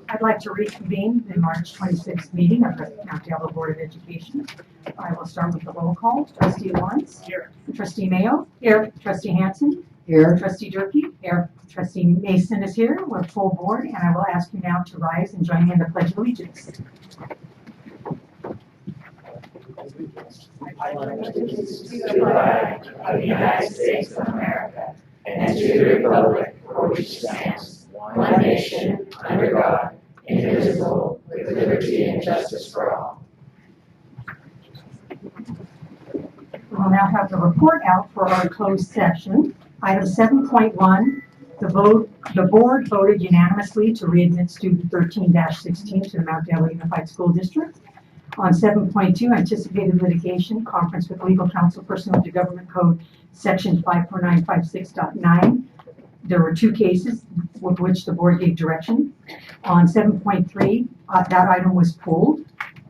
I'd like to reconvene the March 26th meeting of the Mount Diablo Board of Education. I will start with the roll call. Trustee Lawrence. Here. Trustee Mayo. Here. Trustee Hanson. Here. Trustee Durkee. Here. Trustee Mason is here. We're full board, and I will ask you now to rise and join me in the Pledge of Allegiance. I pledge allegiance to the flag of the United States of America and to the republic for which it stands, one nation, under God, indivisible, with liberty and justice for all. We'll now have the report out for our closed session. Item 7.1, the board voted unanimously to readmit student 13-16 to the Mount Diablo Unified School District. On 7.2, anticipated litigation, conference with legal counsel pursuant to Government Code Section 54956.9. There were two cases with which the board gave direction. On 7.3, that item was pulled.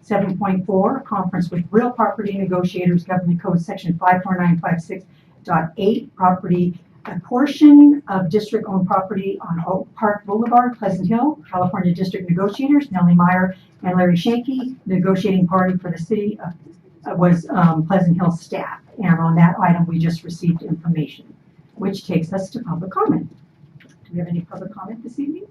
7.4, conference with real property negotiators, Government Code Section 54956.8, property, a portion of district-owned property on Oak Park Boulevard, Pleasant Hill, California District Negotiators, Nellie Meyer and Larry Shanky. Negotiating party for the city was Pleasant Hill staff. And on that item, we just received information, which takes us to public comment. Do we have any public comment this evening?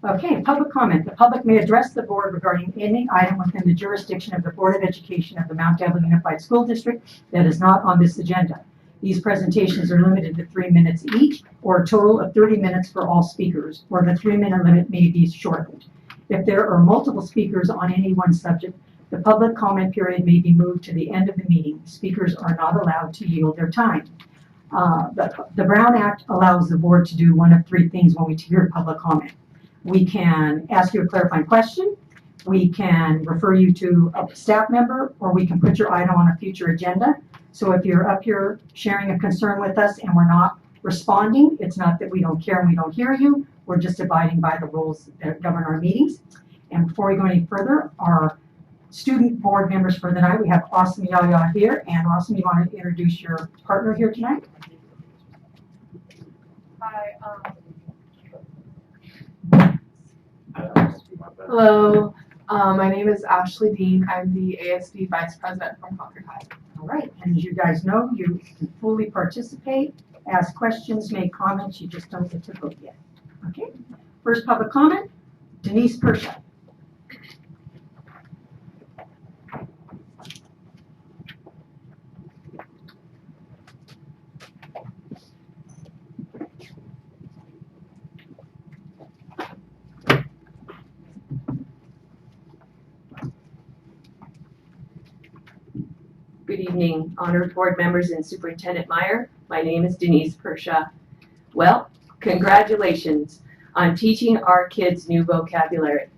Okay, public comment. The public may address the board regarding any item within the jurisdiction of the Board of Education of the Mount Diablo Unified School District that is not on this agenda. These presentations are limited to 3 minutes each, or a total of 30 minutes for all speakers, or the 3-minute limit may be shortened. If there are multiple speakers on any one subject, the public comment period may be moved to the end of the meeting. Speakers are not allowed to yield their time. The Brown Act allows the board to do one of three things when we hear public comment. We can ask you a clarifying question, we can refer you to a staff member, or we can put your item on a future agenda. So if you're up here sharing a concern with us and we're not responding, it's not that we don't care and we don't hear you, we're just abiding by the rules that govern our meetings. And before we go any further, our student board members for the night, we have Awesome Yaya here. And Awesome, you want to introduce your partner here tonight? Hi. Hello. My name is Ashley Dean. I'm the ASD Vice President from Concord High. All right. And as you guys know, you can fully participate, ask questions, make comments. You just don't get to vote yet. Okay. First public comment, Denise Persha. Good evening, honored board members and Superintendent Meyer. My name is Denise Persha. Well, congratulations on teaching our kids new vocabulary.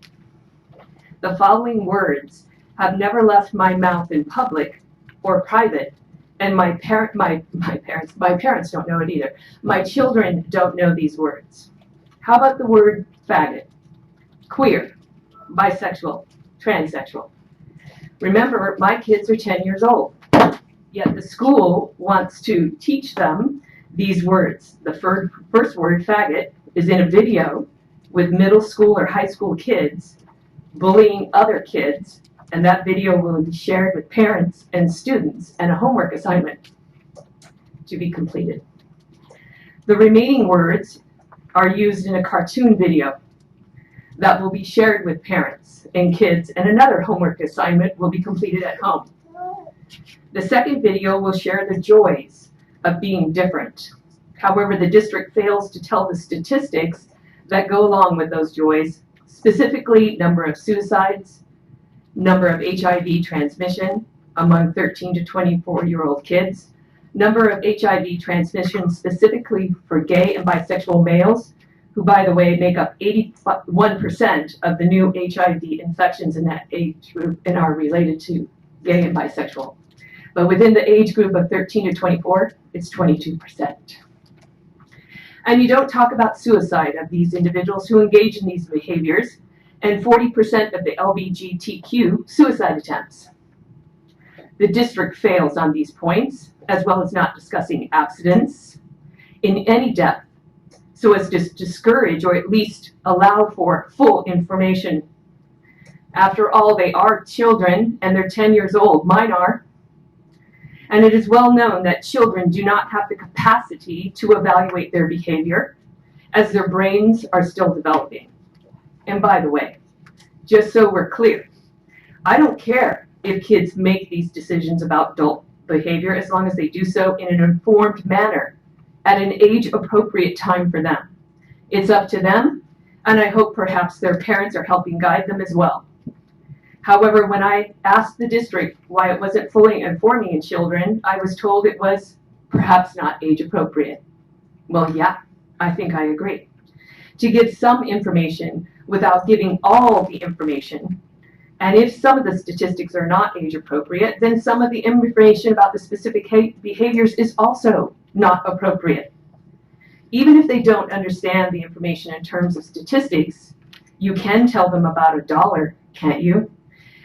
The following words have never left my mouth in public or private, and my parents don't know it either. My children don't know these words. How about the word faggot, queer, bisexual, transsexual? Remember, my kids are 10 years old, yet the school wants to teach them these words. The first word, faggot, is in a video with middle school or high school kids bullying other kids, and that video will be shared with parents and students and a homework assignment to be completed. The remaining words are used in a cartoon video that will be shared with parents and kids, and another homework assignment will be completed at home. The second video will share the joys of being different. However, the district fails to tell the statistics that go along with those joys, specifically number of suicides, number of HIV transmission among 13 to 24-year-old kids, number of HIV transmissions specifically for gay and bisexual males, who, by the way, make up 81% of the new HIV infections in that age group and are related to gay and bisexual. But within the age group of 13 to 24, it's 22%. And you don't talk about suicide of these individuals who engage in these behaviors, and 40% of the LGBTQ suicide attempts. The district fails on these points, as well as not discussing abstinence in any depth, so as to discourage or at least allow for full information. After all, they are children and they're 10 years old. Mine are. And it is well known that children do not have the capacity to evaluate their behavior as their brains are still developing. And by the way, just so we're clear, I don't care if kids make these decisions about adult behavior as long as they do so in an informed manner at an age-appropriate time for them. It's up to them, and I hope perhaps their parents are helping guide them as well. However, when I asked the district why it wasn't fully informing in children, I was told it was perhaps not age-appropriate. Well, yeah, I think I agree. To give some information without giving all the information, and if some of the statistics are not age-appropriate, then some of the information about the specific behaviors is also not appropriate. Even if they don't understand the information in terms of statistics, you can tell them about $1, can't you?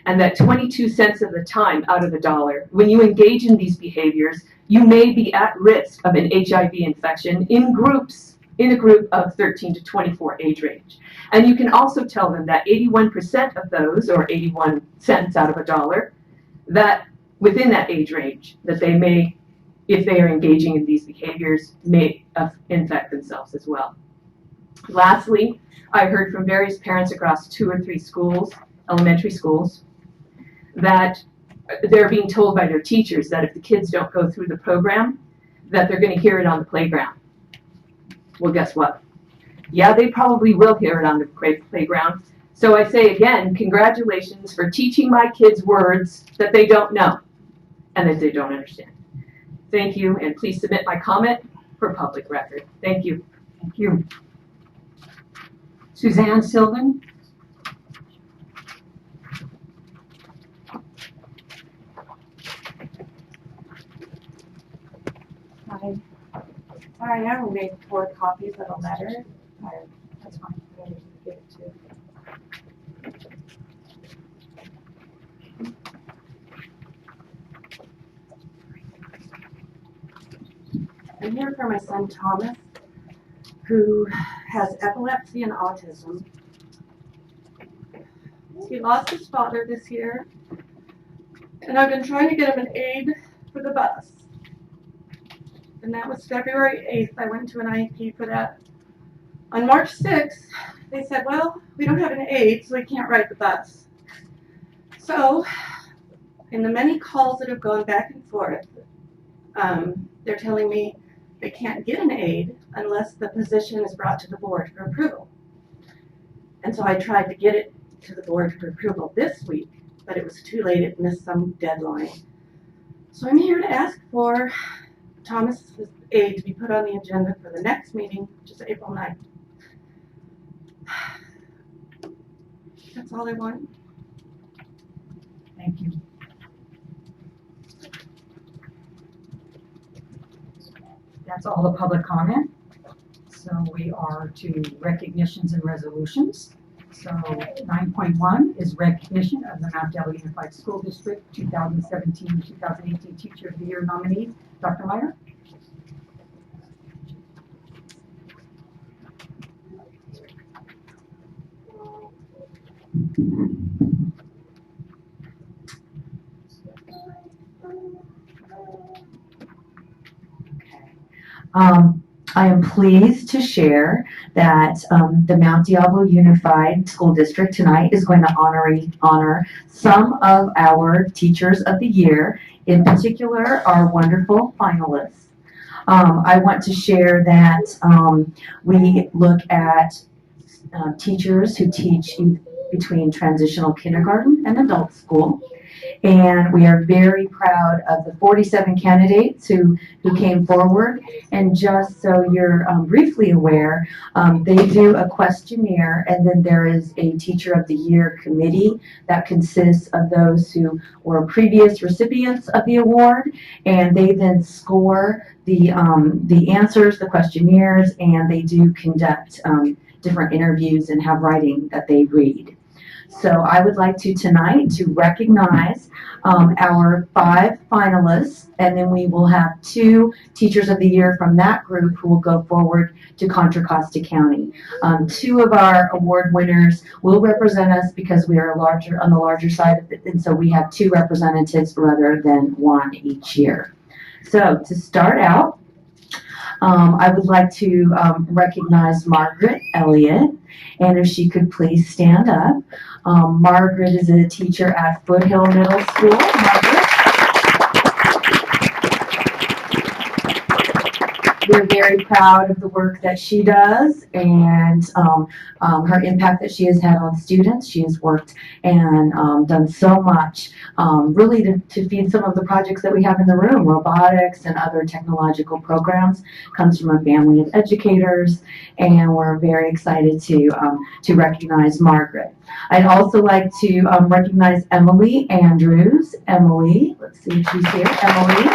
And that 22 cents of the time out of the dollar, when you engage in these behaviors, you may be at risk of an HIV infection in a group of 13 to 24 age range. And you can also tell them that 81% of those, or 81 cents out of $1, that within that age range, that they may, if they are engaging in these behaviors, may infect themselves as well. Lastly, I heard from various parents across 2 or 3 schools, elementary schools, that they're being told by their teachers that if the kids don't go through the program, that they're going to hear it on the playground. Well, guess what? Yeah, they probably will hear it on the playground. So I say again, congratulations for teaching my kids words that they don't know and that they don't understand. Thank you, and please submit my comment for public record. Thank you. Thank you. Suzanne Sylvan. Hi. Sorry, I only made 4 copies of a letter. That's fine. I'm going to give it to. I'm here for my son Thomas, who has epilepsy and autism. He lost his father this year, and I've been trying to get him an aid for the bus. And that was February 8th. I went to an IEP for that. On March 6th, they said, well, we don't have an aid, so we can't ride the bus. So, in the many calls that have gone back and forth, they're telling me they can't get an aid unless the position is brought to the board for approval. And so I tried to get it to the board for approval this week, but it was too late. It missed some deadline. So I'm here to ask for Thomas's aid to be put on the agenda for the next meeting, which is April 9th. That's all I want. Thank you. That's all the public comment. So we are to recognitions and resolutions. So 9.1 is recognition of the Mount Della Unified School District 2017-2018 Teacher of the Year nominee. Dr. Meyer? I am pleased to share that the Mount Diablo Unified School District tonight is going to honor some of our Teachers of the Year, in particular our wonderful finalists. I want to share that we look at teachers who teach between transitional kindergarten and adult school. And we are very proud of the 47 candidates who came forward. And just so you're briefly aware, they do a questionnaire, and then there is a Teacher of the Year committee that consists of those who were previous recipients of the award, and they then score the answers, the questionnaires, and they do conduct different interviews and have writing that they read. So I would like to tonight to recognize our 5 finalists, and then we will have 2 Teachers of the Year from that group who will go forward to Contra Costa County. 2 of our award winners will represent us because we are on the larger side of it, and so we have 2 representatives rather than 1 each year. So to start out, I would like to recognize Margaret Elliott, and if she could please stand up. Margaret is a teacher at Foothill Middle School. Margaret. We're very proud of the work that she does and her impact that she has had on students. She has worked and done so much really to feed some of the projects that we have in the room, robotics and other technological programs. Comes from a family of educators, and we're very excited to recognize Margaret. I'd also like to recognize Emily Andrews. Emily, let's see if she's here. Emily.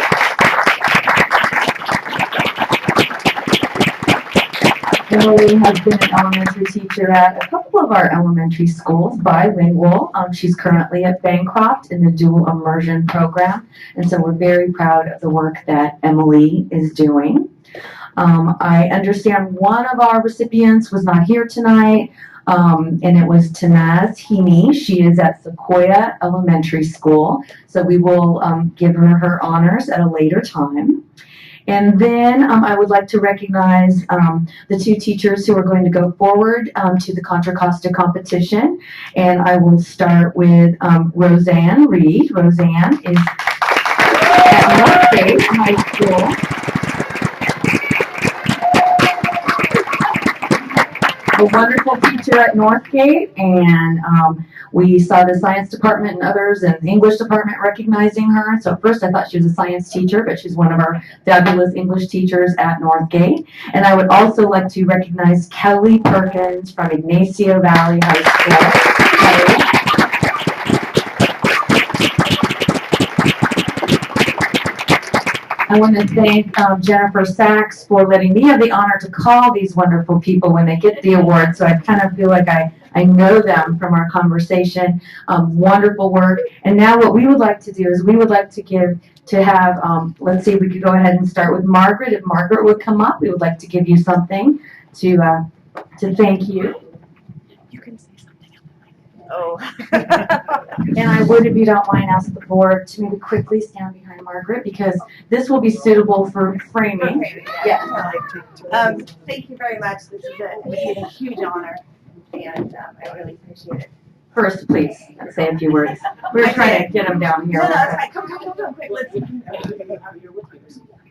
Emily has been an elementary teacher at a couple of our elementary schools, bilingual. She's currently at Bancroft in the dual immersion program, and so we're very proud of the work that Emily is doing. I understand one of our recipients was not here tonight, and it was Tanaz Heaney. She is at Sequoia Elementary School, so we will give her honors at a later time. And then I would like to recognize the 2 teachers who are going to go forward to the Contra Costa competition. And I will start with Roseanne Reed. Roseanne is at Northgate High School. A wonderful teacher at Northgate, and we saw the science department and others and the English department recognizing her. So at first I thought she was a science teacher, but she's one of our fabulous English teachers at Northgate. And I would also like to recognize Kelly Perkins from Ignacio Valley High School. Kelly. I want to thank Jennifer Sachs for letting me have the honor to call these wonderful people when they get the award. So I kind of feel like I know them from our conversation. Wonderful work. And now what we would like to do is we would like to have, let's see if we could go ahead and start with Margaret. If Margaret would come up, we would like to give you something to thank you. You can say something. Oh. And I would, if you don't mind, ask the board to maybe quickly stand behind Margaret because this will be suitable for framing. Okay, Yes. Thank you very much. This is a huge honor, and I really appreciate it. First, please say a few words. We're trying to get them down here. No, that's fine. Come, quick.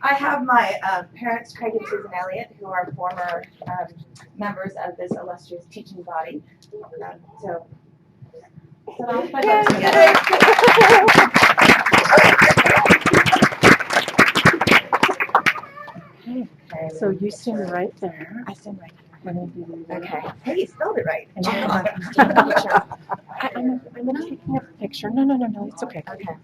I have my parents, Craig and Susan Elliott, who are former members of this illustrious teaching body. So So you stand right there. I stand right Okay. Okay. Hey, you spelled it right. I'm taking a picture. No, it's okay. Okay.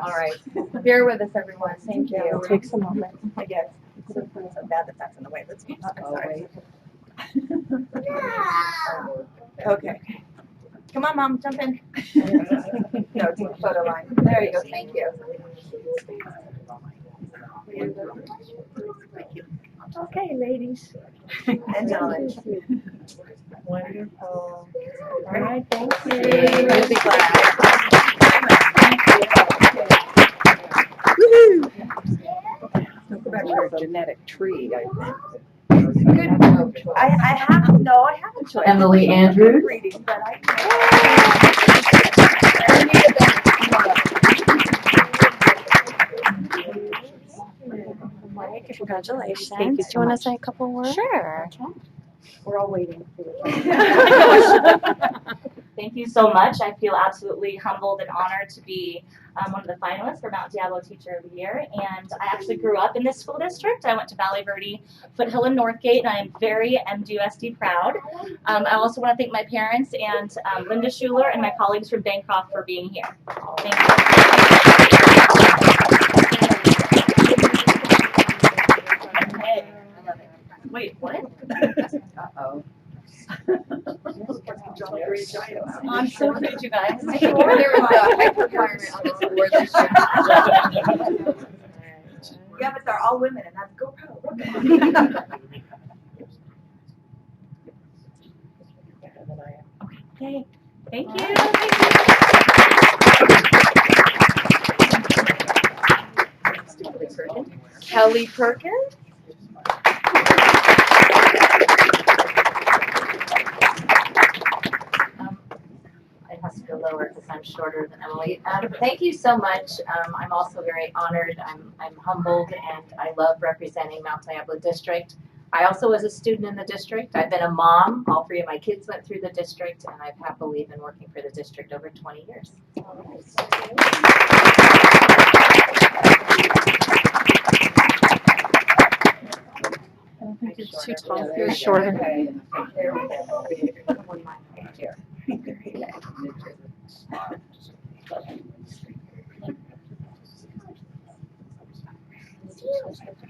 All right. Bear with us, everyone. Thank you. It takes a moment. I guess. It's so bad that that's in the way. Let's be sorry. Okay. Come on, Mom, jump in. No, it's the photo line. There you go. Thank you. Okay, ladies and gentlemen. Wonderful. All right, thank you. We'll be glad. Woohoo! Talk about your genetic tree, I think. I haven't choice. Emily Andrews. Reading, but Congratulations. Thank you so Do you want much. to say a couple words? Sure. We're all waiting for you. Thank you so much. I feel absolutely humbled and honored to be one of the finalists for Mount Diablo Teacher of the Year. And I actually grew up in this school district. I went to Valley Verde, Foothill, and Northgate, and I am very MDUSD proud. I also want to thank my parents and Linda Schuler and my colleagues from Bancroft for being here. Thank you. Okay. Wait, what? Uh-oh. I'm so proud, you guys. I think there was a height requirement on this award this year. Yeah, but they're all women and that's GoPro. Okay, thank you. Kelly Perkins. It has to go lower because I'm shorter than Emily. Thank you so much. I'm also very honored. I'm humbled, and I love representing Mount Diablo District. I also was a student in the district. I've been a mom. All 3 of my kids went through the district, and I've happily been working for the district over 20 years. I don't think you're too tall. You're shorter.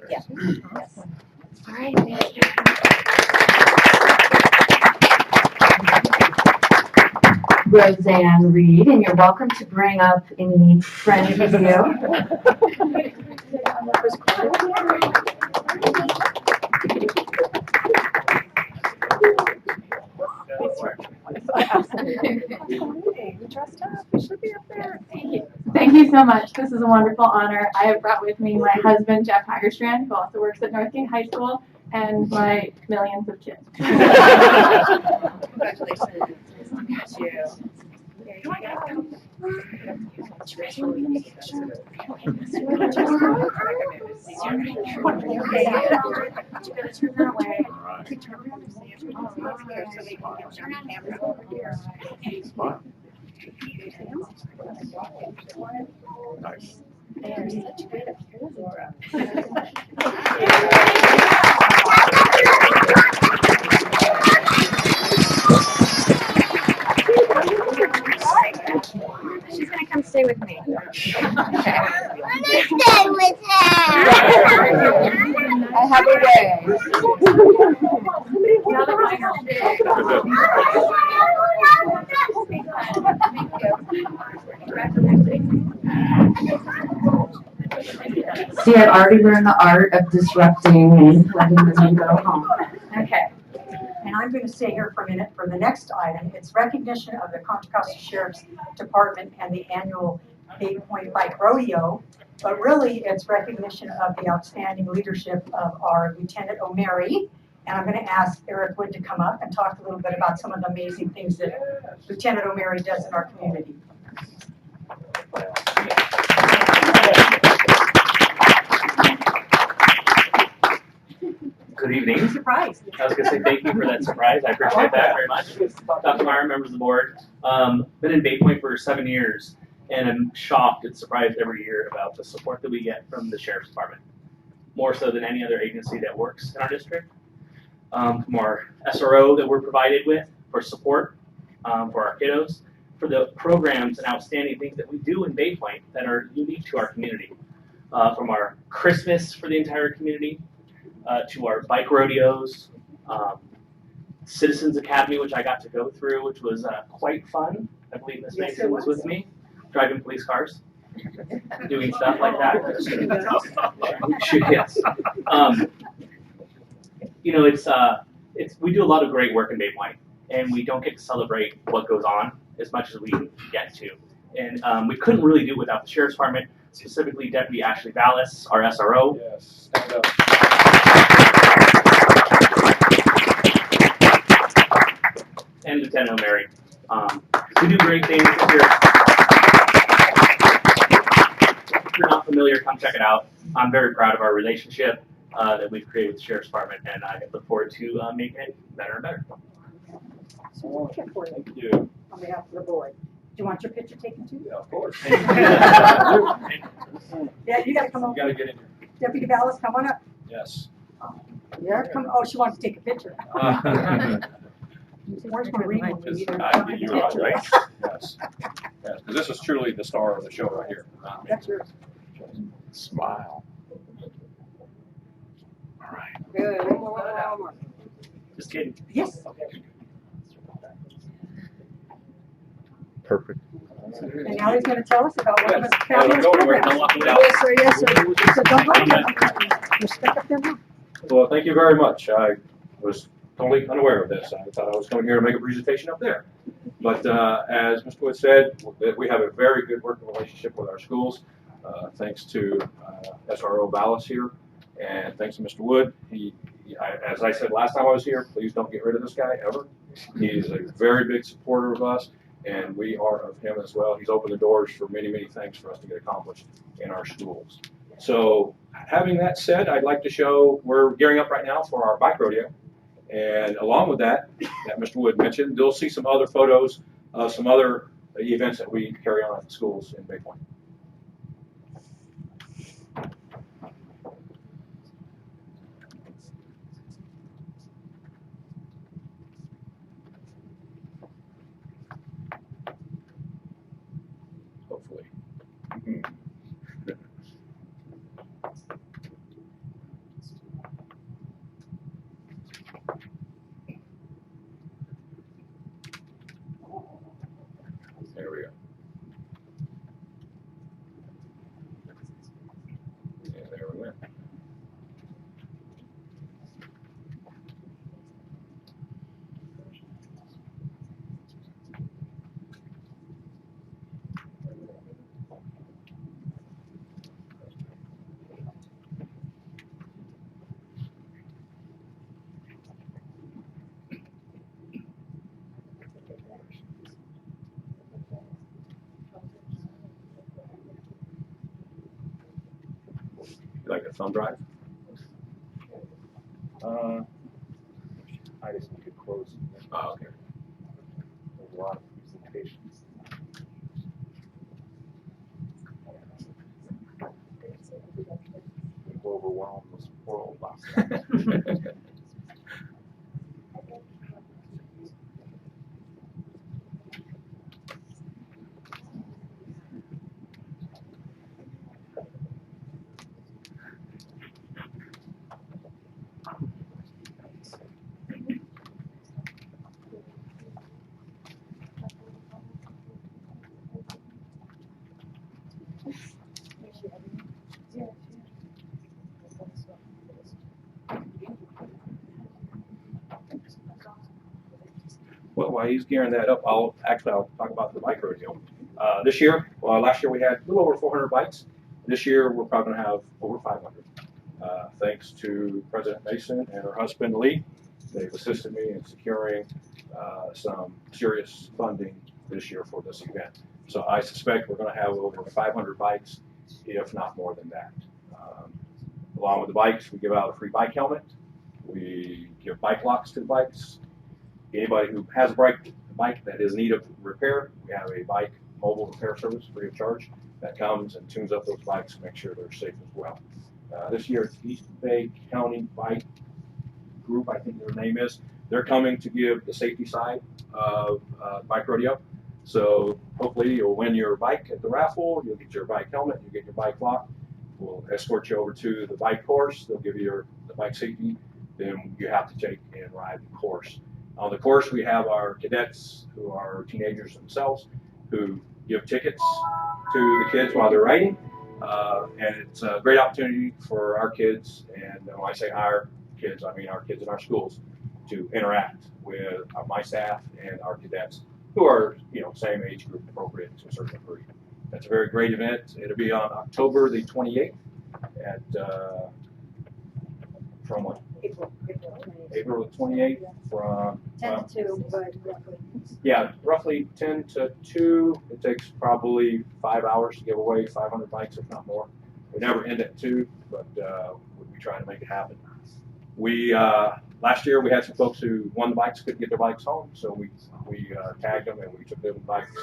Yeah. All right, thank you. Roseanne Reed, and you're welcome to bring up any friends with you. Thank you so much. This is a wonderful honor. I have brought with me my husband, Jeff Hagerstrand, who also works at Northgate High School, and my millions of kids. Congratulations. Look at you. She's gonna come stay with me. I have a way. See, I've already learned the art of disrupting and letting them go home. Okay. And I'm going to stay here for a minute for the next item. It's recognition of the Contra Costa Sheriff's Department and the annual 8-Point Bike Rodeo. But really, it's recognition of the outstanding leadership of our Lieutenant O'Mary. And I'm going to ask Eric Wood to come up and talk a little bit about some of the amazing things that Lieutenant O'Mary does in our community. Good evening. Surprise. I was going to say thank you for that surprise. I appreciate that very much. Dr. Meyer, members of the board. Been in Bay Point for 7 years, and I'm shocked and surprised every year about the support that we get from the Sheriff's Department, more so than any other agency that works in our district. From our SRO that we're provided with for support for our kiddos, for the programs and outstanding things that we do in Bay Point that are unique to our community. From our Christmas for the entire community, to our bike rodeos, Citizens Academy, which I got to go through, which was quite fun. I believe Ms. Mason was with me, driving police cars, doing stuff like that. Yes. You know, it's we do a lot of great work in Bay Point, and we don't get to celebrate what goes on as much as we get to. And we couldn't really do it without the Sheriff's Department, specifically Deputy Ashley Vallis, our SRO. Yes, stand up. And Lieutenant O'Mary. We do great things. If you're not familiar, come check it out. I'm very proud of our relationship that we've created with the Sheriff's Department, and I look forward to making it better and better. Thank you. On behalf of the board. Do you want your picture taken too? Yeah, of course. Yeah, you gotta come You over. gotta get in here. Deputy Vallis, come on up. Yes. Yeah, come, oh, she wants to take a picture. Where's my ring? when we need her? I give you a right? Yes. Yes, because this is truly the star of the show right here. Not me. That's yours. Smile. All right. Good. Just kidding. Yes. Perfect. And now he's gonna tell us about one of his fabulous Don't worry, programs. don't walk away. Yes, sir, yes, sir. So don't go. Just stick up there now. Well, thank you very much. I was totally unaware of this. I thought I was coming here to make a presentation up there. But as Mr. Wood said, we have a very good working relationship with our schools, thanks to SRO Ballas here, and thanks to Mr. Wood. As I said last time I was here, please don't get rid of this guy ever. He is a very big supporter of us, and we are of him as well. He's opened the doors for many, many things for us to get accomplished in our schools. So having that said, I'd like to show, we're gearing up right now for our bike rodeo. And along with that Mr. Wood mentioned, you'll see some other photos of some other events that we carry on at the schools in Bay Point. Hopefully. There we go. And there we went. You like a thumb drive? I just need to close. Oh, okay. There's a lot of presentations. I'm overwhelmed with this world last night. Well, while he's gearing that up, I'll talk about the bike rodeo. This year, last year we had a little over 400 bikes. This year we're probably going to have over 500. Thanks to President Mason and her husband Lee, they've assisted me in securing some serious funding this year for this event. So I suspect we're going to have over 500 bikes, if not more than that. Along with the bikes, we give out a free bike helmet. We give bike locks to the bikes. Anybody who has a bike that is in need of repair, we have a bike mobile repair service free of charge that comes and tunes up those bikes to make sure they're safe as well. This year it's East Bay County Bike Group, I think their name is. They're coming to give the safety side of bike rodeo. So hopefully you'll win your bike at the raffle, you'll get your bike helmet, you'll get your bike lock. We'll escort you over to the bike course. They'll give you the bike safety. Then you have to take and ride the course. On the course, we have our cadets who are teenagers themselves who give tickets to the kids while they're riding. And it's a great opportunity for our kids, and when I say our kids, I mean our kids in our schools, to interact with my staff and our cadets who are, same age group appropriate to a certain degree. That's a very great event. It'll be on October the 28th at, from what? April the 28th from 10 to 2, but roughly. Yeah, roughly 10 to 2. It takes probably 5 hours to give away 500 bikes, if not more. We never end at 2, but we try to make it happen. We last year we had some folks who won the bikes, couldn't get their bikes home, so we tagged them and we took their bikes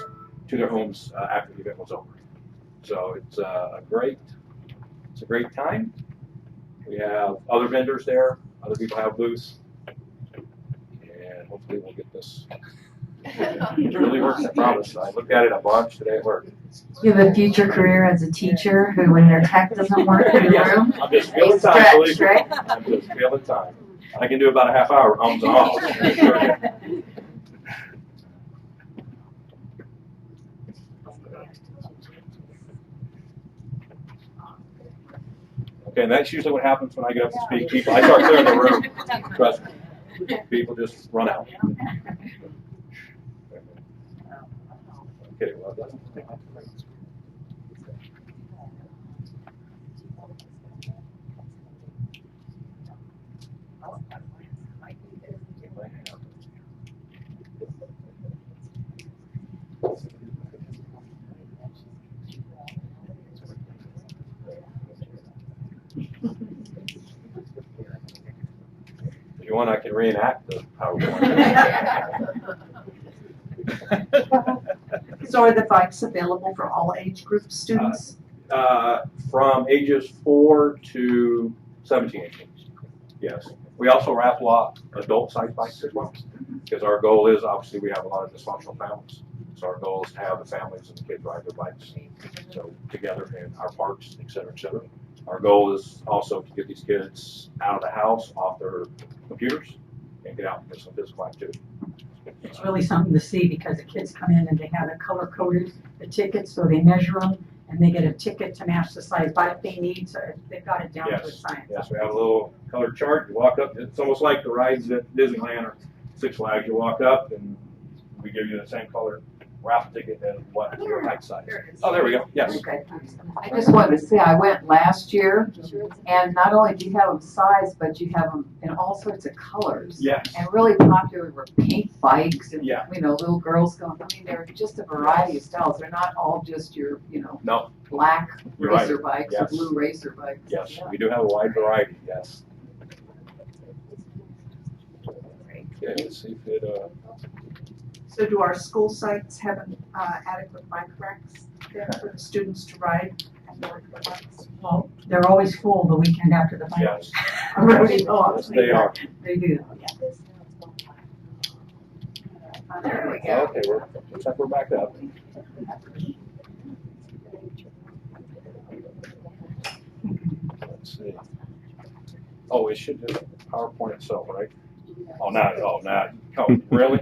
to their homes after the event was over. So it's a great time. We have other vendors there. Other people have booths, and hopefully we'll get this. It really works, I promise. I looked at it a bunch today at work. You have a future career as a teacher who, when their tech doesn't work in the room, I'm just feeling time, believe me. I'm just feeling time. I can do about a half hour ums and ahs. Okay, and that's usually what happens when I get up to speak. People, I start clearing the room. Trust me. People just run out. Okay, well done. If you want, I can reenact the PowerPoint. So are the bikes available for all age group students? From ages 4 to 17, 18. Yes. We also raffle off adult-sized bikes as well, because our goal is, obviously, we have a lot of dysfunctional families. So our goal is to have the families and the kids ride their bikes so together in our parks, et cetera, et cetera. Our goal is also to get these kids out of the house, off their computers, and get out and get some physical activity. It's really something to see because the kids come in and they have it color-coded, the tickets, so they measure them and they get a ticket to match the size bike they need, so they've got it down to a science. Yes, we have a little colored chart. You walk up, it's almost like the rides at Disneyland or Six Flags. You walk up and we give you the same color raffle ticket as what your height size. Oh, there we go. Yes. Okay. I just wanted to say, I went last year, and not only do you have them sized, but you have them in all sorts of colors. Yes. And really popular were pink bikes and, Yeah. you know, little girls going, I mean, they're just a variety of styles. They're not all just your, you know, No. black You're racer right. bikes or Yes. blue racer bikes. Yes, Yeah. we do have a wide variety. Yes. Okay, let's see if it. So do our school sites have an adequate bike racks there for the students to ride and work their bikes? Well, they're always full the weekend after the final. Yes. Oh, They are. They do. there we go. Okay, looks like we're back up. Let's see. Oh, it should just PowerPoint itself, right? Oh, not. Oh, really?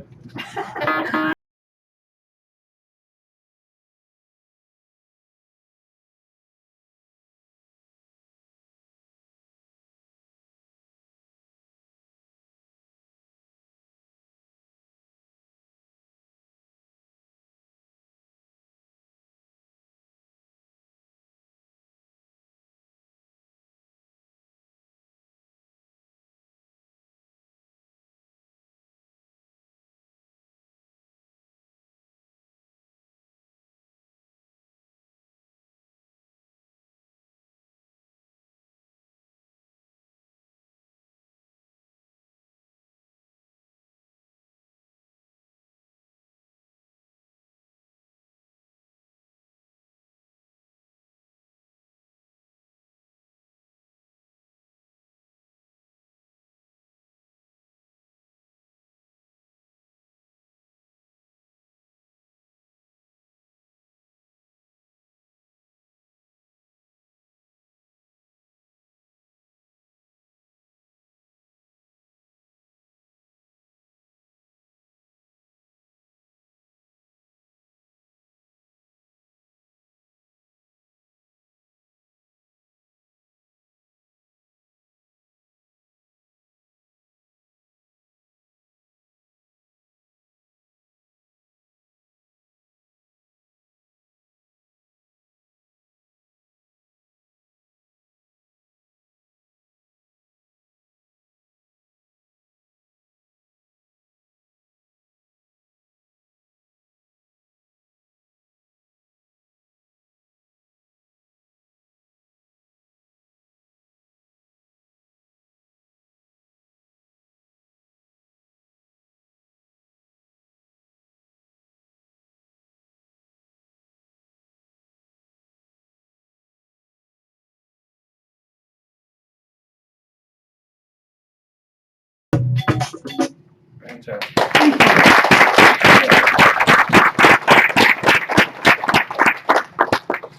Fantastic.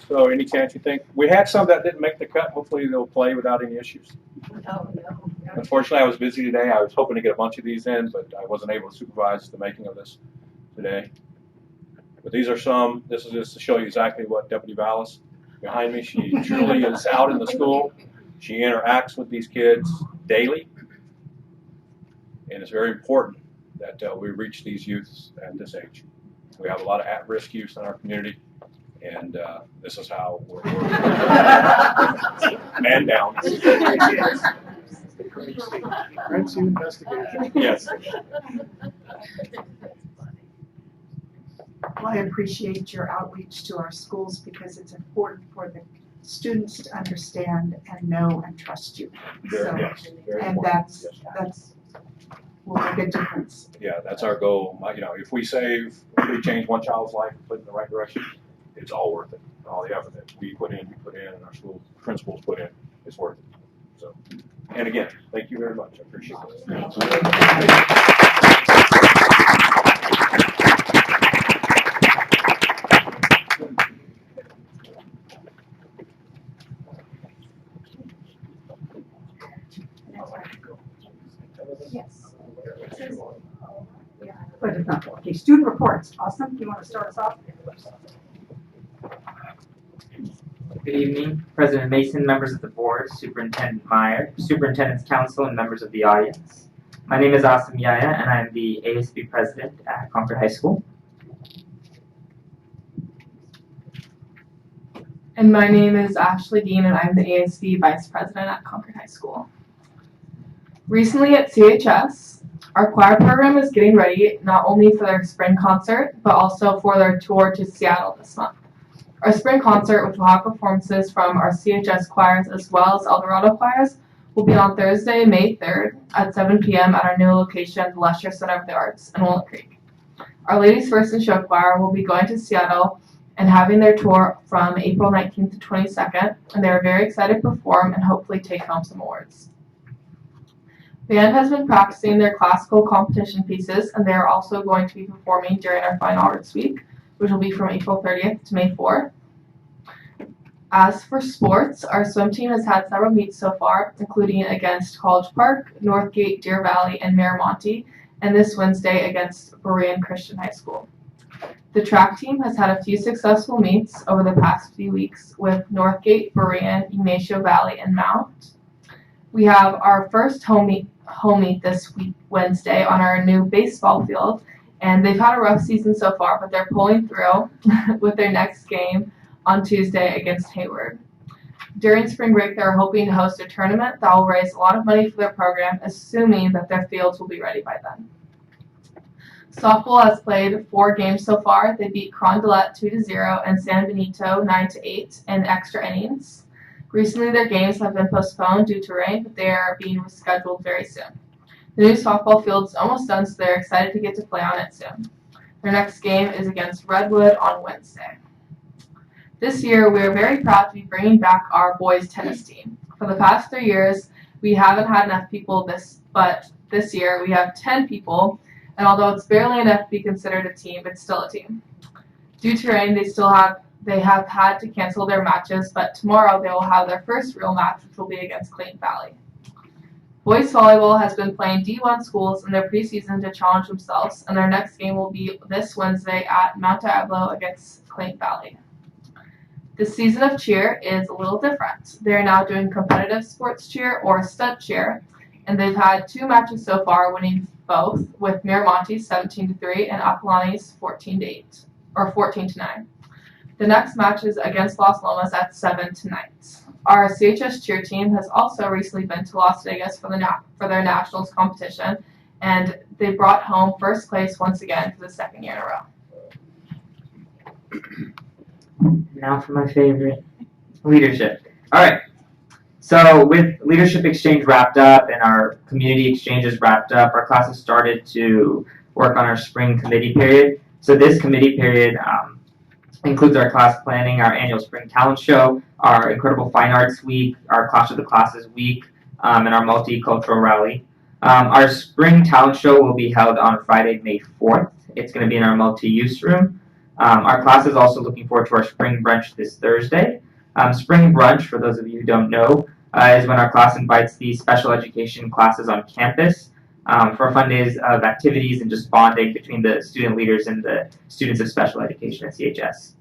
So any chance you think, we had some that didn't make the cut, hopefully they'll play without any issues. Oh, no. Unfortunately, I was busy today. I was hoping to get a bunch of these in, but I wasn't able to supervise the making of this today. But these are some, this is just to show you exactly what Deputy Vallis behind me, she truly is out in the school. She interacts with these kids daily, and it's very important that we reach these youths at this age. We have a lot of at-risk youth in our community, and this is how we're man down. Yes. Well, I appreciate your outreach to our schools because it's important for the students to understand and know and trust you. So, Yes, very and important. that's will make a difference. Yeah, that's our goal. If we change one child's life, put it in the right direction, it's all worth it. All the effort that we put in, and our school principals put in, it's worth it. So, and again, thank you very much. I appreciate it. But it's not. Okay, student reports. Awesome. You want to start us off? Good evening, President Mason, members of the board, Superintendent Meyer, Superintendent's Council, and members of the audience. My name is Asim Yaya, and I am the ASB president at Concord High School. And my name is Ashley Dean, and I'm the ASB vice president at Concord High School. Recently at CHS, our choir program is getting ready not only for their spring concert, but also for their tour to Seattle this month. Our spring concert, which will have performances from our CHS choirs as well as Eldorado choirs, will be on Thursday, May 3rd at 7 p.m. at our new location, the Lesher Center of the Arts in Walnut Creek. Our Ladies First and Show Choir will be going to Seattle and having their tour from April 19th to 22nd, and they are very excited to perform and hopefully take home some awards. Band has been practicing their classical competition pieces, and they are also going to be performing during our Fine Arts Week, which will be from April 30th to May 4th. As for sports, our swim team has had several meets so far, including against College Park, Northgate, Deer Valley, and Miramonte, and this Wednesday against Berean Christian High School. The track team has had a few successful meets over the past few weeks with Northgate, Berean, Ignacio Valley, and Mount. We have our first home meet this week, Wednesday, on our new baseball field, and they've had a rough season so far, but they're pulling through with their next game on Tuesday against Hayward. During spring break, they're hoping to host a tournament that will raise a lot of money for their program, assuming that their fields will be ready by then. Softball has played 4 games so far. They beat Carondelet 2-0 and San Benito 9-8 in extra innings. Recently, their games have been postponed due to rain, but they are being rescheduled very soon. The new softball field is almost done, so they're excited to get to play on it soon. Their next game is against Redwood on Wednesday. This year, we are very proud to be bringing back our boys tennis team. For the past 3 years, we haven't had enough people, but this year we have 10 people, and although it's barely enough to be considered a team, it's still a team. Due to rain, they have had to cancel their matches, but tomorrow they will have their first real match, which will be against Clayton Valley. Boys volleyball has been playing D1 schools in their preseason to challenge themselves, and their next game will be this Wednesday at Mount Diablo against Clayton Valley. This season of cheer is a little different. They are now doing competitive sports cheer or stud cheer, and they've had 2 matches so far, winning both, with Miramonte's 17-3 and Akalani's 14-8 or 14-9. The next match is against Las Lomas at 7 tonight. Our CHS cheer team has also recently been to Las Vegas for their nationals competition, and they brought home first place once again for the 2nd year in a row. Now for my favorite, leadership. All right. So with leadership exchange wrapped up and our community exchanges wrapped up, our classes started to work on our spring committee period. So this committee period includes our class planning, our annual spring talent show, our incredible fine arts week, our Clash of the Classes week, and our multicultural rally. Our spring talent show will be held on Friday, May 4th. It's going to be in our multi-use room. Our class is also looking forward to our spring brunch this Thursday. Spring brunch, for those of you who don't know, is when our class invites the special education classes on campus for fun days of activities and just bonding between the student leaders and the students of special education at CHS.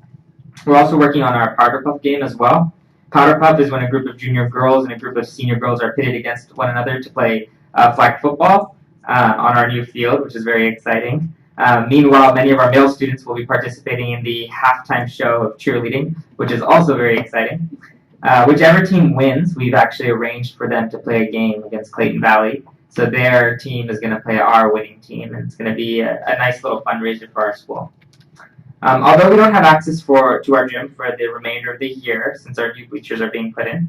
We're also working on our Powder Puff game as well. Powder Puff is when a group of junior girls and a group of senior girls are pitted against one another to play flag football on our new field, which is very exciting. Meanwhile, many of our male students will be participating in the halftime show of cheerleading, which is also very exciting. Whichever team wins, we've actually arranged for them to play a game against Clayton Valley. So their team is going to play our winning team, and it's going to be a nice little fundraiser for our school. Although we don't have access to our gym for the remainder of the year, since our new bleachers are being put in,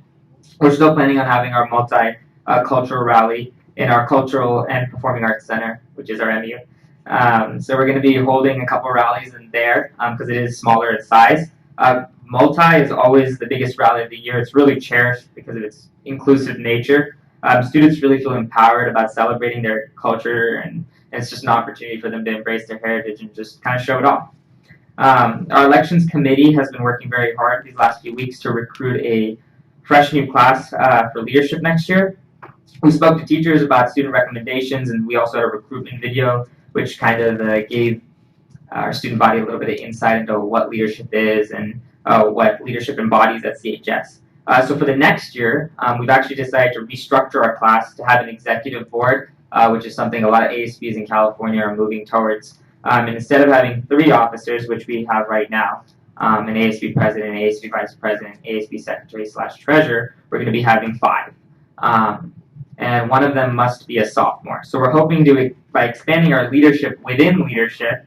we're still planning on having our multi-cultural rally in our Cultural and Performing Arts Center, which is our MU. So we're going to be holding a couple rallies in there because it is smaller in size. Multi is always the biggest rally of the year. It's really cherished because of its inclusive nature. Students really feel empowered about celebrating their culture, and it's just an opportunity for them to embrace their heritage and just kind of show it off. Our elections committee has been working very hard these last few weeks to recruit a fresh new class for leadership next year. We spoke to teachers about student recommendations, and we also had a recruitment video which kind of gave our student body a little bit of insight into what leadership is and what leadership embodies at CHS. So for the next year, we've actually decided to restructure our class to have an executive board, which is something a lot of ASBs in California are moving towards. And instead of having 3 officers, which we have right now, an ASB president, ASB vice president, ASB secretary / treasurer, we're going to be having 5. And one of them must be a sophomore. So we're hoping to, by expanding our leadership within leadership,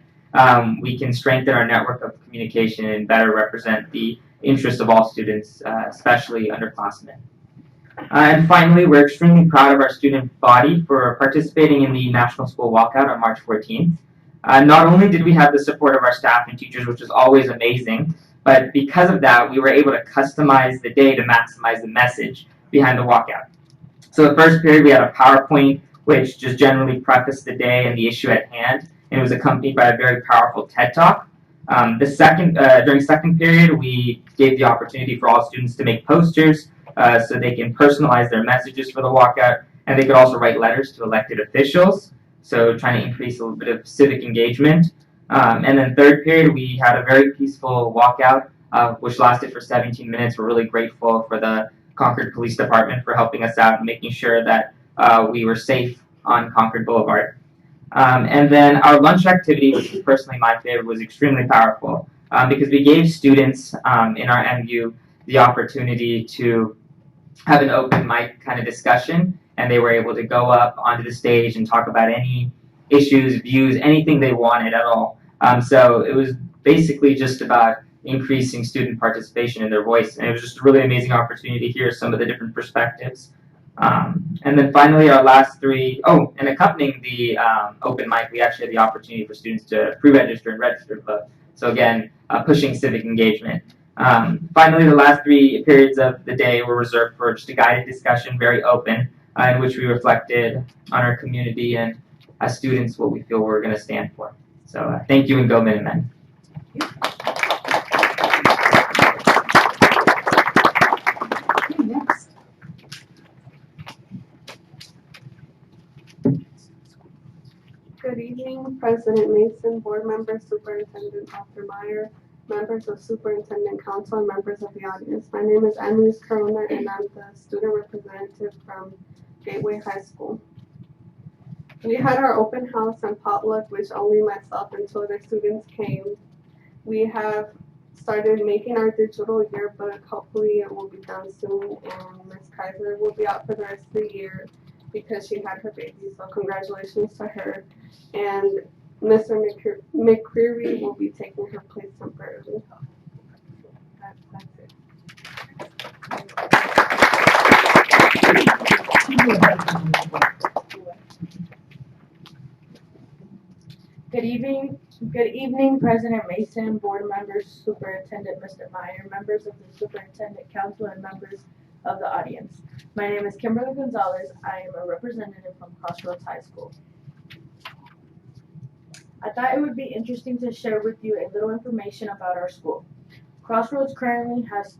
we can strengthen our network of communication and better represent the interests of all students, especially underclassmen. And finally, we're extremely proud of our student body for participating in the National School Walkout on March 14th. Not only did we have the support of our staff and teachers, which is always amazing, but because of that, we were able to customize the day to maximize the message behind the walkout. So the first period, we had a PowerPoint, which just generally prefaced the day and the issue at hand, and it was accompanied by a very powerful TED Talk. During second period, we gave the opportunity for all students to make posters so they can personalize their messages for the walkout, and they could also write letters to elected officials, so trying to increase a little bit of civic engagement. And then third period, we had a very peaceful walkout, which lasted for 17 minutes. We're really grateful for the Concord Police Department for helping us out and making sure that we were safe on Concord Boulevard. And then our lunch activity, which is personally my favorite, was extremely powerful because we gave students in our MU the opportunity to have an open mic kind of discussion, and they were able to go up onto the stage and talk about any issues, views, anything they wanted at all. So it was basically just about increasing student participation in their voice, and it was just a really amazing opportunity to hear some of the different perspectives. And then finally, our last 3, and accompanying the open mic, we actually had the opportunity for students to pre-register and register to vote. So again, pushing civic engagement. Finally, the last 3 periods of the day were reserved for just a guided discussion, very open, in which we reflected on our community and as students what we feel we're going to stand for. So thank you, and go Minutemen. Next. Good evening, President Mason, board members, Superintendent Dr. Meyer, members of Superintendent Council, and members of the audience. My name is Annalise Corona, and I'm the student representative from Gateway High School. We had our open house and potluck, which only myself and 2 other students came. We have started making our digital yearbook. Hopefully it will be done soon, and Ms. Kaiser will be out for the rest of the year because she had her baby, so congratulations to her. And Mr. McCreary will be taking her place temporarily. That's it. Good evening, President Mason, board members, Superintendent Mr. Meyer, members of the Superintendent Council, and members of the audience. My name is Kimberly Gonzalez. I am a representative from Crossroads High School. I thought it would be interesting to share with you a little information about our school. Crossroads currently has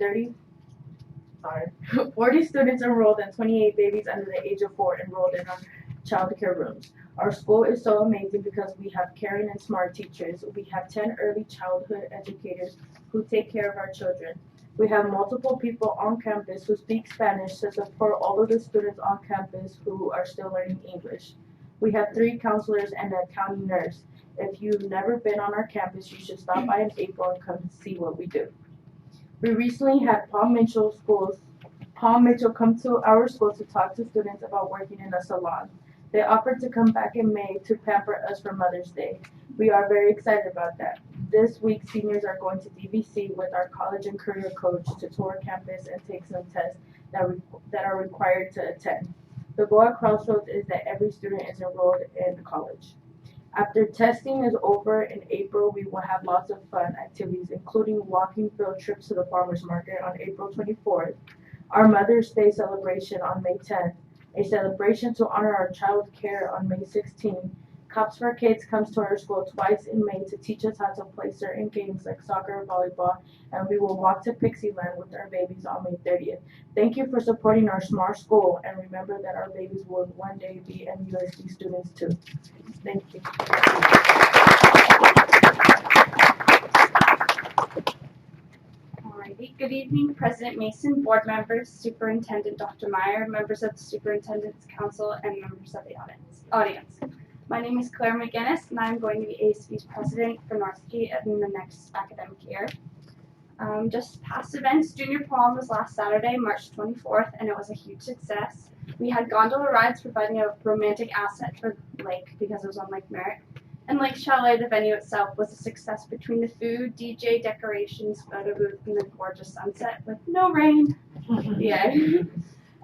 40 students enrolled and 28 babies under the age of 4 enrolled in our child care rooms. Our school is so amazing because we have caring and smart teachers. We have 10 early childhood educators who take care of our children. We have multiple people on campus who speak Spanish to support all of the students on campus who are still learning English. We have 3 counselors and a county nurse. If you've never been on our campus, you should stop by in April and come see what we do. We recently had Paul Mitchell come to our school to talk to students about working in a salon. They offered to come back in May to pamper us for Mother's Day. We are very excited about that. This week, seniors are going to DVC with our college and career coach to tour campus and take some tests that are required to attend. The goal at Crossroads is that every student is enrolled in college. After testing is over in April, we will have lots of fun activities, including walking field trips to the farmers market on April 24th, our Mother's Day celebration on May 10th, a celebration to honor our child care on May 16th. Cops for Kids comes to our school twice in May to teach us how to play certain games like soccer and volleyball, and we will walk to Pixieland with our babies on May 30th. Thank you for supporting our smart school, and remember that our babies will one day be MUSD students too. Thank you. Alrighty. Good evening, President Mason, board members, Superintendent Dr. Meyer, members of the Superintendent's Council, and members of the audience. My name is Claire McGinnis, and I'm going to be ASB's president for Northgate in the next academic year. Just past events, Junior Prom was last Saturday, March 24th, and it was a huge success. We had gondola rides providing a romantic asset for the lake because it was on Lake Merritt. And Lake Chalet, the venue itself, was a success between the food, DJ, decorations, photo booth, and the gorgeous sunset with no rain. Yay.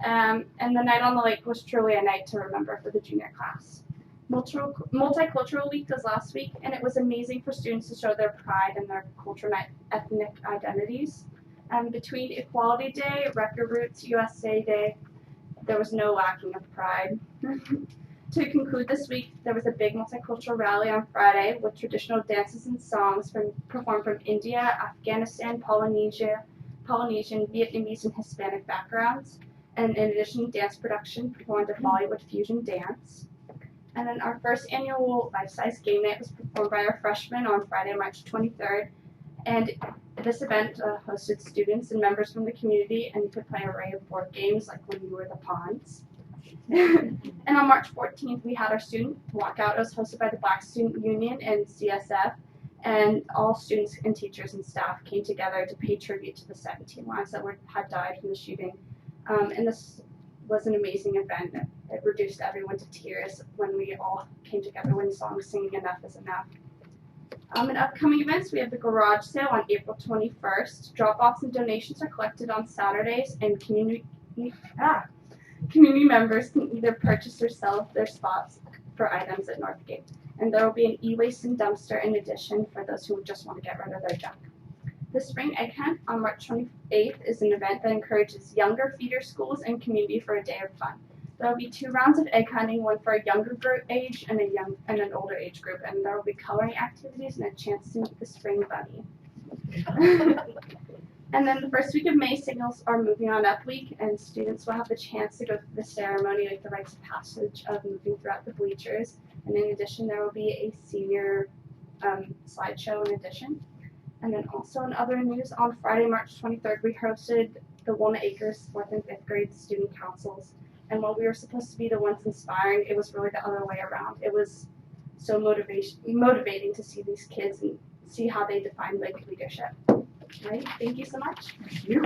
And the night on the lake was truly a night to remember for the junior class. Multicultural Week was last week, and it was amazing for students to show their pride in their cultural and ethnic identities. Between Equality Day, Record Roots, USA Day, there was no lacking of pride. To conclude this week, there was a big multicultural rally on Friday with traditional dances and songs performed from India, Afghanistan, Polynesian, Vietnamese, and Hispanic backgrounds. And in addition, dance production performed a Bollywood fusion dance. And then our first annual life-size game night was performed by our freshmen on Friday, March 23rd. And this event hosted students and members from the community, and you could play an array of board games like When You Were the Pawns. And on March 14th, we had our student walkout. It was hosted by the Black Student Union and CSF, and all students and teachers and staff came together to pay tribute to the 17 lives that had died from the shooting. And this was an amazing event. It reduced everyone to tears when we all came together when the song Singing Enough is Enough. In upcoming events, we have the garage sale on April 21st. Drop-offs and donations are collected on Saturdays, and community members can either purchase or sell their spots for items at Northgate. And there will be an e-waste and dumpster in addition for those who just want to get rid of their junk. The Spring Egg Hunt on March 28th is an event that encourages younger feeder schools and community for a day of fun. There will be 2 rounds of egg hunting, one for a younger group age and an older age group, and there will be coloring activities and a chance to meet the spring bunny. And then the first week of May, signals are moving on up week, and students will have the chance to go through the ceremony, like the rites of passage of moving throughout the bleachers. And in addition, there will be a senior slideshow in addition. And then also in other news, on Friday, March 23rd, we hosted the Walnut Acres 4th and 5th grade student councils. And while we were supposed to be the ones inspiring, it was really the other way around. It was so motivating to see these kids and see how they define Lake leadership. Right? Thank you so much. Thank you.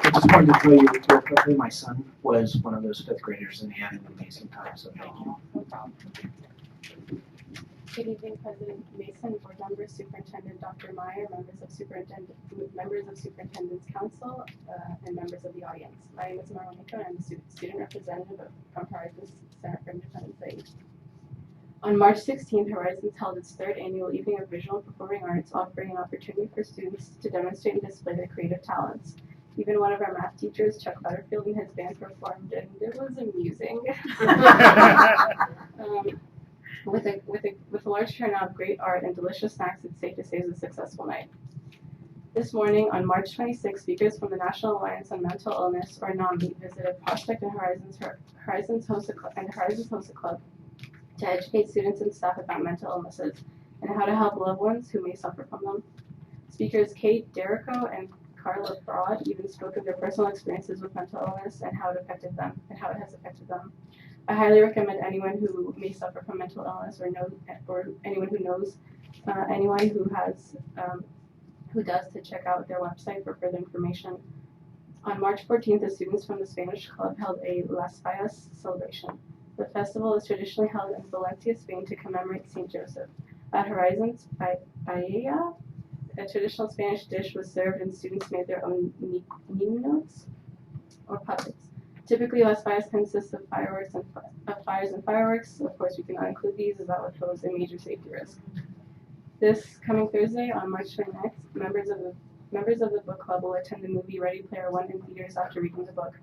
I just wanted to tell you real quickly, my son was one of those 5th graders and he had an amazing time, so thank you. No problem. Good evening, President Mason, board members, Superintendent Dr. Meyer, members of Superintendent's Council, and members of the audience. My name is Maronica, and I'm the student representative from Horizons Center for Independent Study. On March 16th, Horizons held its 3rd annual Evening of Visual and Performing Arts, offering an opportunity for students to demonstrate and display their creative talents. Even one of our math teachers, Chuck Butterfield, and his band performed, and it was amusing. With a large turnout of great art and delicious snacks, it's safe to say it was a successful night. This morning, on March 26th, speakers from the National Alliance on Mental Illness, or NAMI, visited Prospect and Horizons host a club to educate students and staff about mental illnesses and how to help loved ones who may suffer from them. Speakers Kate Derrico and Carla Broad even spoke of their personal experiences with mental illness and how it affected them and how it has affected them. I highly recommend anyone who may suffer from mental illness or anyone who knows anyone who has who does to check out their website for further information. On March 14th, the students from the Spanish Club held a Las Fallas celebration. The festival is traditionally held in Valencia, Spain to commemorate St. Joseph. At Horizons, paella, a traditional Spanish dish, was served and students made their own niños, or puppets. Typically, Las Fallas consists of fires and fireworks. Of course, we cannot include these as that would pose a major safety risk. This coming Thursday, on March 29th, members of the book club will attend the movie Ready Player One in theaters after reading the book.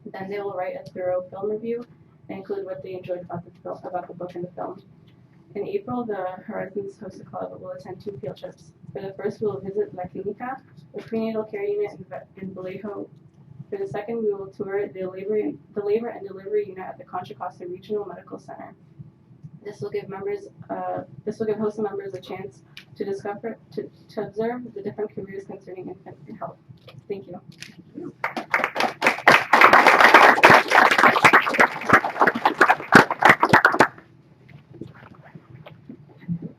Then they will write a thorough film review and include what they enjoyed about the book and the film. In April, the Horizons Host Club will attend 2 field trips. For the first, we will visit La Clínica, a prenatal care unit in Vallejo. For the second, we will tour the labor and delivery unit at the Contra Costa Regional Medical Center. This will give host members a chance to observe the different careers concerning infant health. Thank you.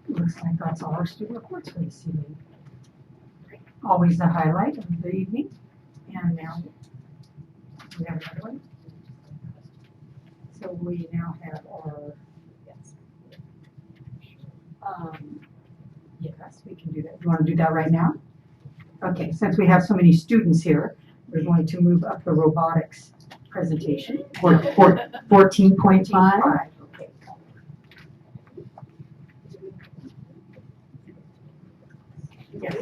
Looks like that's all our student reports for this evening. Always the highlight of the evening. And now we have another one. So we now have our, yes, we can do that. You want to do that right now? Okay, since we have so many students here, we're going to move up the robotics presentation. 14.5. Okay. Yes.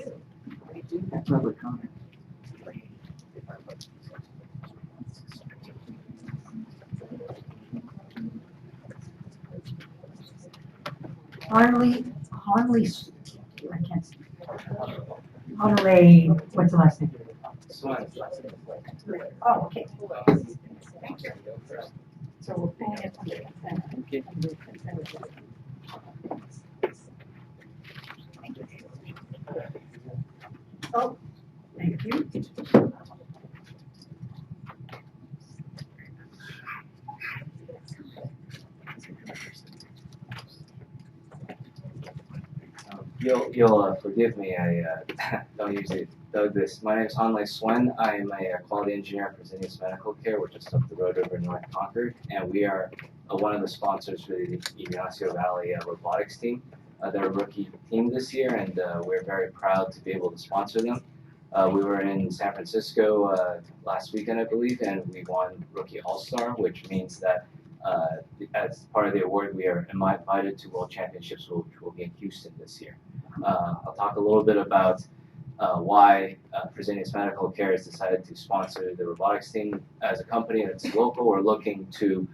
Public comment. Hanley, what's the last name? Oh, okay. So we're pulling it from the consent. Okay. Oh, thank you. You'll forgive me, I don't usually do this. My name is Hanley Swen. I'm a quality engineer for Zinnius Medical Care. We're just up the road over in North Concord, and we are one of the sponsors for the Ignacio Valley robotics team. They're a rookie team this year, and we're very proud to be able to sponsor them. We were in San Francisco last weekend, I believe, and we won Rookie All-Star, which means that as part of the award, we are invited to World Championships, which will be in Houston this year. I'll talk a little bit about why Fresenius Medical Care has decided to sponsor the robotics team. As a company that's local, we're looking to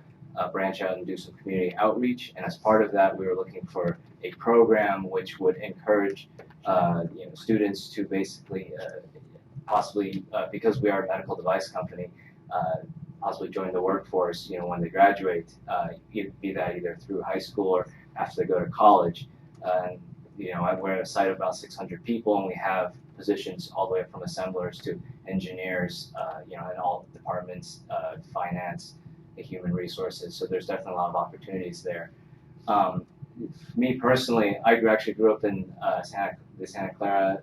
branch out and do some community outreach, and as part of that, we were looking for a program which would encourage students to basically possibly, because we are a medical device company, possibly join the workforce, when they graduate, be that either through high school or after they go to college. We're at a site of about 600 people, and we have positions all the way from assemblers to engineers, in all departments, finance, human resources. So there's definitely a lot of opportunities there. Me personally, I actually grew up in the Santa Clara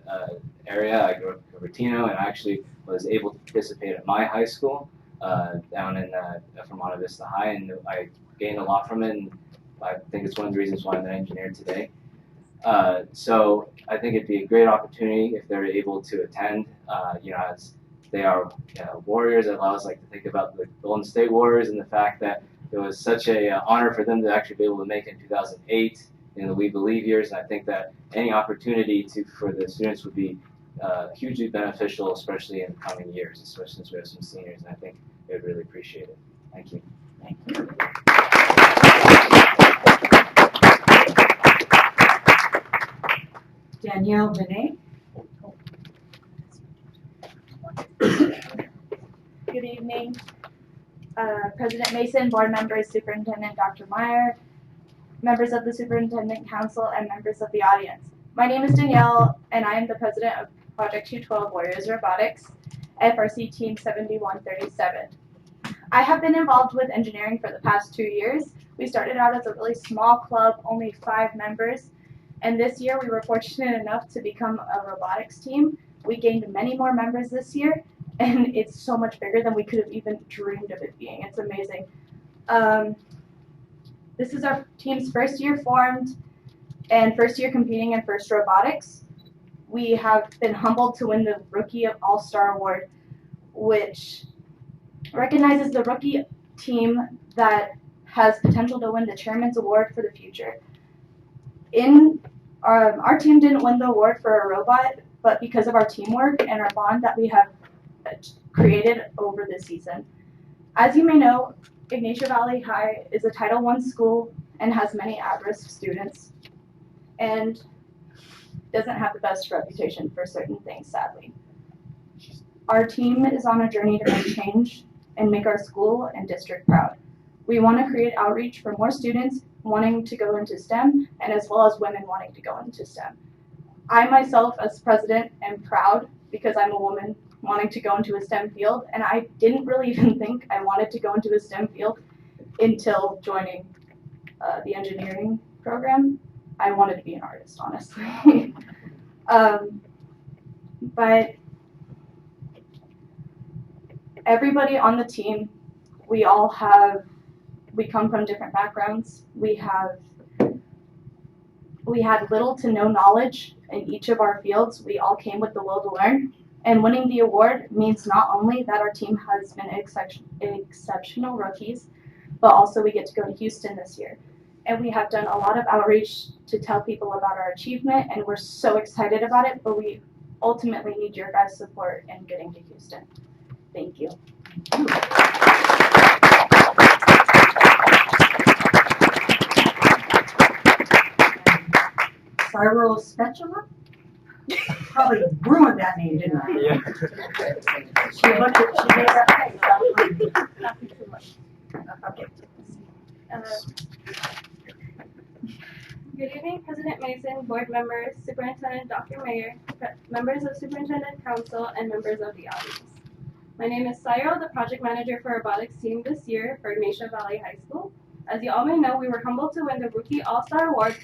area. I grew up in Cupertino, and I actually was able to participate at my high school down in from Monte Vista High, and I gained a lot from it, and I think it's one of the reasons why I'm an engineer today. So I think it'd be a great opportunity if they're able to attend, as they are warriors. It allows to think about the Golden State Warriors and the fact that it was such a honor for them to actually be able to make it in 2008 in the We Believe years, and I think that any opportunity for the students would be hugely beneficial, especially in the coming years, especially since we have some seniors, and I think they would really appreciate it. Thank you. Thank you. Danielle Benet. Good evening, President Mason, board members, Superintendent Dr. Meyer, members of the Superintendent Council, and members of the audience. My name is Danielle, and I am the president of Project 212 Warriors Robotics, FRC Team 7137. I have been involved with engineering for the past 2 years. We started out as a really small club, only 5 members, and this year we were fortunate enough to become a robotics team. We gained many more members this year, and it's so much bigger than we could have even dreamed of it being. It's amazing. This is our team's first year formed and first year competing in FIRST Robotics. We have been humbled to win the Rookie of All-Star Award, which recognizes the rookie team that has potential to win the Chairman's Award for the future. Our team didn't win the award for a robot, but because of our teamwork and our bond that we have created over the season. As you may know, Ignatia Valley High is a Title I school and has many at-risk students and doesn't have the best reputation for certain things, sadly. Our team is on a journey to make change and make our school and district proud. We want to create outreach for more students wanting to go into STEM and as well as women wanting to go into STEM. I myself, as president, am proud because I'm a woman wanting to go into a STEM field, and I didn't really even think I wanted to go into a STEM field until joining the engineering program. I wanted to be an artist, honestly. But everybody on the team, we come from different backgrounds. We had little to no knowledge in each of our fields. We all came with the will to learn. And winning the award means not only that our team has been exceptional rookies, but also we get to go to Houston this year. And we have done a lot of outreach to tell people about our achievement, and we're so excited about it, but we ultimately need your guys' support in getting to Houston. Thank you. Cyril Spatula? Probably ruined that name, didn't I? Yeah. She made that face. Nothing too much. Okay. Good evening, President Mason, board members, Superintendent Dr. Mayer, members of Superintendent Council, and members of the audience. My name is Cyril, the project manager for robotics team this year for Ignatia Valley High School. As you all may know, we were humbled to win the Rookie All-Star Award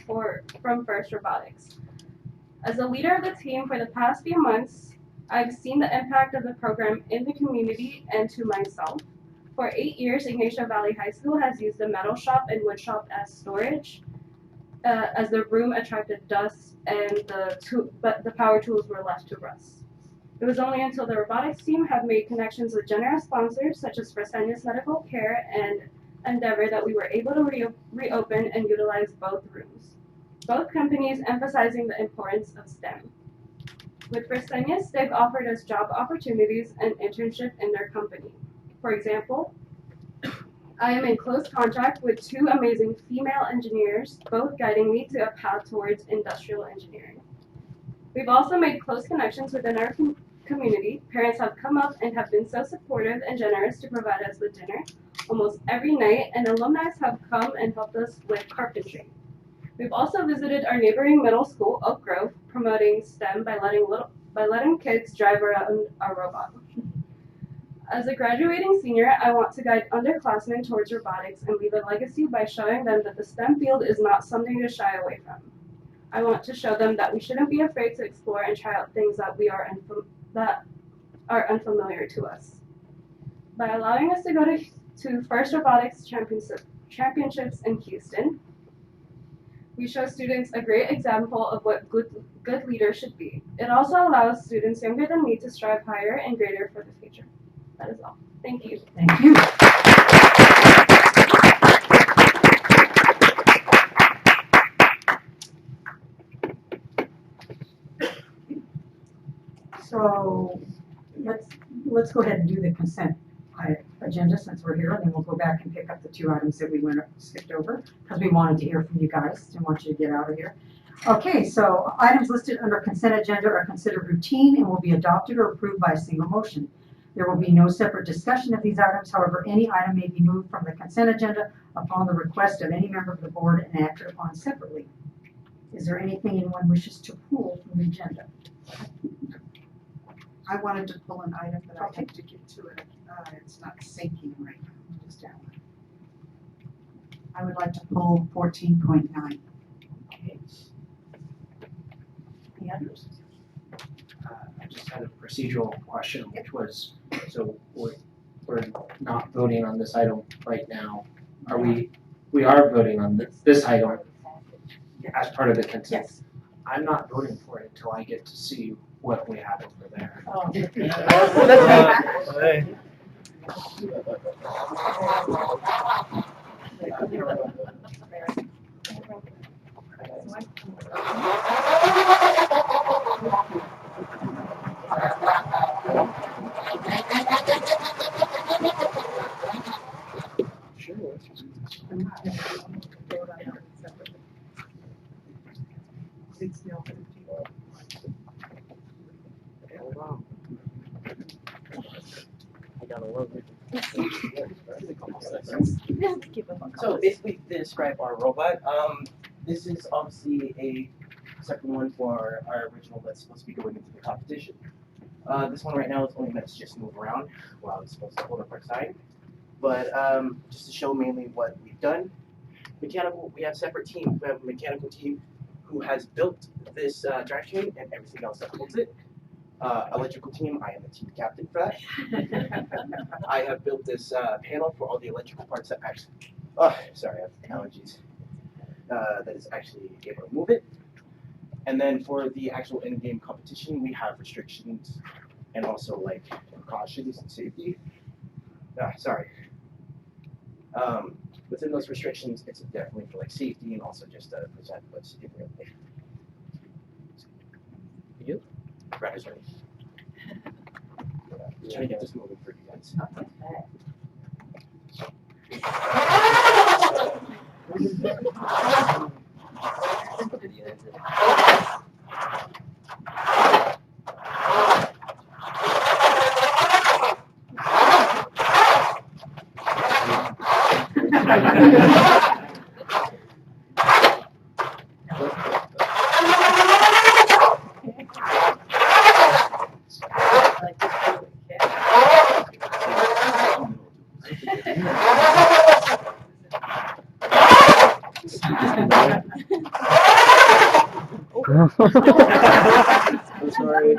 from FIRST Robotics. As a leader of the team for the past few months, I've seen the impact of the program in the community and to myself. For 8 years, Ignatia Valley High School has used the metal shop and wood shop as storage, as the room attracted dust and the power tools were left to rust. It was only until the robotics team have made connections with generous sponsors such as Fresenius Medical Care and Endeavor that we were able to reopen and utilize both rooms. Both companies emphasizing the importance of STEM. With Fresenius, they've offered us job opportunities and internship in their company. For example, I am in close contact with 2 amazing female engineers, both guiding me to a path towards industrial engineering. We've also made close connections within our community. Parents have come up and have been so supportive and generous to provide us with dinner almost every night, and alumni have come and helped us with carpentry. We've also visited our neighboring middle school, Oak Grove, promoting STEM by letting kids drive around our robot. As a graduating senior, I want to guide underclassmen towards robotics and leave a legacy by showing them that the STEM field is not something to shy away from. I want to show them that we shouldn't be afraid to explore and try out things that are unfamiliar to us. By allowing us to go to FIRST Robotics Championships in Houston, we show students a great example of what good leader should be. It also allows students younger than me to strive higher and greater for the future. That is all. Thank you. Thank you. So let's go ahead and do the consent agenda since we're here, and then we'll go back and pick up the 2 items that we skipped over because we wanted to hear from you guys and want you to get out of here. Okay, so items listed under consent agenda are considered routine and will be adopted or approved by a single motion. There will be no separate discussion of these items. However, any item may be moved from the consent agenda upon the request of any member of the board and acted upon separately. Is there anything anyone wishes to pull from the agenda? I wanted to pull an item, but I have to get to it. It's not syncing right now. Just down. I would like to pull 14.9. Any others? I just had a procedural question, which was, so we're not voting on this item right now. Are we are voting on this item as part of the consent? Yes. I'm not voting for it until I get to see what we have over there. Oh. So basically, to describe our robot, this is obviously a second one for our original that's supposed to be going into the competition. This one right now is only meant to just move around while it's supposed to hold up our sign. But just to show mainly what we've done, mechanical, we have a separate team. We have a mechanical team who has built this drivetrain and everything else that holds it. Electrical team, I am the team captain for that. I have built this panel for all the electrical parts that actually, sorry, I have allergies, that is actually able to move it. And then for the actual in-game competition, we have restrictions and also like precautions and safety. Within those restrictions, it's definitely for like safety and also just to present what's in real life. You? Right, sorry. Trying to get this moving for you guys. I'm sorry.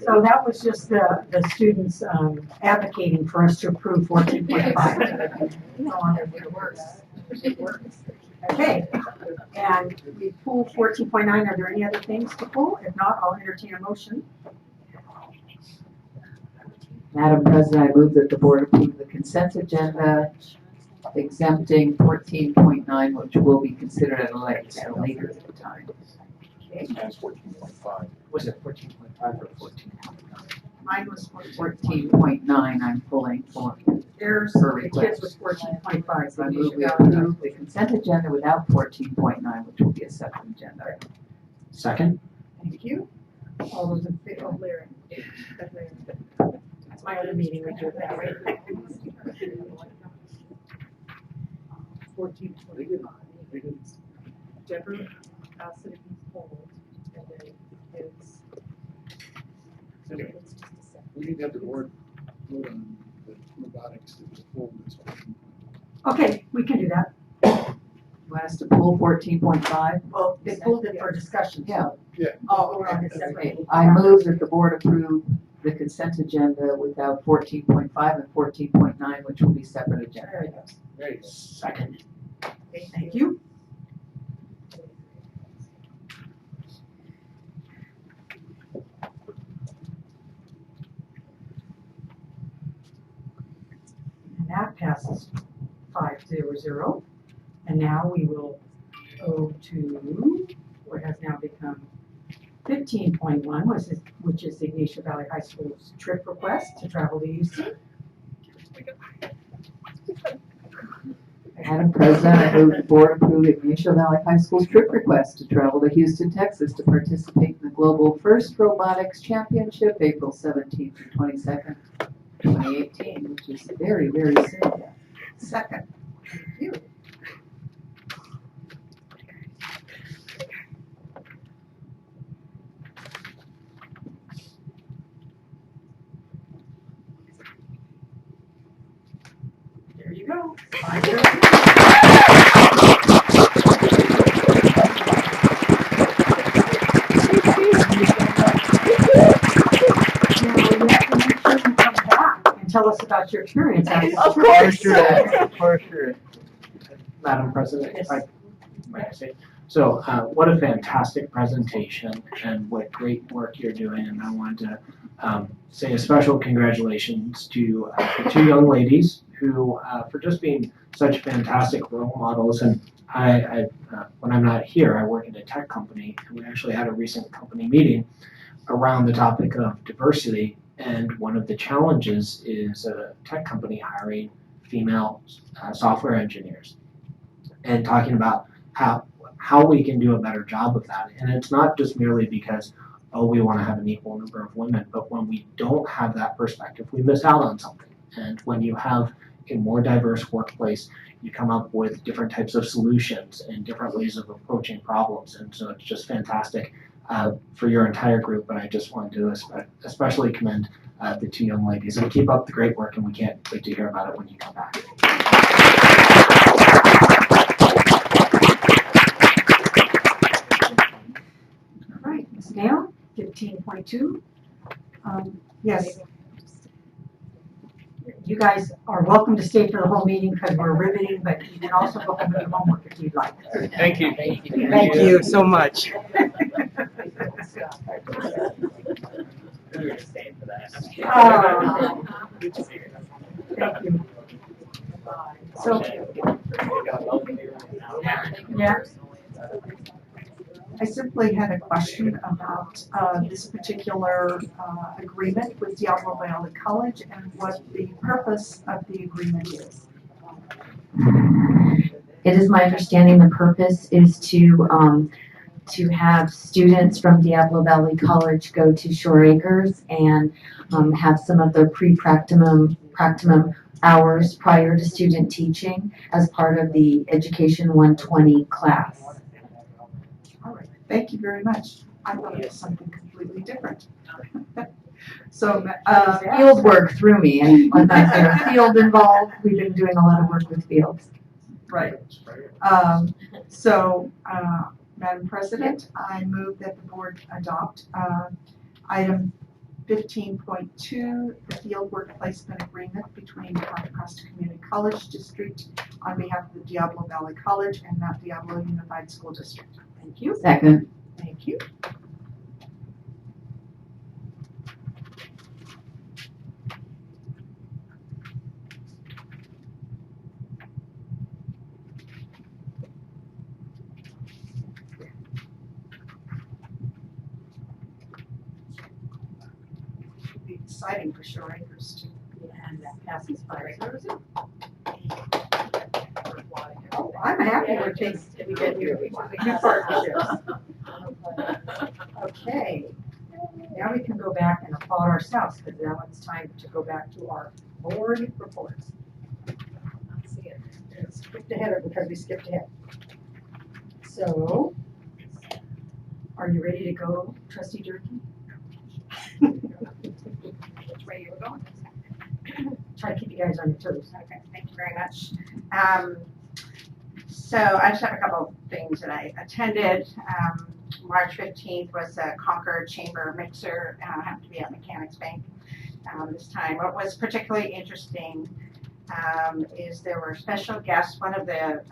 So that was just the students advocating for us to approve 14.5. Okay, and we pulled 14.9. Are there any other things to pull? If not, I'll entertain a motion. Madam President, I move that the board approve the consent agenda exempting 14.9, which will be considered at a later time. Okay. That's 14.5. Was it 14.5 or 14.9? Mine was 14.9, I'm pulling for. There's for the kids request. with 14.5. So I move we approve the consent agenda without 14.9, which will be a separate agenda. Second? Thank you. All those in favor, oh, Larry. That's my other meeting, we do it that way. 14.9. Deborah Cassidy hold, and then it's. We need to have the board vote on the robotics that was pulled this one. Okay, we can do that. You want us to pull 14.5? Well, they pulled it for discussion. Yeah. Yeah. Oh, we're on the separate. Okay, I move that the board approve the consent agenda without 14.5 and 14.9, which will be separate agenda. There you go. Second. Okay, thank you. And that passes 5-0. And now we will go to what has now become 15.1, which is the Ignacia Valley High School's trip request to travel to UC. Madam President, I move the board approve Ignacio Valley High School's trip request to travel to Houston, Texas to participate in the Global First Robotics Championship, April 17th through 22nd, 2018, which is very, very soon. Second. Thank you. There you go. And tell us about your experience. Of course. For sure. Madam President, if I might say. So, what a fantastic presentation and what great work you're doing. And I want to say a special congratulations to the two young ladies who, for just being such fantastic role models. And I when I'm not here, I work at a tech company, and we actually had a recent company meeting around the topic of diversity. And one of the challenges is a tech company hiring female software engineers and talking about how we can do a better job of that. And it's not just merely because, oh, we want to have an equal number of women, but when we don't have that perspective, we miss out on something. And when you have a more diverse workplace, you come up with different types of solutions and different ways of approaching problems. And so it's just fantastic for your entire group. But I just wanted to especially commend the two young ladies and keep up the great work. And we can't wait to hear about it when you come back. All right, Ms. Nail, 15.2. Yes. You guys are welcome to stay for the whole meeting because we're riveting, but you can also go home and do homework if you'd like. Thank you. Thank you so much. Thank you. So, yeah. I simply had a question about this particular agreement with Diablo Valley College and what the purpose of the agreement is. It is my understanding the purpose is to have students from Diablo Valley College go to Shore Acres and have some of their pre-practicum hours prior to student teaching as part of the Education 120 class. All right, thank you very much. I thought it was something completely different. So, Field work threw me, and when there's field involved, we've been doing a lot of work with fields. right. Madam President, I move that the board adopt item 15.2, the fieldwork placement agreement between Contra Costa Community College District on behalf of the Diablo Valley College and Mount Diablo Unified School District. Thank you. Second. Thank you. Should be exciting for Shore Acres too. And that passes 5-0. Oh, I'm happy with things to get here. New partnerships. Okay. Now we can go back and applaud ourselves because now it's time to go back to our board reports. Let's see it. Skipped ahead because we skipped ahead. So, are you ready to go, Trustee Durkee? Which way you were going? Try to keep you guys on your toes. Okay, thank you very much. So I just have a couple things that I attended. March 15th was a Concord Chamber Mixer. I happened to be at Mechanics Bank this time. What was particularly interesting is there were special guests. One of the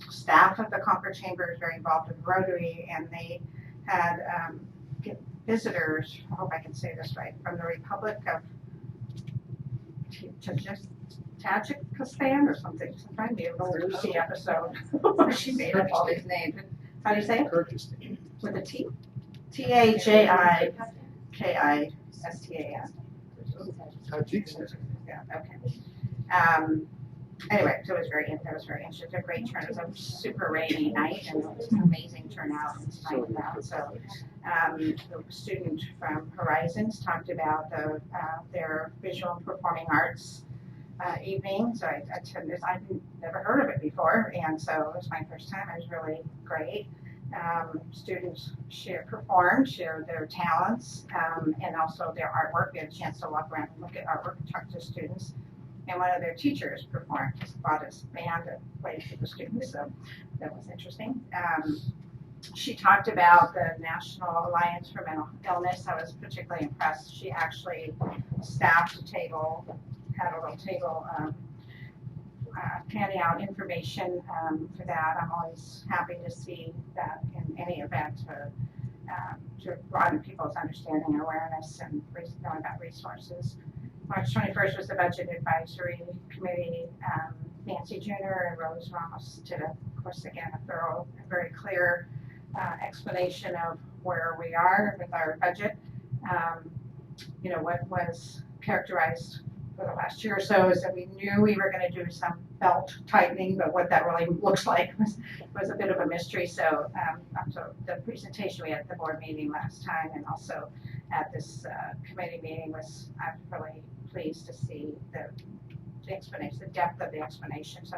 staff of the Concord Chamber is very involved with Rotary, and they had visitors, I hope I can say this right, from the Republic of Tajikistan or something. Sometimes the old Lucy episode. She made up all these names. How do you say it? Kyrgyzstan. With a T? Tajikistan. Tajikistan. Yeah, okay. Anyway, so it was very interesting, a great turnout. It was a super rainy night and it was an amazing turnout in spite of that. So the student from Horizons talked about their visual and performing arts evening. So I attended this. I'd never heard of it before, and so it was my first time. It was really great. Students shared their talents, and also their artwork. We had a chance to walk around and look at artwork and talk to students. And one of their teachers performed, just brought his band and played for the students, so that was interesting. She talked about the National Alliance for Mental Illness. I was particularly impressed. She actually staffed a table, had a little table handing out information for that. I'm always happy to see that in any event to broaden people's understanding and awareness and knowing about resources. March 21st was the Budget Advisory Committee. Nancy Jr. and Rose Ramos did, of course, again, a thorough and very clear explanation of where we are with our budget. What was characterized for the last year or so is that we knew we were going to do some belt tightening, but what that really looks like was a bit of a mystery. So, so the presentation we had at the board meeting last time and also at this committee meeting I'm really pleased to see the explanation, the depth of the explanation. So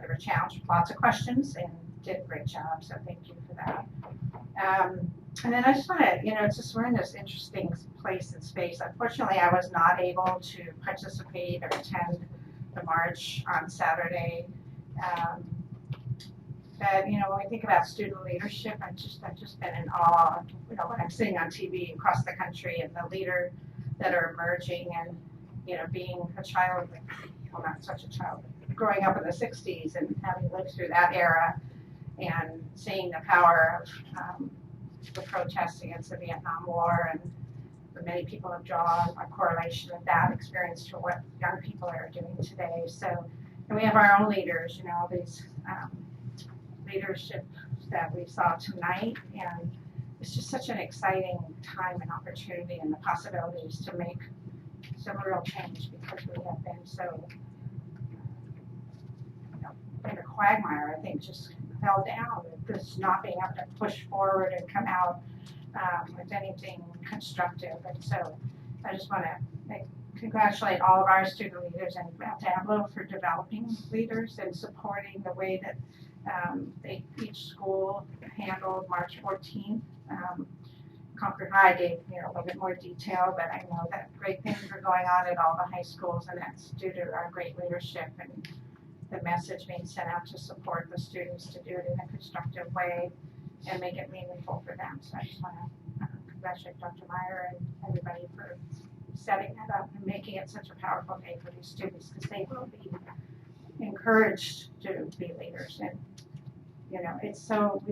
they were challenged with lots of questions and did a great job. So thank you for that. And then I just want to, it's just we're in this interesting place and space. Unfortunately, I was not able to participate or attend the march on Saturday. But when we think about student leadership, I've just been in awe. When I'm seeing on TV across the country and the leader that are emerging, and being a child, well, not such a child, but growing up in the '60s and having lived through that era, and seeing the power of the protests against the Vietnam War, and the many people have drawn a correlation of that experience to what young people are doing today. So, and we have our own leaders, these leadership that we saw tonight, and it's just such an exciting time and opportunity and the possibilities to make some real change because we have been so in a quagmire, I think, just fell down with this not being able to push forward and come out with anything constructive. And so I just want to congratulate all of our student leaders and Mount Diablo for developing leaders and supporting the way that each school handled March 14th. Concord High gave a little bit more detail, but I know that great things are going on at all the high schools, and that's due to our great leadership and the message being sent out to support the students to do it in a constructive way and make it meaningful for them. So I just want to congratulate Dr. Meyer and everybody for setting that up and making it such a powerful day for these students, because they will be encouraged to be leaders. And it's so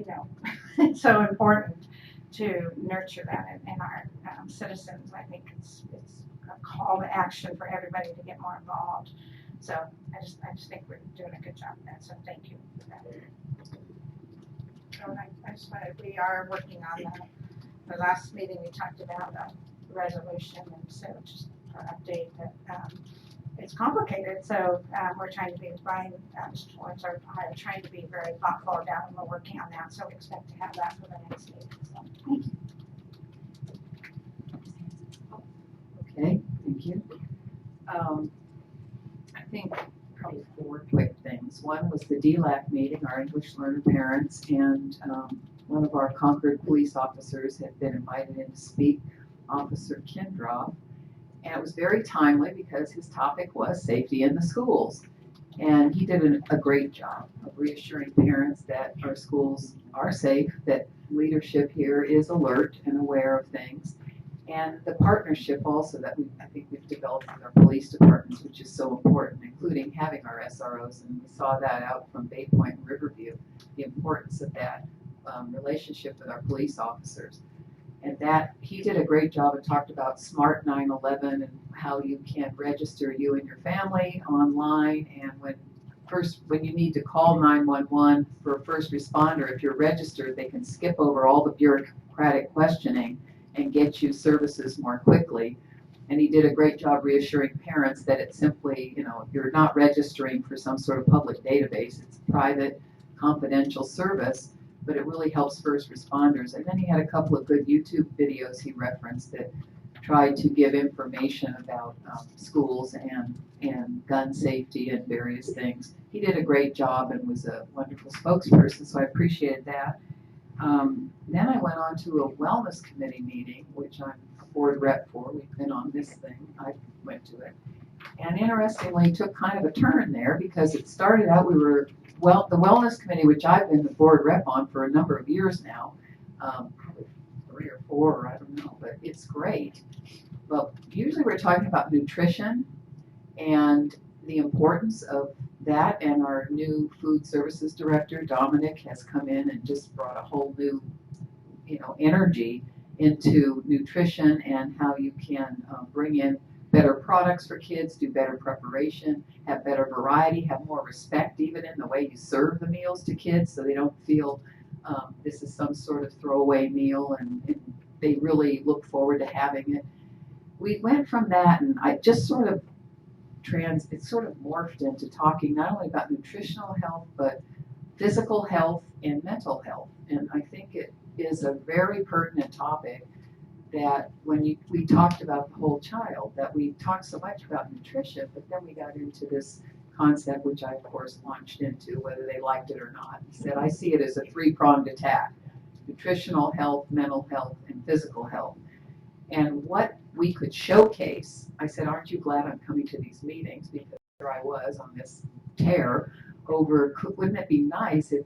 it's so important to nurture that in our citizens. I think it's a call to action for everybody to get more involved. So I just think we're doing a good job of that. So thank you for that. So I just wanted, we are working on the last meeting we talked about the resolution, and so just an update that it's complicated. So we're trying to be, Brian, towards our hire, trying to be very thoughtful about, and we're working on that. So we expect to have that for the next meeting. So thank you. Okay, thank you. I think probably 4 quick things. One was the DLAC meeting, our English learner parents, and one of our Concord police officers had been invited in to speak, Officer Kindroff, and it was very timely because his topic was safety in the schools. And he did a great job of reassuring parents that our schools are safe, that leadership here is alert and aware of things. And the partnership also that I think we've developed with our police departments, which is so important, including having our SROs. And we saw that out from Bay Point and Riverview, the importance of that relationship with our police officers. And that he did a great job and talked about Smart 911 and how you can register you and your family online. And when you need to call 911 for a first responder, if you're registered, they can skip over all the bureaucratic questioning and get you services more quickly. And he did a great job reassuring parents that it's simply, you're not registering for some sort of public database. It's private, confidential service, but it really helps first responders. And then he had a couple of good YouTube videos he referenced that tried to give information about schools and gun safety and various things. He did a great job and was a wonderful spokesperson, so I appreciated that. Then I went on to a wellness committee meeting, which I'm a board rep for. We've been on this thing. I went to it. And interestingly, took kind of a turn there because it started out, the wellness committee, which I've been the board rep on for a number of years now, probably 3 or 4, I don't know, but it's great. But usually we're talking about nutrition and the importance of that, and our new food services director, Dominic, has come in and just brought a whole new, energy into nutrition and how you can bring in better products for kids, do better preparation, have better variety, have more respect even in the way you serve the meals to kids so they don't feel this is some sort of throwaway meal and they really look forward to having it. We went from that, and I just sort of it sort of morphed into talking not only about nutritional health, but physical health and mental health. And I think it is a very pertinent topic that when we talked about the whole child, that we talked so much about nutrition, but then we got into this concept, which I, of course, launched into, whether they liked it or not. He said, I see it as a 3-pronged attack: nutritional health, mental health, and physical health. And what we could showcase, I said, aren't you glad I'm coming to these meetings? Because there I was on this tear over, wouldn't it be nice if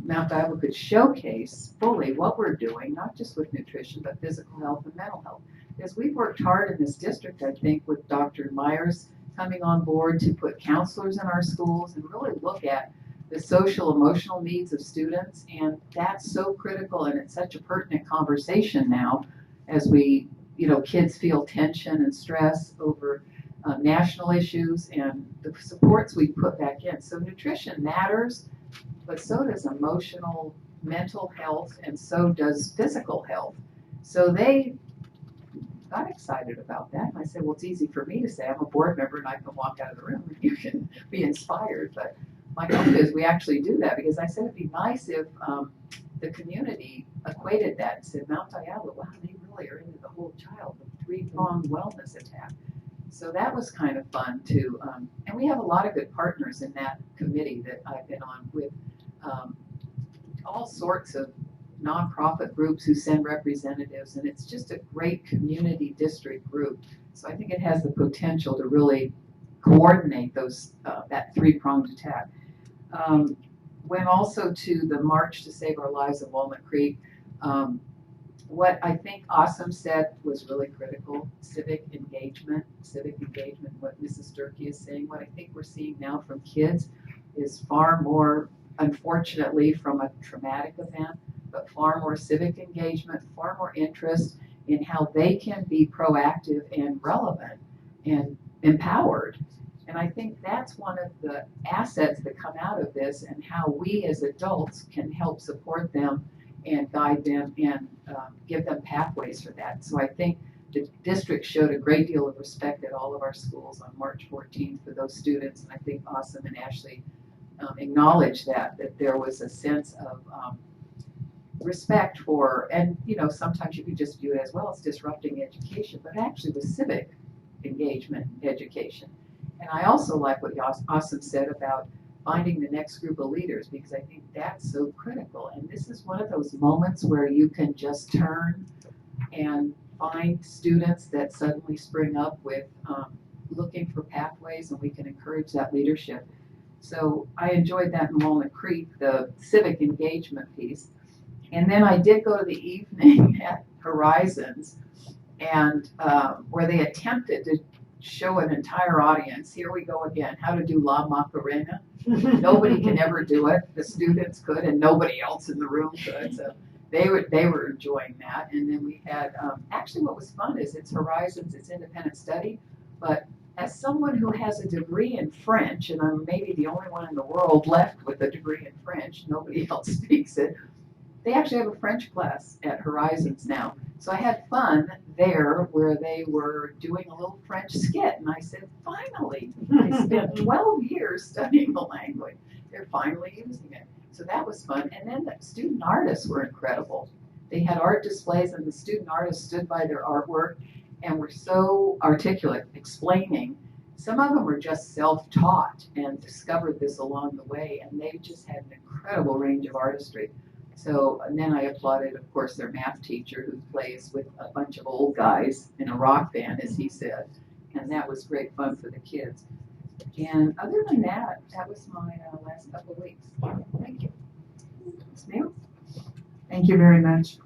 Mount Diablo could showcase fully what we're doing, not just with nutrition, but physical health and mental health. Because we've worked hard in this district, I think, with Dr. Myers coming on board to put counselors in our schools and really look at the social emotional needs of students. And that's so critical, and it's such a pertinent conversation now as we, kids feel tension and stress over national issues and the supports we put back in. So nutrition matters, but so does emotional, mental health, and so does physical health. So they got excited about that. And I said, well, it's easy for me to say. I'm a board member and I can walk out of the room and you can be inspired. But my hope is we actually do that, because I said it'd be nice if the community equated that and said, Mount Diablo, wow, they really are into the whole child, the 3-pronged wellness attack. So that was kind of fun too. And we have a lot of good partners in that committee that I've been on with all sorts of nonprofit groups who send representatives, and it's just a great community district group. So I think it has the potential to really coordinate those that 3-pronged attack. Went also to the March to Save Our Lives of Walnut Creek. What I think Awesome said was really critical: civic engagement, what Mrs. Durkee is saying. What I think we're seeing now from kids is far more, unfortunately, from a traumatic event, but far more civic engagement, far more interest in how they can be proactive and relevant and empowered. And I think that's one of the assets that come out of this, and how we as adults can help support them and guide them and give them pathways for that. So I think the district showed a great deal of respect at all of our schools on March 14th for those students. And I think Awesome and Ashley acknowledged that there was a sense of respect for, and sometimes you could just view it as, well, it's disrupting education, but it actually was civic engagement education. And I also like what Awesome said about finding the next group of leaders, because I think that's so critical. And this is one of those moments where you can just turn and find students that suddenly spring up with looking for pathways, and we can encourage that leadership. So I enjoyed that in Walnut Creek, the civic engagement piece. And then I did go to the evening at Horizons, and where they attempted to show an entire audience, here we go again, how to do La Macarena. Nobody can ever do it. The students could, and nobody else in the room could. So they were enjoying that. And then we had, actually what was fun is it's Horizons, it's independent study, but as someone who has a degree in French, and I'm maybe the only one in the world left with a degree in French, nobody else speaks it, They actually have a French class at Horizons now. So I had fun there where they were doing a little French skit. And I said, finally, I spent 12 years studying the language. They're finally using it. So that was fun. And then the student artists were incredible. They had art displays and the student artists stood by their artwork and were so articulate explaining. Some of them were just self-taught and discovered this along the way, and they just had an incredible range of artistry. So, and then I applauded, of course, their math teacher who plays with a bunch of old guys in a rock band, as he said, and that was great fun for the kids. And other than that, that was my last couple of weeks. Thank you. Ms. Neal? Thank you very much.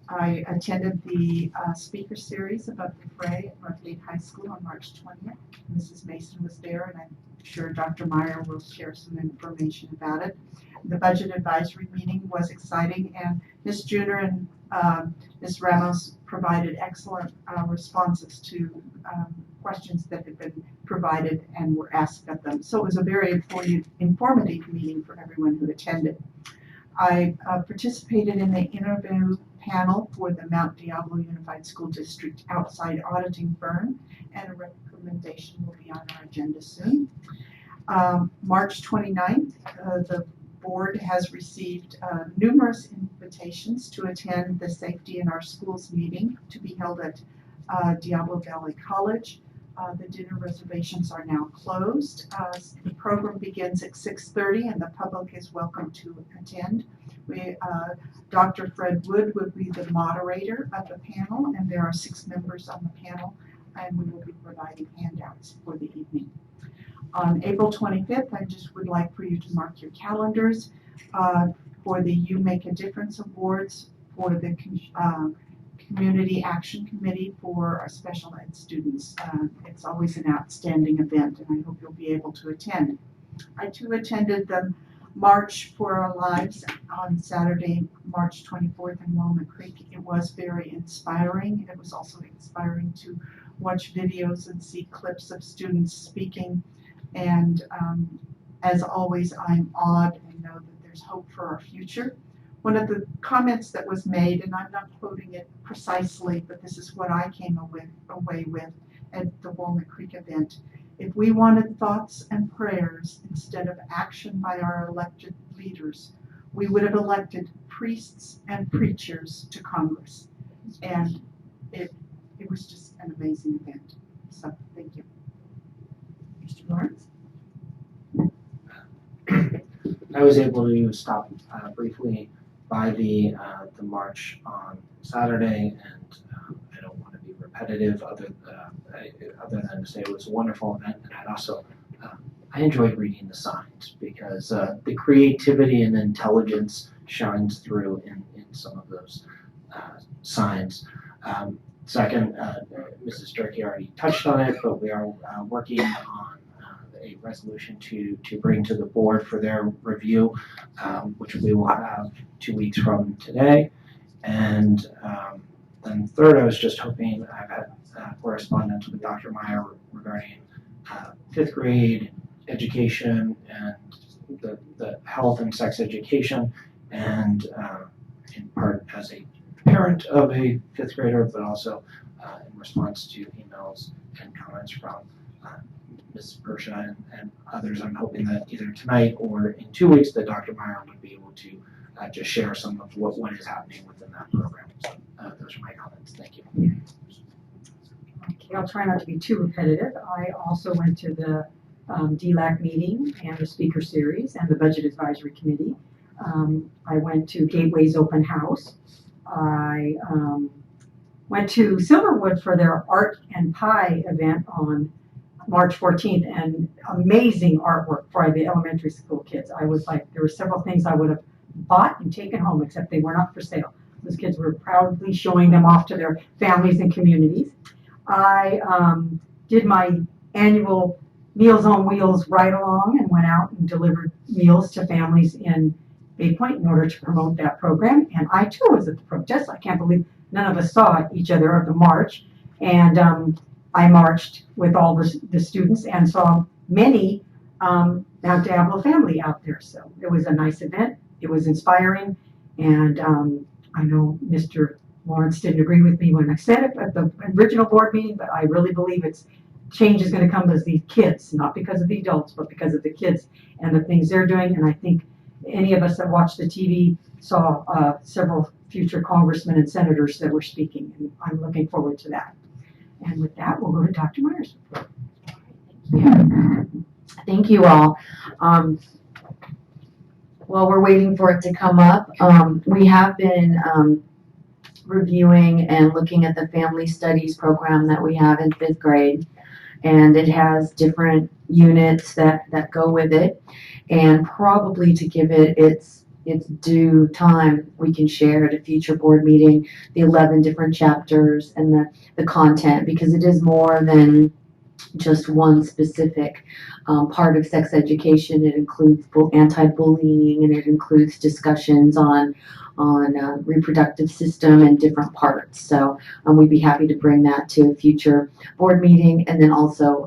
I attended the speaker series about the fray at Northgate High School on March 20th. Mrs. Mason was there, and I'm sure Dr. Meyer will share some information about it. The budget advisory meeting was exciting, and Ms. Juner and Ms. Ramos provided excellent responses to questions that had been provided and were asked of them. So it was a very informative meeting for everyone who attended. I participated in the interview panel for the Mount Diablo Unified School District outside auditing firm, and a recommendation will be on our agenda soon. March 29th, the board has received numerous invitations to attend the Safety in Our Schools meeting to be held at Diablo Valley College. The dinner reservations are now closed. The program begins at 6:30 and the public is welcome to attend. Dr. Fred Wood will be the moderator of the panel, and there are 6 members on the panel, and we will be providing handouts for the evening. On April 25th, I just would like for you to mark your calendars for the You Make a Difference Awards for the Community Action Committee for our special ed students. It's always an outstanding event, and I hope you'll be able to attend. I too attended the March for Our Lives on Saturday, March 24th in Walnut Creek. It was very inspiring. It was also inspiring to watch videos and see clips of students speaking. And as always, I'm awed and know that there's hope for our future. One of the comments that was made, and I'm not quoting it precisely, but this is what I came away with at the Walnut Creek event. If we wanted thoughts and prayers instead of action by our elected leaders, we would have elected priests and preachers to Congress. And it was just an amazing event. So thank you. Mr. Lawrence? I was able to stop briefly by the march on Saturday, and I don't want to be repetitive other than to say it was a wonderful event. And I'd also I enjoyed reading the signs because the creativity and intelligence shines through in some of those signs. Second, Mrs. Durkee already touched on it, but we are working on a resolution to bring to the board for their review, which we will have 2 weeks from today. And then third, I was just hoping, I've had correspondence with Dr. Meyer regarding 5th grade education and the health and sex education, and in part as a parent of a 5th grader, but also in response to emails and comments from Ms. Persha and others. I'm hoping that either tonight or in 2 weeks that Dr. Meyer would be able to just share some of what is happening within that program. So those are my comments. Thank you. Okay, I'll try not to be too repetitive. I also went to the DLAC meeting and the speaker series and the budget advisory committee. I went to Gateway's open house. I went to Silverwood for their Art and Pie event on March 14th, and amazing artwork for the elementary school kids. I was like, there were several things I would have bought and taken home, except they were not for sale. Those kids were proudly showing them off to their families and communities. I did my annual Meals on Wheels ride-along and went out and delivered meals to families in Bay Point in order to promote that program. And I too was at the protest. I can't believe none of us saw each other at the march. And I marched with all the students and saw many Mount Diablo family out there. So it was a nice event. it was inspiring, and I know Mr. Lawrence didn't agree with me when I said it at the original board meeting, but I really believe change is going to come as the kids, not because of the adults, but because of the kids and the things they're doing. And I think any of us that watched the TV saw several future congressmen and senators that were speaking, and I'm looking forward to that. And with that, we'll go to Dr. Myers. Thank you all. While we're waiting for it to come up, we have been reviewing and looking at the family studies program that we have in 5th grade. And it has different units that go with it. And probably to give it its due time, we can share at a future board meeting the 11 different chapters and the content, because it is more than just one specific part of sex education. It includes anti-bullying, and it includes discussions on reproductive system and different parts. So we'd be happy to bring that to a future board meeting. And then also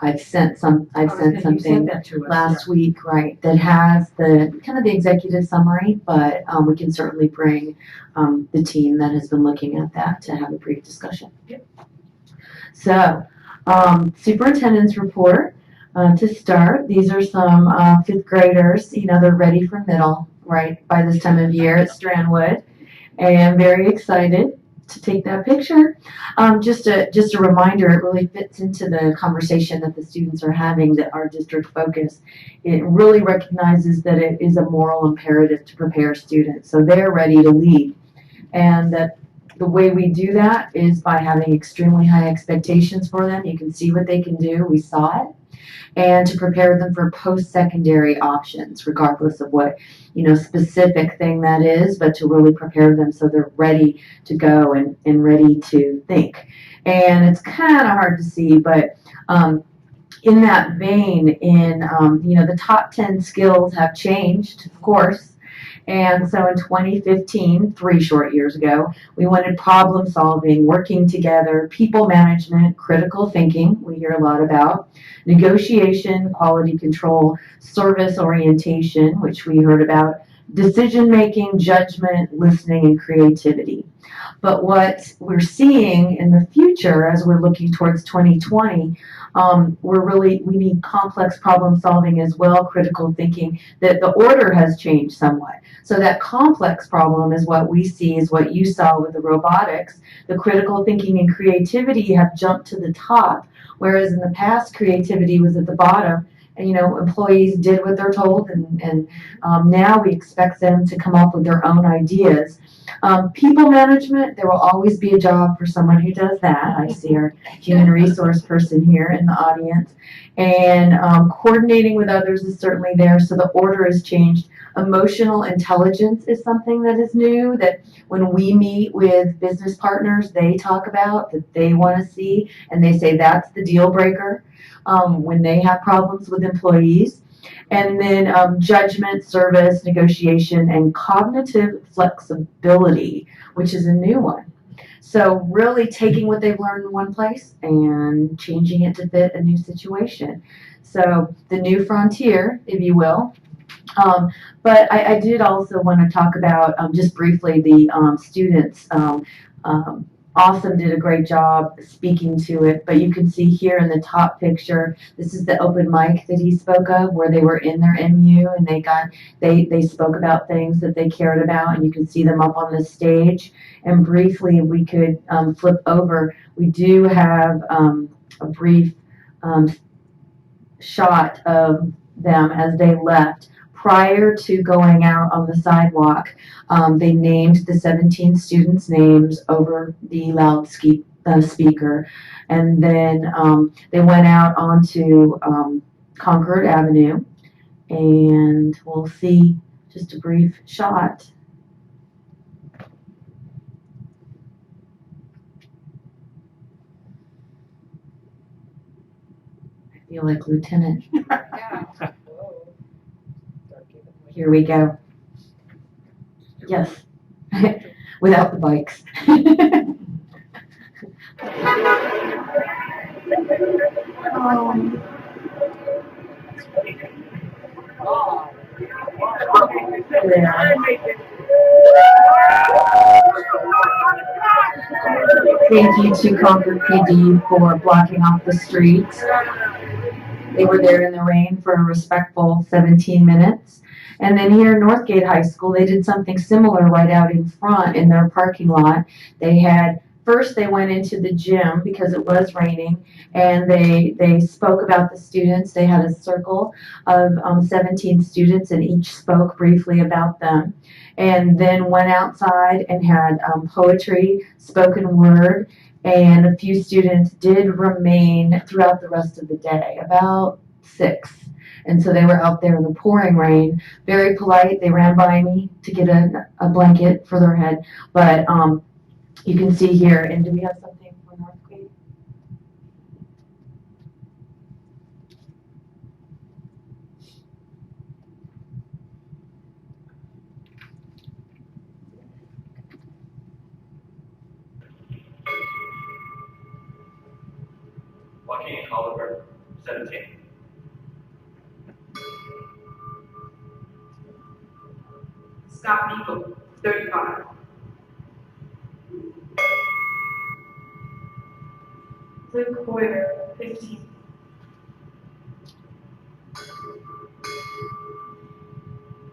I've sent something last week, right, that has the kind of the executive summary, but we can certainly bring the team that has been looking at that to have a brief discussion. Yep. So superintendent's report. To start, these are some 5th graders. They're ready for middle, right, by this time of year at Strandwood, and very excited to take that picture. Just a reminder, it really fits into the conversation that the students are having, that our district focus. It really recognizes that it is a moral imperative to prepare students, so they're ready to lead, and that the way we do that is by having extremely high expectations for them. You can see what they can do. We saw it. And to prepare them for post-secondary options, regardless of what, specific thing that is, but to really prepare them so they're ready to go and ready to think. And it's kind of hard to see, but in that vein, the top 10 skills have changed, of course. And so in 2015, 3 short years ago, we wanted problem solving, working together, people management, critical thinking, we hear a lot about, negotiation, quality control, service orientation, which we heard about, decision making, judgment, listening, and creativity. But what we're seeing in the future as we're looking towards 2020, we need complex problem solving as well, critical thinking, that the order has changed somewhat. So that complex problem is what we see, is what you saw with the robotics. The critical thinking and creativity have jumped to the top, whereas in the past creativity was at the bottom. And, employees did what they're told, and now we expect them to come up with their own ideas. People management, there will always be a job for someone who does that. I see our human resource person here in the audience. And coordinating with others is certainly there, so the order has changed. Emotional intelligence is something that is new, that when we meet with business partners, they talk about, that they want to see, and they say that's the deal breaker when they have problems with employees. And then judgment, service, negotiation, and cognitive flexibility, which is a new one. So really taking what they've learned in one place and changing it to fit a new situation. So the new frontier, if you will. But I did also want to talk about, just briefly, the students. Awesome did a great job speaking to it, but you can see here in the top picture, this is the open mic that he spoke of, where they were in their MU and they spoke about things that they cared about, and you can see them up on the stage. And briefly, we could flip over. We do have a brief shot of them as they left. Prior to going out on the sidewalk, they named the 17 students' names over the loudspeaker, and then they went out onto Concord Avenue, and we'll see just a brief shot. I feel like Lieutenant. Here we go. Yes, without the bikes. there. Thank you to Concord PD for blocking off the streets. They were there in the rain for a respectful 17 minutes. And then here in Northgate High School, they did something similar right out in front in their parking lot. First they went into the gym because it was raining, and they spoke about the students. They had a circle of 17 students, and each spoke briefly about them. And then went outside and had poetry, spoken word, and a few students did remain throughout the rest of the day, about 6. And so they were out there in the pouring rain, very polite. They ran by me to get a blanket for their head. But you can see here, and do we have something for Northgate? Joaquin Oliver, 17. Scott Beagle, 35. Luke Boyer, 15.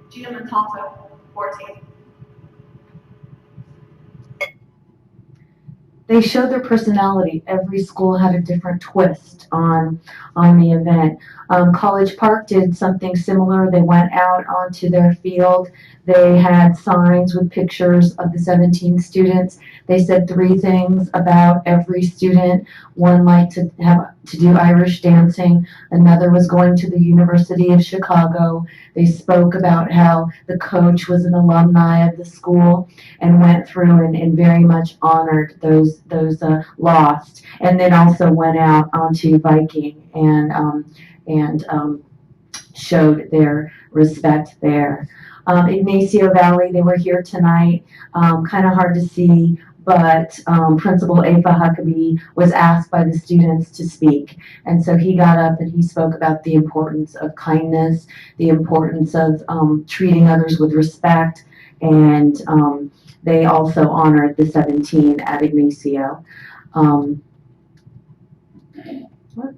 Gina Montalto, 14. They showed their personality. Every school had a different twist on the event. College Park did something similar. They went out onto their field. They had signs with pictures of the 17 students. They said 3 things about every student. One liked to do Irish dancing. Another was going to the University of Chicago. They spoke about how the coach was an alumni of the school and went through and very much honored those lost. And then also went out onto Viking and showed their respect there. Ignacio Valley, they were here tonight. Kind of hard to see, but Principal Afa Huckabee was asked by the students to speak. And so he got up and he spoke about the importance of kindness, the importance of treating others with respect, and they also honored the 17 at Ignacio. What?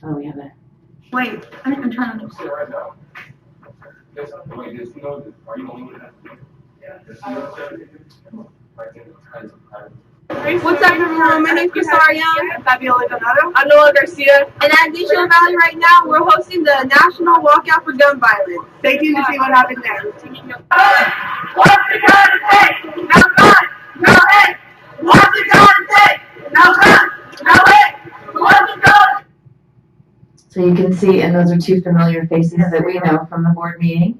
Oh, we have a... Wait, I'm trying to... Right now? Yes, wait, just know that. Are you only gonna What's up, everyone? My name is Ariane. I'm Fabiola Donato. I'm Noah Garcia. And at Ignacio Valley right now, we're hosting the National Walkout for Gun Violence. Stay tuned to see what happens there. What's the gun to take? No gun, no hate. What's the gun to take? No gun, no hate. What's the gun? So you can see, and those are 2 familiar faces that we know from the board meeting.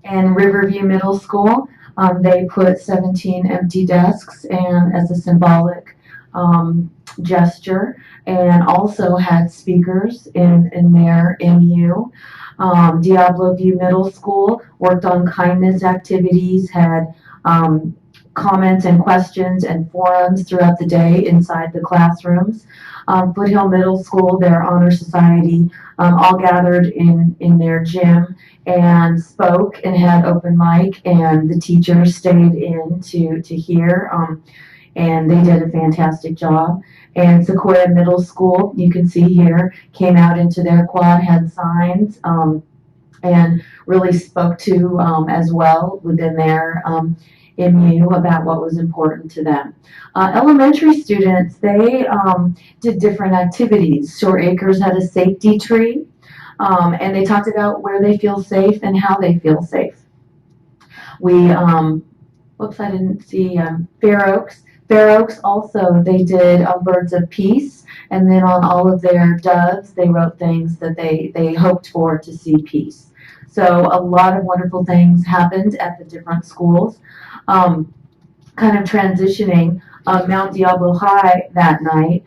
And Riverview Middle School, they put 17 empty desks and as a symbolic gesture, and also had speakers in their MU. Diablo View Middle School worked on kindness activities, had comments and questions and forums throughout the day inside the classrooms. Foothill Middle School, their honor society, all gathered in their gym and spoke and had open mic, and the teachers stayed in to hear, and they did a fantastic job. And Sequoia Middle School, you can see here, came out into their quad, had signs, and really spoke to as well within their MU about what was important to them. Elementary students, they did different activities. Shore Acres had a safety tree, and they talked about where they feel safe and how they feel safe. We, whoops, I didn't see Fair Oaks. Fair Oaks also, they did Birds of Peace, and then on all of their doves, they wrote things that they hoped for to see peace. So a lot of wonderful things happened at the different schools. Kind of transitioning, Mount Diablo High that night.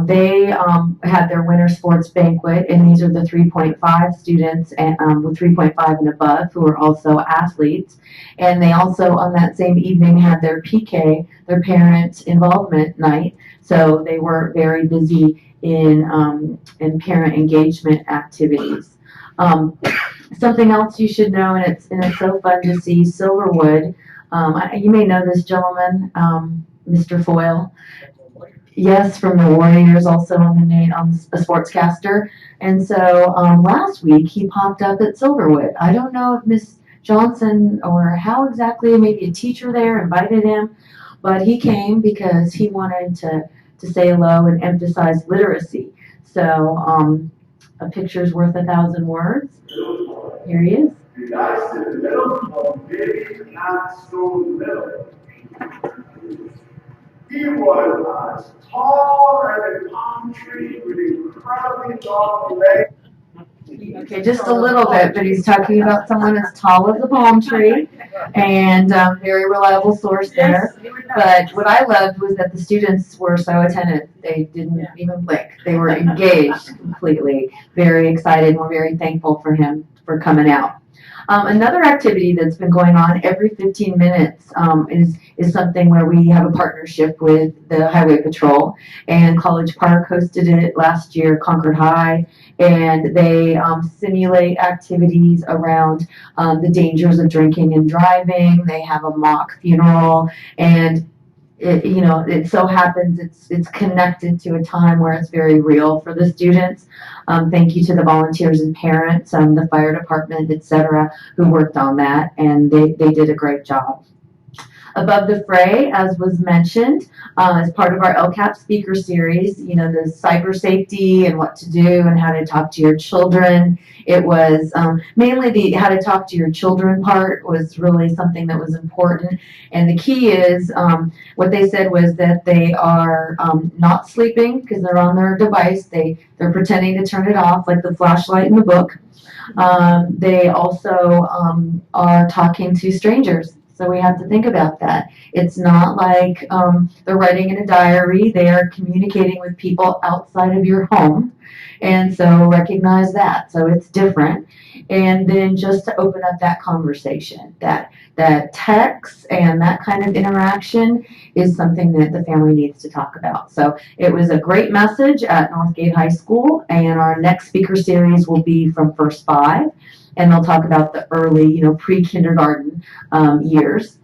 They had their winter sports banquet, and these are the 3.5 students and, with 3.5 and above who are also athletes. And they also, on that same evening, had their PK, their parent involvement night. So they were very busy in parent engagement activities. Something else you should know, and it's so fun to see, Silverwood. You may know this gentleman, Mr. Foyle. Yes, from the Warriors, also on a sportscaster. And so last week he popped up at Silverwood. I don't know if Miss Johnson or how exactly, maybe a teacher there invited him, but he came because he wanted to say hello and emphasize literacy. So a picture's worth 1,000 words. Here he is. You guys in the middle of Baby Not So Little. He was as tall as a palm tree with incredibly long legs. Okay, just a little bit, but he's talking about someone as tall as a palm tree, and very reliable source there. But what I loved was that the students were so attentive. They didn't even blink. They were engaged completely, very excited, and we're very thankful for him for coming out. Another activity that's been going on every 15 minutes is something where we have a partnership with the Highway Patrol, and College Park hosted it last year, Concord High, and they simulate activities around the dangers of drinking and driving. They have a mock funeral, and it so happens it's connected to a time where it's very real for the students. Thank you to the volunteers and parents, the fire department, etc., who worked on that, and they did a great job. Above the Fray, as was mentioned, as part of our LCAP speaker series, the cyber safety and what to do and how to talk to your children. It was mainly the how to talk to your children part was really something that was important. And the key is what they said was that they are not sleeping because they're on their device. They're pretending to turn it off, like the flashlight in the book. They also are talking to strangers. So we have to think about that. It's not like they're writing in a diary. They are communicating with people outside of your home. And so recognize that. So it's different. And then just to open up that conversation, that text and that kind of interaction is something that the family needs to talk about. So it was a great message at Northgate High School. And our next speaker series will be from First 5. And they'll talk about the early, pre-kindergarten years.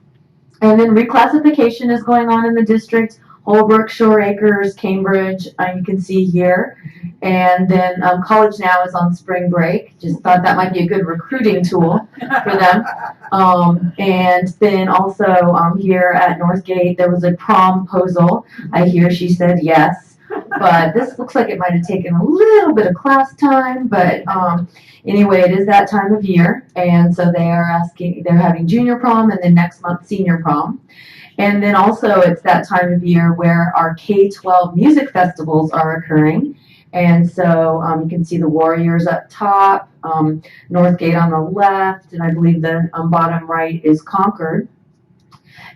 And then reclassification is going on in the district. Holbrook, Shore Acres, Cambridge, you can see here. And then College Now is on spring break. Just thought that might be a good recruiting tool for them. And then also here at Northgate, there was a promposal. I hear she said yes. But this looks like it might have taken a little bit of class time, but anyway, it is that time of year, and so they're having junior prom and then next month senior prom. And then also it's that time of year where our K-12 music festivals are occurring. And so you can see the Warriors up top, Northgate on the left, and I believe the bottom right is Concord.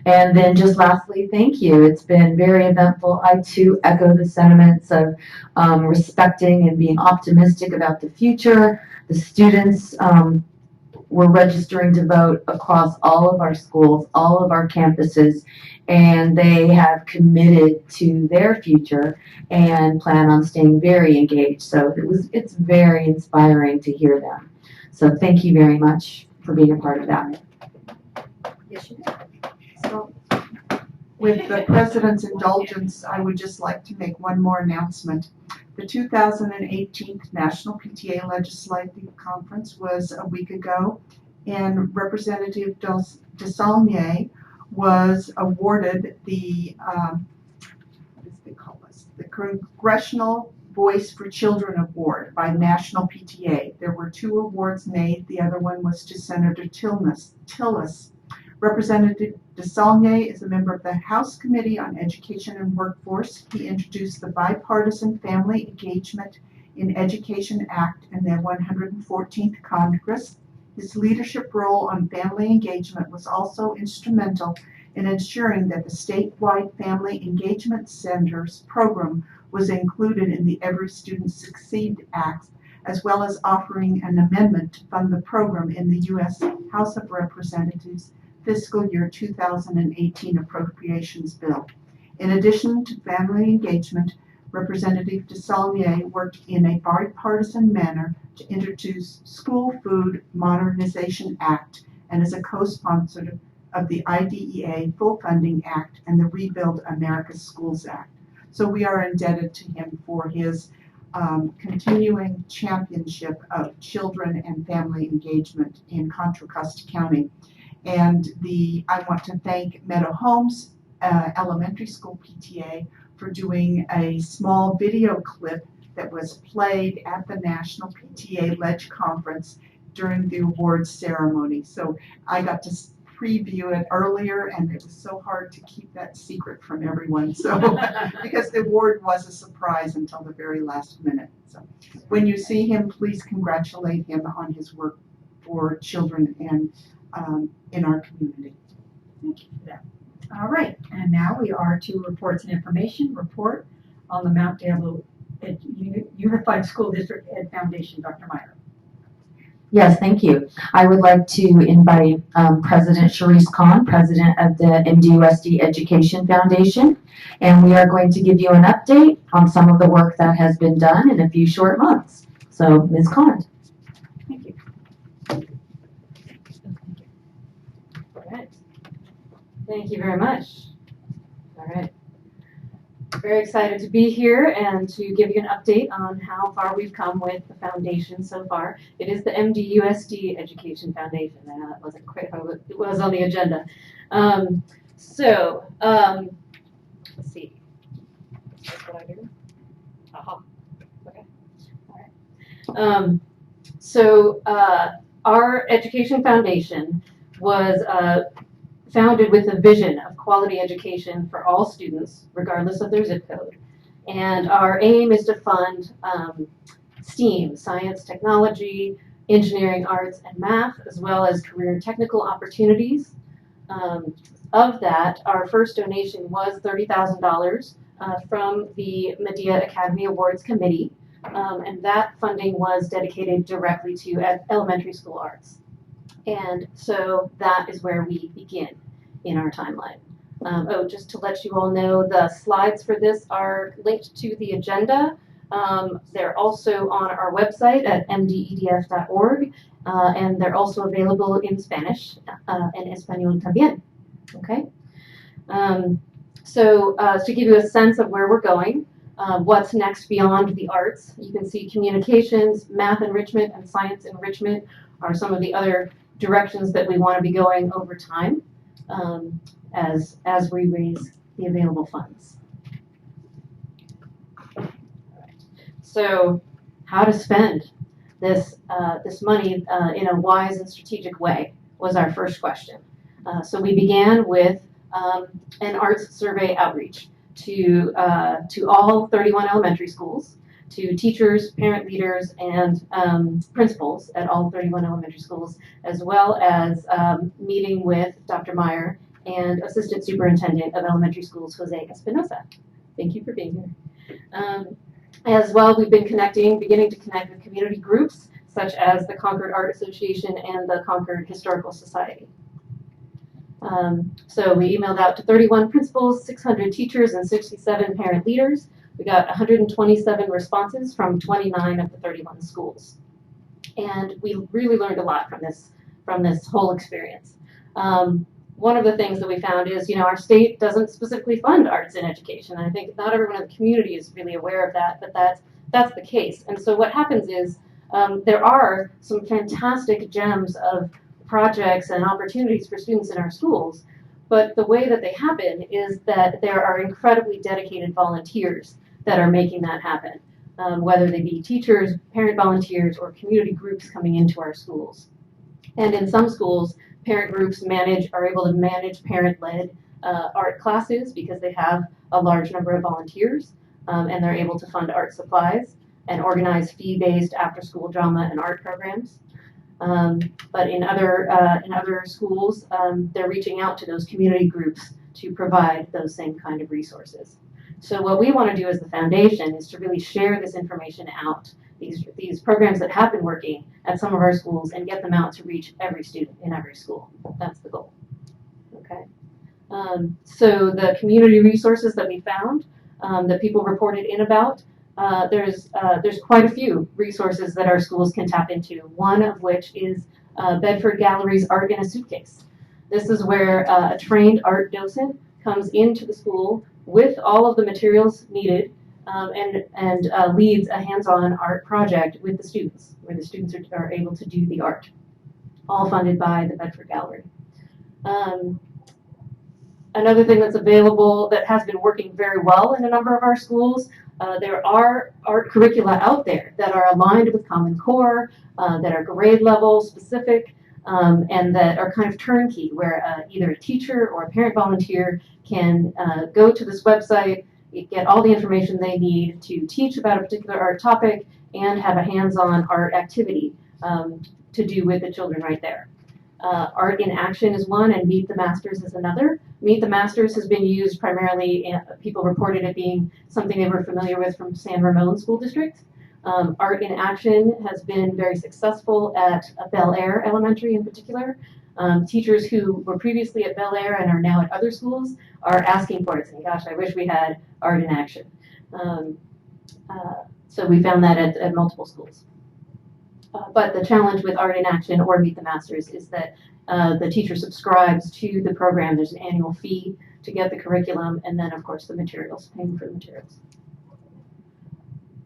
And then just lastly, thank you. It's been very eventful. I too echo the sentiments of respecting and being optimistic about the future. The students were registering to vote across all of our schools, all of our campuses, and they have committed to their future and plan on staying very engaged. So it's very inspiring to hear them. So thank you very much for being a part of that. Yes, you did. So, with the President's indulgence, I would just like to make one more announcement. The 2018 National PTA Legislative Conference was a week ago, and Representative Desaulniers was awarded the Congressional Voice for Children Award by National PTA. There were 2 awards made. The other one was to Senator Tillis. Representative Desaulniers is a member of the House Committee on Education and Workforce. He introduced the Bipartisan Family Engagement in Education Act in the 114th Congress. His leadership role on family engagement was also instrumental in ensuring that the statewide Family Engagement Centers program was included in the Every Student Succeed Act, as well as offering an amendment to fund the program in the U.S. House of Representatives fiscal year 2018 appropriations bill. In addition to family engagement, Representative DeSaulnier worked in a bipartisan manner to introduce School Food Modernization Act and is a co-sponsor of the IDEA Full Funding Act and the Rebuild America's Schools Act. So we are indebted to him for his continuing championship of children and family engagement in Contra Costa County. And I want to thank Meadow Homes Elementary School PTA for doing a small video clip that was played at the National PTA Ledge Conference during the awards ceremony. So I got to preview it earlier, and it was so hard to keep that secret from everyone. So because the award was a surprise until the very last minute. So when you see him, please congratulate him on his work for children and in our community. Thank you for that. All right, and now we are to reports and information. Report on the Mount Diablo Unified School District Ed Foundation, Dr. Meyer. Yes, thank you. I would like to invite President Sharice Khan, President of the MDUSD Education Foundation, and we are going to give you an update on some of the work that has been done in a few short months. So, Ms. Khan. Thank you. All right. Thank you very much. All right. Very excited to be here and to give you an update on how far we've come with the foundation so far. It is the MDUSD Education Foundation. I know that wasn't quite how it was on the agenda. Let's see. That's what I do. Aha. Okay. All right. Our Education Foundation was founded with a vision of quality education for all students, regardless of their zip code. And our aim is to fund STEAM, science, technology, engineering, arts, and math, as well as career and technical opportunities. Of that, our first donation was $30,000 from the Medea Academy Awards Committee, and that funding was dedicated directly to elementary school arts. And so that is where we begin in our timeline. Just to let you all know, the slides for this are linked to the agenda. They're also on our website at mdedf.org, and they're also available in Spanish, en español también. Okay? To give you a sense of where we're going, what's next beyond the arts, you can see communications, math enrichment, and science enrichment are some of the other directions that we want to be going over time as we raise the available funds. So, how to spend this money in a wise and strategic way was our first question. So we began with an arts survey outreach to all 31 elementary schools, to teachers, parent leaders, and principals at all 31 elementary schools, as well as meeting with Dr. Meyer and Assistant Superintendent of Elementary Schools, Jose Espinosa. Thank you for being here. As well, we've been beginning to connect with community groups, such as the Concord Art Association and the Concord Historical Society. So we emailed out to 31 principals, 600 teachers, and 67 parent leaders. We got 127 responses from 29 of the 31 schools. And we really learned a lot from this whole experience. One of the things that we found is, our state doesn't specifically fund arts in education. I think not everyone in the community is really aware of that, but that's the case. And so what happens is there are some fantastic gems of projects and opportunities for students in our schools, but the way that they happen is that there are incredibly dedicated volunteers that are making that happen, whether they be teachers, parent volunteers, or community groups coming into our schools. And in some schools, parent groups are able to manage parent-led art classes because they have a large number of volunteers, and they're able to fund art supplies and organize fee-based after-school drama and art programs. But in other schools, they're reaching out to those community groups to provide those same kind of resources. So what we want to do as the foundation is to really share this information out, these programs that have been working at some of our schools, and get them out to reach every student in every school. That's the goal. Okay. So the community resources that we found, that people reported in about, there's quite a few resources that our schools can tap into. One of which is Bedford Gallery's Art in a Suitcase. This is where a trained art docent comes into the school with all of the materials needed and leads a hands-on art project with the students, where the students are able to do the art, all funded by the Bedford Gallery. Another thing that's available that has been working very well in a number of our schools, there are art curricula out there that are aligned with Common Core, that are grade level specific, and that are kind of turnkey, where either a teacher or a parent volunteer can go to this website, get all the information they need to teach about a particular art topic, and have a hands-on art activity to do with the children right there. Art in Action is one, and Meet the Masters is another. Meet the Masters has been used primarily, people reported it being something they were familiar with from San Ramon School District. Art in Action has been very successful at Bel Air Elementary in particular. Teachers who were previously at Bel Air and are now at other schools are asking for it, saying, gosh, I wish we had Art in Action. So we found that at multiple schools. But the challenge with Art in Action or Meet the Masters is that the teacher subscribes to the program. There's an annual fee to get the curriculum, and then, of course, the materials, paying for the materials.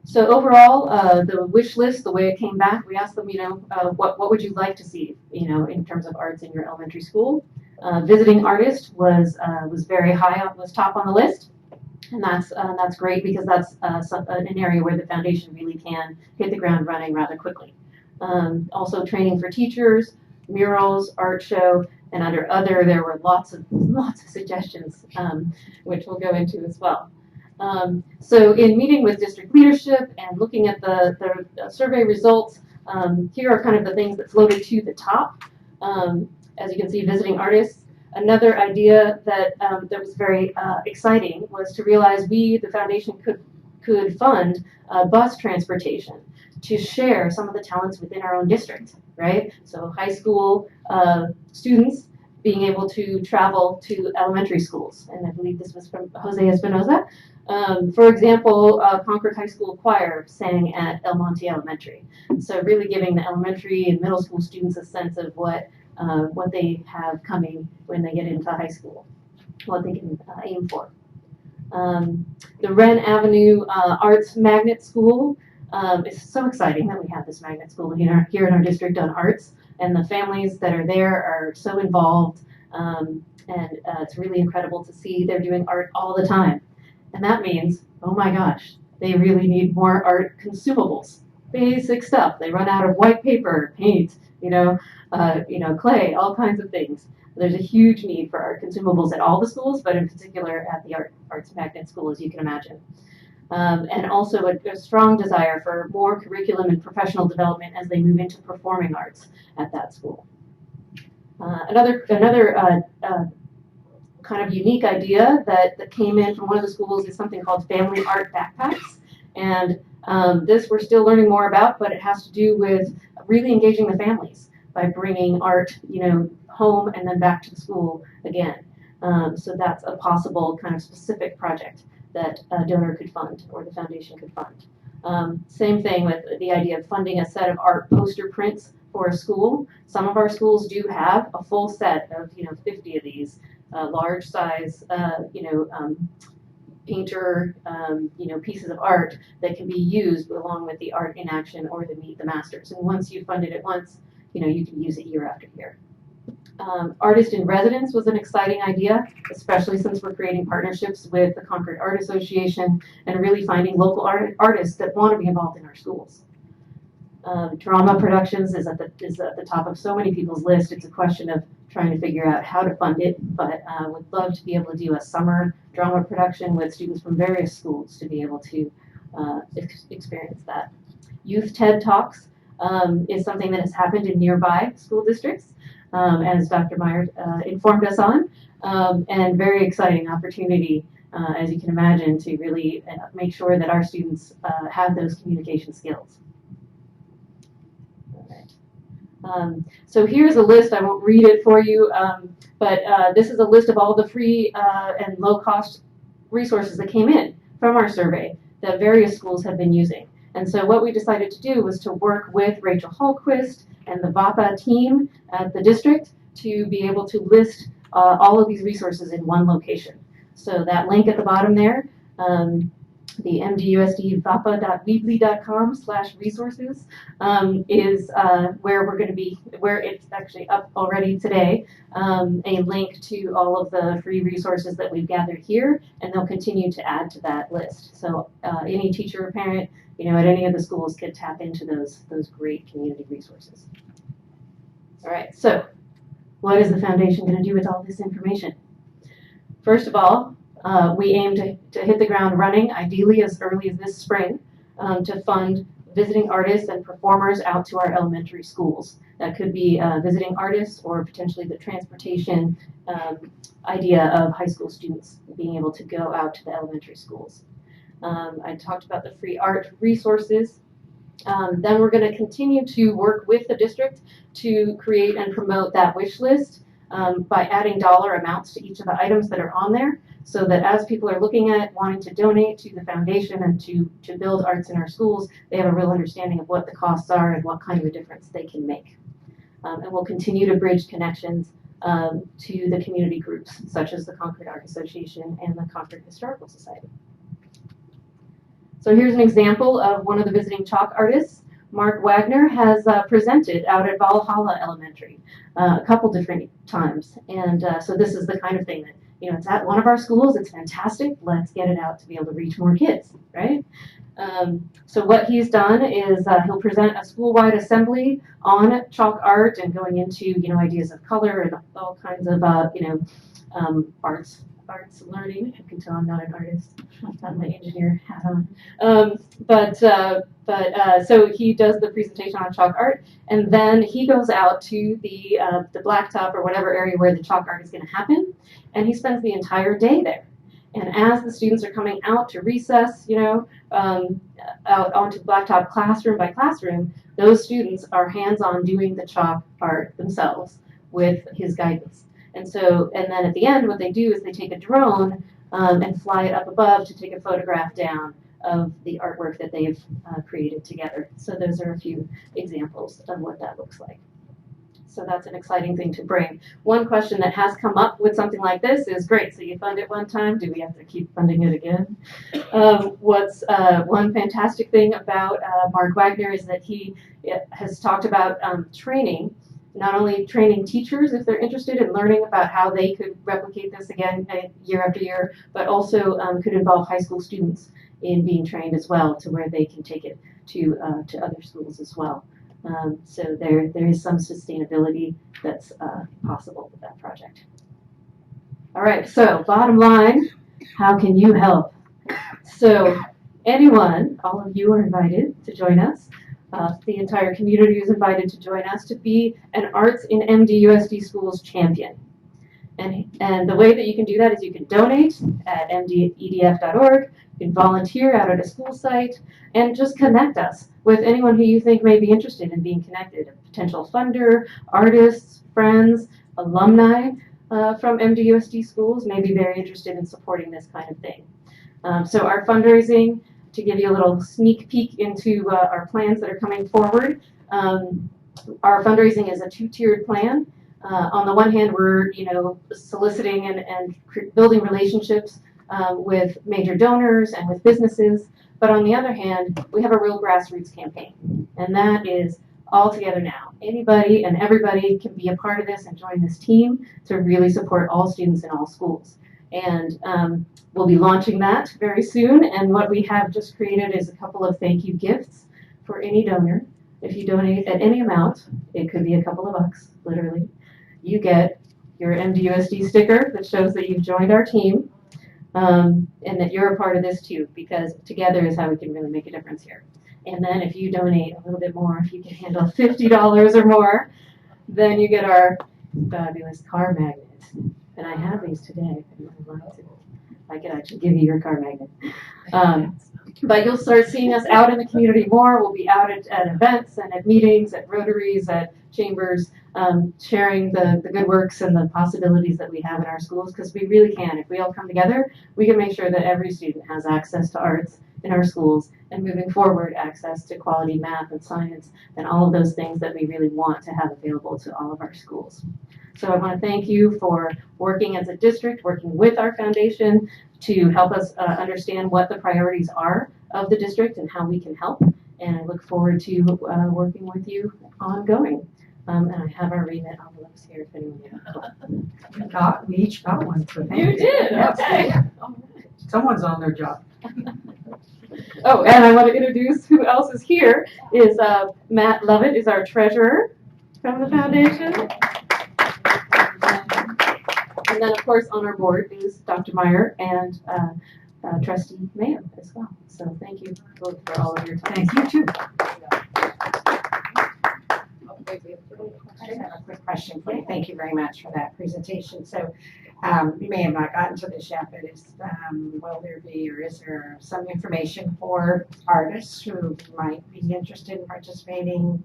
So overall, the wish list, the way it came back, we asked them, what would you like to see, in terms of arts in your elementary school? Visiting artist was very high up, was top on the list. And that's great, because that's an area where the foundation really can hit the ground running rather quickly. Also training for teachers, murals, art show, and under other, there were lots of suggestions, which we'll go into as well. So in meeting with district leadership and looking at the survey results, here are kind of the things that floated to the top. As you can see, visiting artists. Another idea that was very exciting was to realize we, the foundation, could fund bus transportation to share some of the talents within our own district, right? So high school students being able to travel to elementary schools, and I believe this was from Jose Espinoza. For example, Concord High School Choir sang at El Monte Elementary. So really giving the elementary and middle school students a sense of what they have coming when they get into high school, what they can aim for. The Wren Avenue Arts Magnet School is so exciting that we have this magnet school here in our district on arts, and the families that are there are so involved, and it's really incredible to see they're doing art all the time. And that means, oh my gosh, they really need more art consumables, basic stuff. They run out of white paper, paint, clay, all kinds of things. There's a huge need for art consumables at all the schools, but in particular at the Arts Magnet School, as you can imagine. And also a strong desire for more curriculum and professional development as they move into performing arts at that school. Another kind of unique idea that came in from one of the schools is something called Family Art Backpacks. And this we're still learning more about, but it has to do with really engaging the families by bringing art, home and then back to the school again. So that's a possible kind of specific project that a donor could fund or the foundation could fund. Same thing with the idea of funding a set of art poster prints for a school. Some of our schools do have a full set of 50 of these large size painter pieces of art that can be used along with the Art in Action or the Meet the Masters. And once you've funded it once, you can use it year after year. Artist in Residence was an exciting idea, especially since we're creating partnerships with the Concord Art Association and really finding local artists that want to be involved in our schools. Drama productions is at the top of so many people's list. It's a question of trying to figure out how to fund it, but would love to be able to do a summer drama production with students from various schools to be able to experience that. Youth TED Talks. is something that has happened in nearby school districts, as Dr. Meyer informed us on, and very exciting opportunity, as you can imagine, to really make sure that our students have those communication skills. So here's a list. I won't read it for you, but this is a list of all the free and low-cost resources that came in from our survey that various schools have been using. And so what we decided to do was to work with Rachel Hallquist and the VAPA team at the district to be able to list all of these resources in one location. So that link at the bottom there, the mdusdvapa.weebly.com/resources is where we're going to be, where it's actually up already today, a link to all of the free resources that we've gathered here, and they'll continue to add to that list. So any teacher or parent, at any of the schools can tap into those great community resources. All right, so what is the foundation going to do with all this information? First of all, we aim to hit the ground running, ideally as early as this spring, to fund visiting artists and performers out to our elementary schools. That could be visiting artists or potentially the transportation idea of high school students being able to go out to the elementary schools. I talked about the free art resources. Then we're going to continue to work with the district to create and promote that wish list by adding dollar amounts to each of the items that are on there, so that as people are looking at wanting to donate to the foundation and to build arts in our schools, they have a real understanding of what the costs are and what kind of a difference they can make. And we'll continue to bridge connections to the community groups, such as the Concord Art Association and the Concord Historical Society. So here's an example of one of the visiting chalk artists. Mark Wagner has presented out at Valhalla Elementary a couple different times. And so this is the kind of thing that, it's at one of our schools, it's fantastic, let's get it out to be able to reach more kids, right? So what he's done is he'll present a school-wide assembly on chalk art and going into, ideas of color and all kinds of, arts learning. You can tell I'm not an artist. I've got my engineer hat on. So he does the presentation on chalk art, and then he goes out to the blacktop or whatever area where the chalk art is going to happen, and he spends the entire day there. And as the students are coming out to recess, out onto blacktop classroom by classroom, those students are hands-on doing the chalk art themselves with his guidance. And then at the end, what they do is they take a drone and fly it up above to take a photograph down of the artwork that they've created together. So those are a few examples of what that looks like. So that's an exciting thing to bring. One question that has come up with something like this is, great, so you fund it one time, do we have to keep funding it again? What's one fantastic thing about Mark Wagner is that he has talked about training, not only training teachers if they're interested in learning about how they could replicate this again year after year, but also could involve high school students in being trained as well, to where they can take it to other schools as well. So there is some sustainability that's possible with that project. All right, so bottom line, how can you help? So anyone, all of you are invited to join us. The entire community is invited to join us to be an Arts in MDUSD Schools champion. And the way that you can do that is you can donate at mdedf.org, you can volunteer out at a school site, and just connect us with anyone who you think may be interested in being connected, a potential funder, artists, friends, alumni from MDUSD schools may be very interested in supporting this kind of thing. So our fundraising, to give you a little sneak peek into our plans that are coming forward, our fundraising is a two-tiered plan. On the one hand, we're soliciting and building relationships with major donors and with businesses. But on the other hand, we have a real grassroots campaign, and that is all together now. Anybody and everybody can be a part of this and join this team to really support all students in all schools. And we'll be launching that very soon. And what we have just created is a couple of thank you gifts for any donor. If you donate at any amount, it could be a couple of bucks, literally, you get your MDUSD sticker that shows that you've joined our team. And that you're a part of this too, because together is how we can really make a difference here. And then if you donate a little bit more, if you can handle $50 or more, then you get our fabulous car magnet. And I have these today, if anyone would like to. I could actually give you your car magnet. But you'll start seeing us out in the community more. We'll be out at events and at meetings, at Rotaries, at chambers, sharing the good works and the possibilities that we have in our schools, because we really can. If we all come together, we can make sure that every student has access to arts in our schools, and moving forward, access to quality math and science and all of those things that we really want to have available to all of our schools. So I want to thank you for working as a district, working with our foundation to help us understand what the priorities are of the district and how we can help. And I look forward to working with you ongoing. And I have our remit envelopes here if anyone wants. We each got one. So thank You did? Yes. Okay. Someone's on their job. Oh, and I want to introduce who else is here. Is Matt Lovett is our treasurer from the foundation. And then, of course, on our board is Dr. Meyer and Trustee Mayo as well. So thank you both for all of your time. Thank you, too. I just have a quick question for you. Thank you very much for that presentation. So you may have not gotten to this yet, but will there be, or is there some information for artists who might be interested in participating?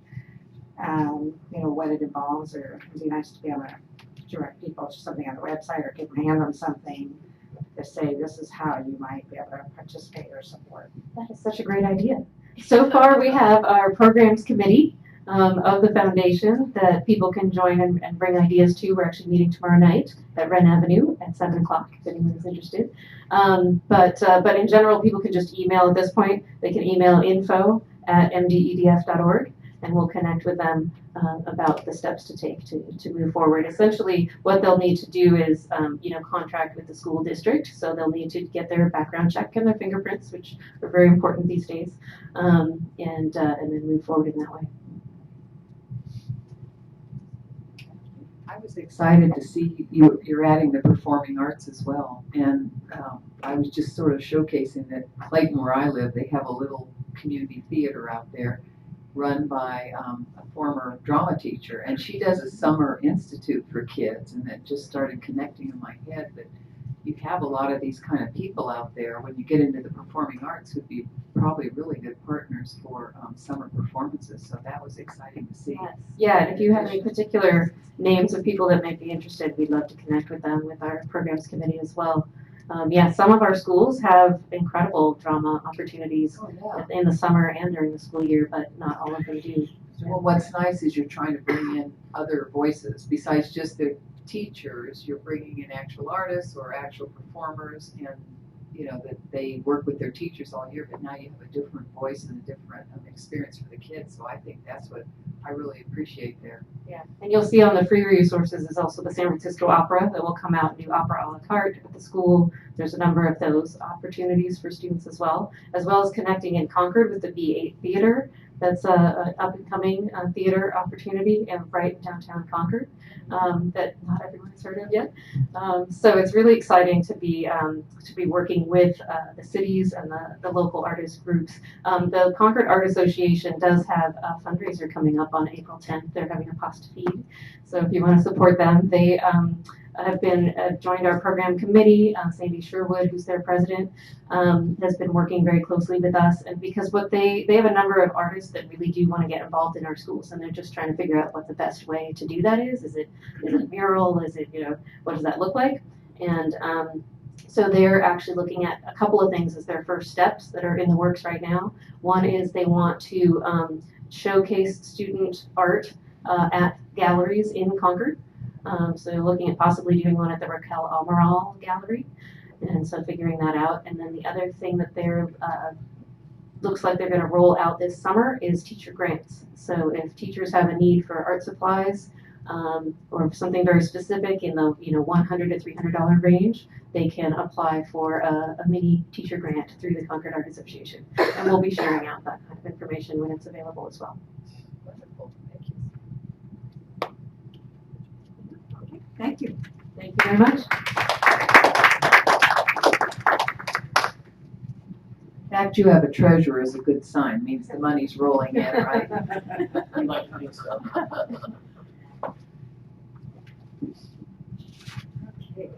What it involves, or it'd be nice to be able to direct people to something on the website or give them a hand on something to say this is how you might be able to participate or support. That is such a great idea. So far, we have our programs committee of the foundation that people can join and bring ideas to. We're actually meeting tomorrow night at Wren Avenue at 7 o'clock if anyone is interested. But in general, people can just email at this point. They can email info@mdedf.org, and we'll connect with them about the steps to take to move forward. Essentially, what they'll need to do is, contract with the school district. So they'll need to get their background check and their fingerprints, which are very important these days, and then move forward in that way. I was excited to see you're adding the performing arts as well. And I was just sort of showcasing that Clayton, where I live, they have a little community theater out there run by a former drama teacher. And she does a summer institute for kids, and that just started connecting in my head that you have a lot of these kind of people out there when you get into the performing arts who'd be probably really good partners for summer performances. So that was exciting to see. Yes. Yeah, and if you have any particular names of people that might be interested, we'd love to connect with them with our programs committee as well. Some of our schools have incredible drama opportunities in the summer and during the school year, but not all of them do. Well, what's nice is you're trying to bring in other voices besides just the teachers. You're bringing in actual artists or actual performers, and that they work with their teachers all year, but now you have a different voice and a different experience for the kids. So I think that's what I really appreciate there. Yeah, and you'll see on the free resources is also the San Francisco Opera that will come out and do opera a la carte at the school. There's a number of those opportunities for students as well as connecting in Concord with the B8 Theater. That's an up-and-coming theater opportunity right in downtown Concord that not everyone has heard of yet. So it's really exciting to be working with the cities and the local artist groups. The Concord Art Association does have a fundraiser coming up on April 10th. They're having a pasta feed. So if you want to support them, they have been joined our program committee. Sandy Sherwood, who's their president, has been working very closely with us, and because they have a number of artists that really do want to get involved in our schools, and they're just trying to figure out what the best way to do that is. Is it a mural? Is it what does that look like? And so they're actually looking at a couple of things as their first steps that are in the works right now. One is they want to showcase student art at galleries in Concord. So they're looking at possibly doing one at the Raquel Almaral Gallery, and so figuring that out. And then the other thing that they're looks like they're going to roll out this summer is teacher grants. So if teachers have a need for art supplies or something very specific in the $100 to $300 range, they can apply for a mini teacher grant through the Concord Art Association, and we'll be sharing out that kind of information when it's available as well. Wonderful. Thank you. Thank you. Thank you very much. fact you have a treasurer is a good sign, means the money's rolling in, right? We like to think so. Okay.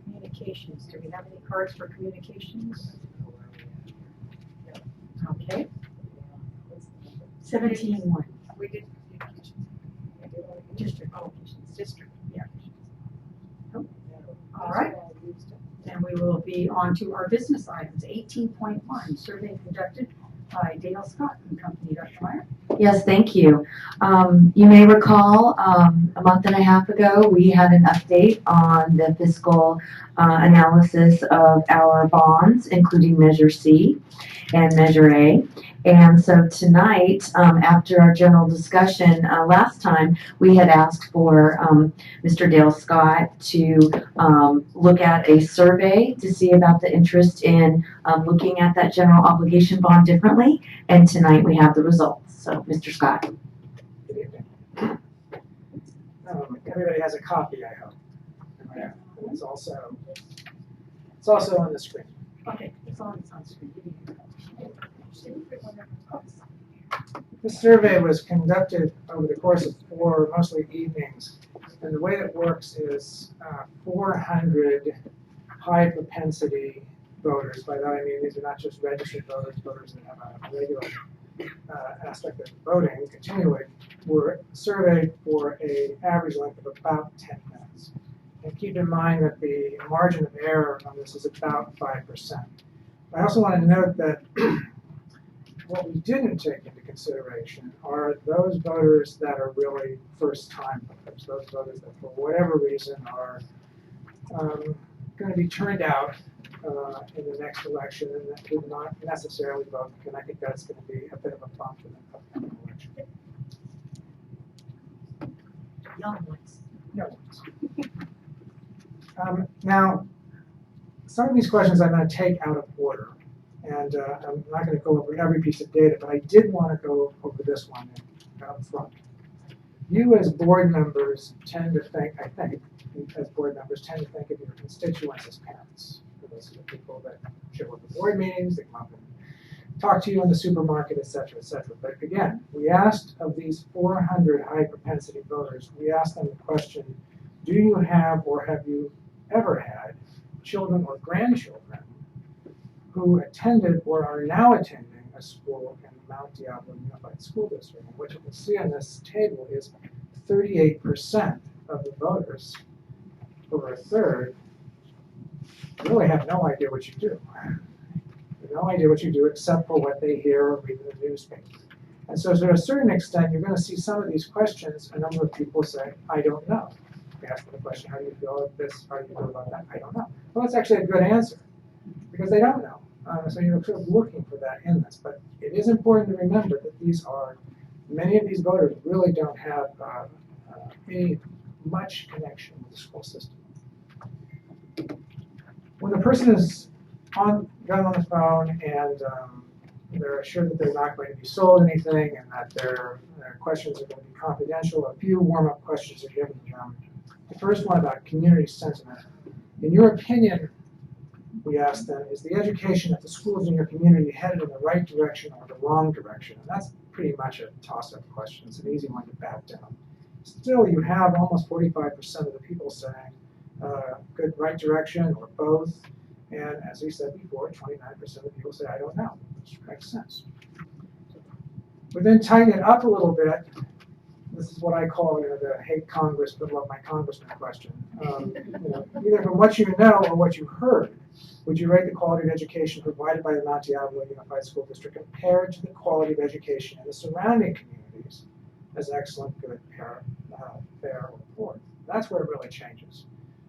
Communications, do we have any cards for communications? Okay. 17-1. We did District, district. yeah. Oh, all right. Then we will be on to our business items. 18.1, survey conducted by Dale Scott and Company. Dr. Meyer? Yes, thank you. You may recall a month and a half ago, we had an update on the fiscal analysis of our bonds, including Measure C and Measure A. And so tonight, after our general discussion last time, we had asked for Mr. Dale Scott to look at a survey to see about the interest in looking at that general obligation bond differently. And tonight we have the results. So, Mr. Scott. Everybody has a copy, I hope. Yeah. It's also on the screen. Okay, it's on screen. This survey was conducted over the course of 4 mostly evenings, and the way it works is 400 high propensity voters. By that I mean these are not just registered voters, voters that have a regular aspect of voting continually, were surveyed for an average length of about 10 minutes. And keep in mind that the margin of error on this is about 5%. I also want to note that what we didn't take into consideration are those voters that are really first-time voters, those voters that for whatever reason are going to be turned out in the next election and that did not necessarily vote, and I think that's going to be a bit of a bump in the upcoming election. Young ones. No. Now, some of these questions I'm going to take out of order, and I'm not going to go over every piece of data, but I did want to go over this one up front. You as board members tend to think, I think, as board members tend to think of your constituents as parents. Those are the people that show up at board meetings, they come up and talk to you in the supermarket, et cetera, et cetera. But again, we asked of these 400 high propensity voters, we asked them the question, do you have or have you ever had children or grandchildren who attended or are now attending a school in the Mount Diablo Unified School District? And what you can see on this table is 38% of the voters, over a third, really have no idea what you do. They have no idea what you do except for what they hear or read in the newspaper. And so to a certain extent, you're going to see some of these questions, a number of people say, I don't know. You ask them the question, how do you feel about this? How do you feel about that? I don't know. Well, that's actually a good answer because they don't know. So you're sort of looking for that in this. But it is important to remember that many of these voters really don't have any much connection with the school system. When the person is got on the phone and they're assured that they're not going to be sold anything and that their questions are going to be confidential, a few warm-up questions are given to them. The first one about community sentiment. In your opinion, we asked them, is the education at the schools in your community headed in the right direction or the wrong direction? And that's pretty much a toss-up question. It's an easy one to back down. Still, you have almost 45% of the people saying good, right direction or both. And as we said before, 29% of the people say, I don't know, which makes sense. We then tighten it up a little bit. This is what I call the hate Congress but love my congressman question. Either from what you know or what you heard, would you rate the quality of education provided by the Mount Diablo Unified School District compared to the quality of education in the surrounding communities as excellent, good, fair, or poor? That's where it really changes.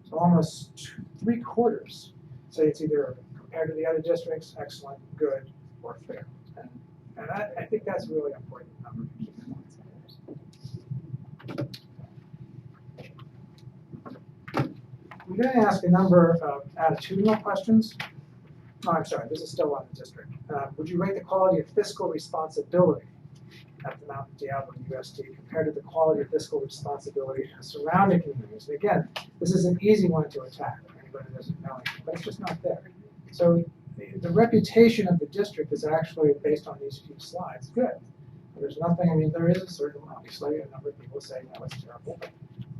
So almost 3/4 say it's either compared to the other districts, excellent, good, or fair. And I think that's a really important number to keep in mind. We're going to ask a number of attitudinal questions. Oh, I'm sorry, this is still on the district. Would you rate the quality of fiscal responsibility at the Mount Diablo UST compared to the quality of fiscal responsibility in surrounding communities. And again, this is an easy one to attack for anybody who doesn't know anything, but it's just not there. So the reputation of the district is actually, based on these few slides, good. There's nothing, I mean, there is a certain, obviously, a number of people say, no, it's terrible, but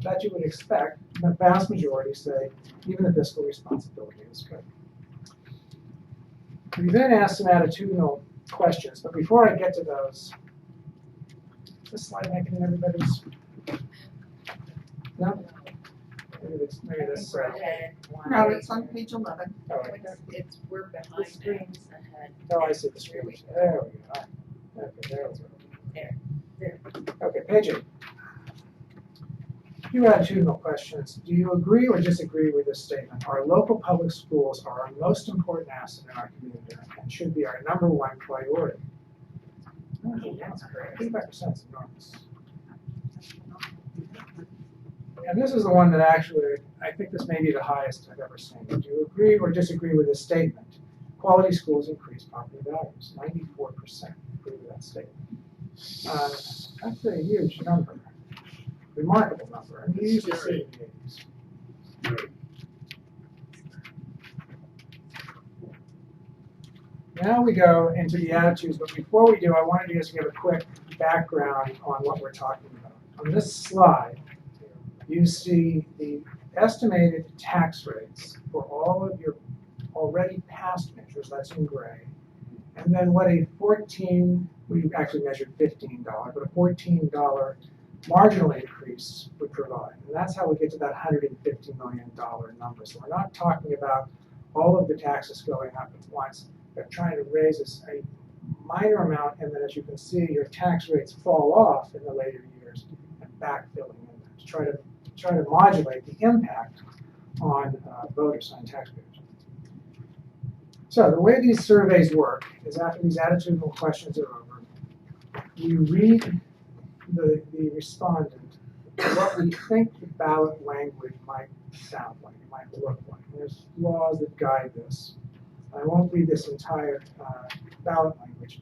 that you would expect, the vast majority say, even the fiscal responsibility is good. We then asked some attitudinal questions, but before I get to those, is this slide making everybody's? No? Maybe this. No, it's on page 11. Oh, okay. We're behind. The screen's ahead. Oh, I see the screen. There we go. Okay, there we go. There. Okay, page 8. A few attitudinal questions. Do you agree or disagree with this statement? Our local public schools are our most important asset in our community and should be our #1 priority. Oh, that's great. 85% is enormous. And this is the one that actually, I think this may be the highest I've ever seen. Do you agree or disagree with this statement? Quality schools increase property values. 94% agree with that statement. That's a huge number. Remarkable number. And we used to see it in the 80s. Now we go into the attitudes, but before we do, I wanted to just give a quick background on what we're talking about. On this slide, you see the estimated tax rates for all of your already passed measures, that's in gray, and then what a we actually measured $15, but a $14 marginal increase would provide. And that's how we get to that $150 million number. So we're not talking about all of the taxes going up at once. We're trying to raise a minor amount, and then as you can see, your tax rates fall off in the later years and backfilling in that to try to modulate the impact on voters, on taxpayers. So the way these surveys work is after these attitudinal questions are over, you read the respondent what we think the ballot language might sound like, it might look like. And there's laws that guide this. I won't read this entire ballot language,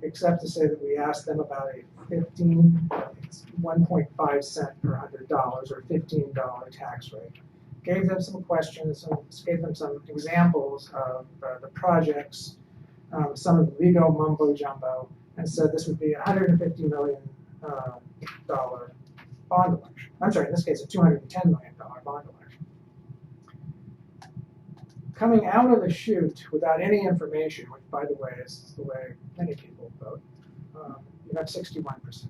except to say that we asked them about a 1.5 cent per $100 or $15 tax rate. Gave them some questions, gave them some examples of the projects, some of the legal mumbo jumbo, and said this would be a $150 million bond election. I'm sorry, in this case, a $210 million bond election. Coming out of the chute without any information, which, by the way, is the way many people vote, you have 61%,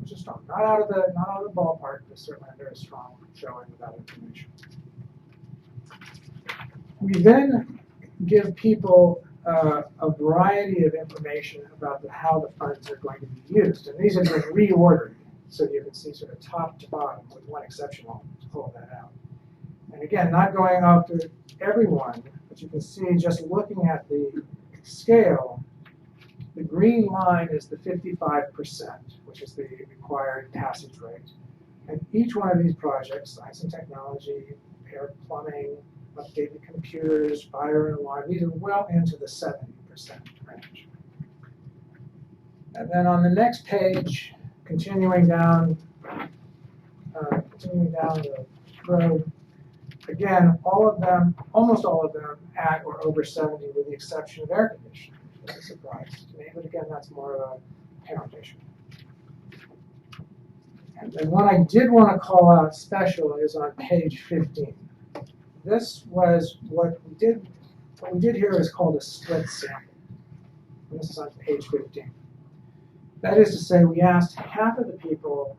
which is strong. Not out of the ballpark, but certainly a very strong showing without information. We then give people a variety of information about how the funds are going to be used, and these have been reordered so you can see sort of top to bottom, with one exception. I'll pull that out. And again, not going after everyone, but you can see just looking at the scale, the green line is the 55%, which is the required passage rate. And each one of these projects, science and technology, repair plumbing, updated computers, fire and alarm, these are well into the 70% range. And then on the next page, continuing down the road, again, all of them, almost all of them at or over 70 with the exception of air conditioning, which is a surprise to me, but again, that's more of a parent issue. And then one I did want to call out special is on page 15. This was what we did. What we did here is called a split sample. And this is on page 15. That is to say, we asked half of the people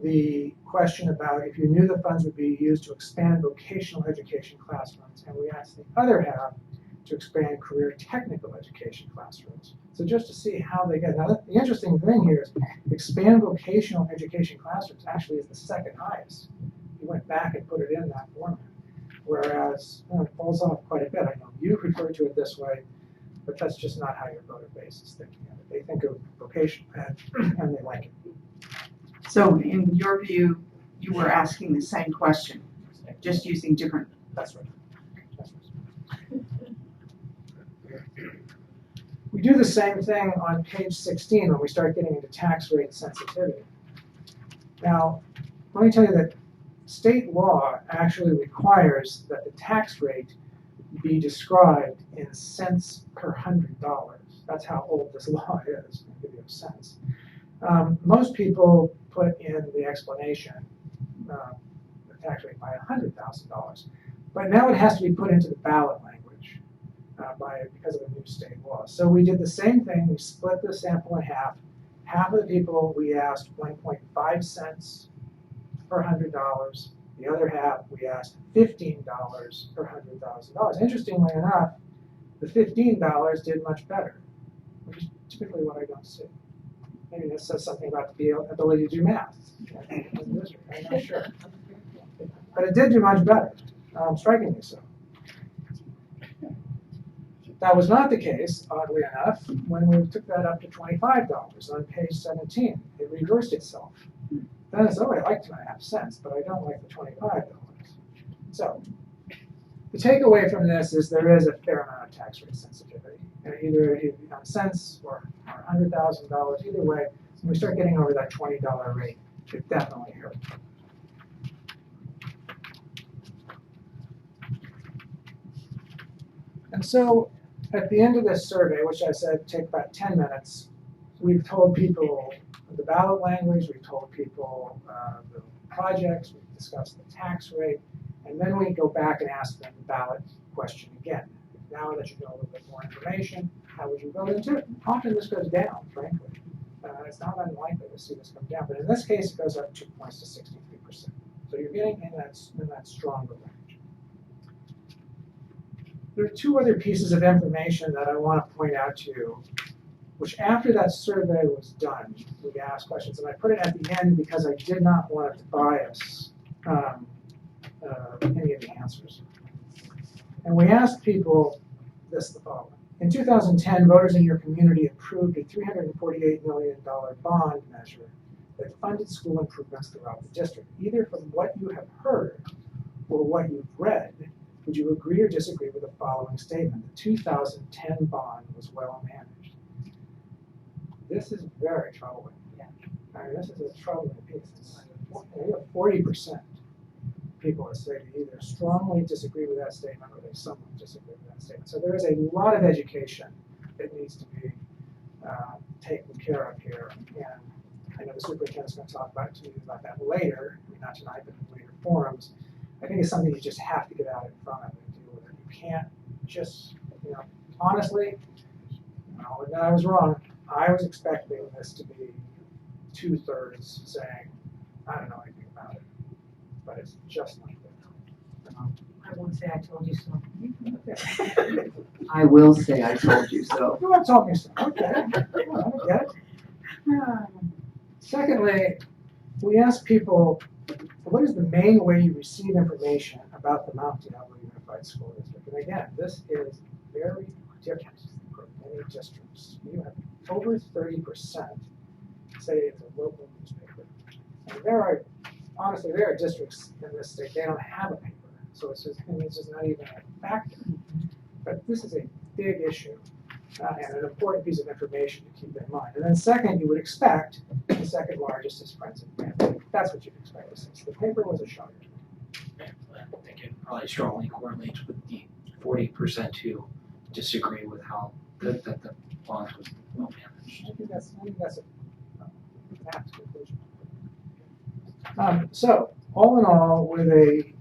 the question about if you knew the funds would be used to expand vocational education classrooms, and we asked the other half to expand career technical education classrooms. So just to see how they get. Now, the interesting thing here is expand vocational education classrooms actually is the second highest. You went back and put it in that format. Whereas it falls off quite a bit. I know you refer to it this way, but that's just not how your voter base is thinking of it. They think of vocation and they like it. So in your view, you were asking the same question, just using different. That's right. We do the same thing on page 16 when we start getting into tax rate sensitivity. Now, let me tell you that state law actually requires that the tax rate be described in cents per $100. That's how old this law is, to give you a sense. Most people put in the explanation the tax rate by $100,000, but now it has to be put into the ballot language because of a new state law. So we did the same thing. We split the sample in half. Half of the people we asked 1.5 cents per $100. The other half we asked $15 per $100,000. Interestingly enough, the $15 did much better, which is typically what I don't see. Maybe this says something about the ability to do math. I'm not sure. But it did do much better, strikingly so. That was not the case, oddly enough, when we took that up to $25 on page 17. It reversed itself. Then it's, oh, I like 2.5 cents, but I don't like the $25. So the takeaway from this is there is a fair amount of tax rate sensitivity, either on cents or $100,000. Either way, when we start getting over that $20 rate, it definitely hurts. And so at the end of this survey, which I said take about 10 minutes, we've told people the ballot language, we've told people the projects, we've discussed the tax rate, and then we go back and ask them the ballot question again. Now that you know a little bit more information, how would you vote into it? Often this goes down, frankly. It's not unlikely to see this come down, but in this case it goes up 2 points to 63%. So you're getting in that stronger range. There are two other pieces of information that I want to point out to you, which after that survey was done, we asked questions, and I put it at the end because I did not want it to bias any of the answers. And we asked people the following. In 2010, voters in your community approved a $348 million bond measure that funded school improvements throughout the district. Either from what you have heard or what you've read, would you agree or disagree with the following statement? The 2010 bond was well managed. This is very troubling. I mean, this is a troubling piece. You have 40% people that say they either strongly disagree with that statement or they somewhat disagree with that statement. So there is a lot of education that needs to be taken care of here. And I know the superintendent's going to talk to you about that later, I mean, not tonight, but in later forums. I think it's something you just have to get out in front of and deal with it. You can't just, honestly, I'll admit I was wrong. I was expecting this to be 2/3 saying, I don't know anything about it. But it's just not there. I won't say I told you so. I will say I told you so. You want to told me so. Okay. I get it. Secondly, we asked people, what is the main way you receive information about the Mount Diablo Unified School District? And again, this is very different for many districts. You have over 30% say it's a local newspaper. And honestly, there are districts in this state, they don't have a paper. So it's just not even a factor. But this is a big issue and an important piece of information to keep in mind. And then second, you would expect the second largest is Friends and Family. That's what you'd expect to see. So the paper was a shocker. I think it probably strongly correlates with the 40% who disagree with how good that the bond was well managed. I think that's a apt conclusion. So all in all, with a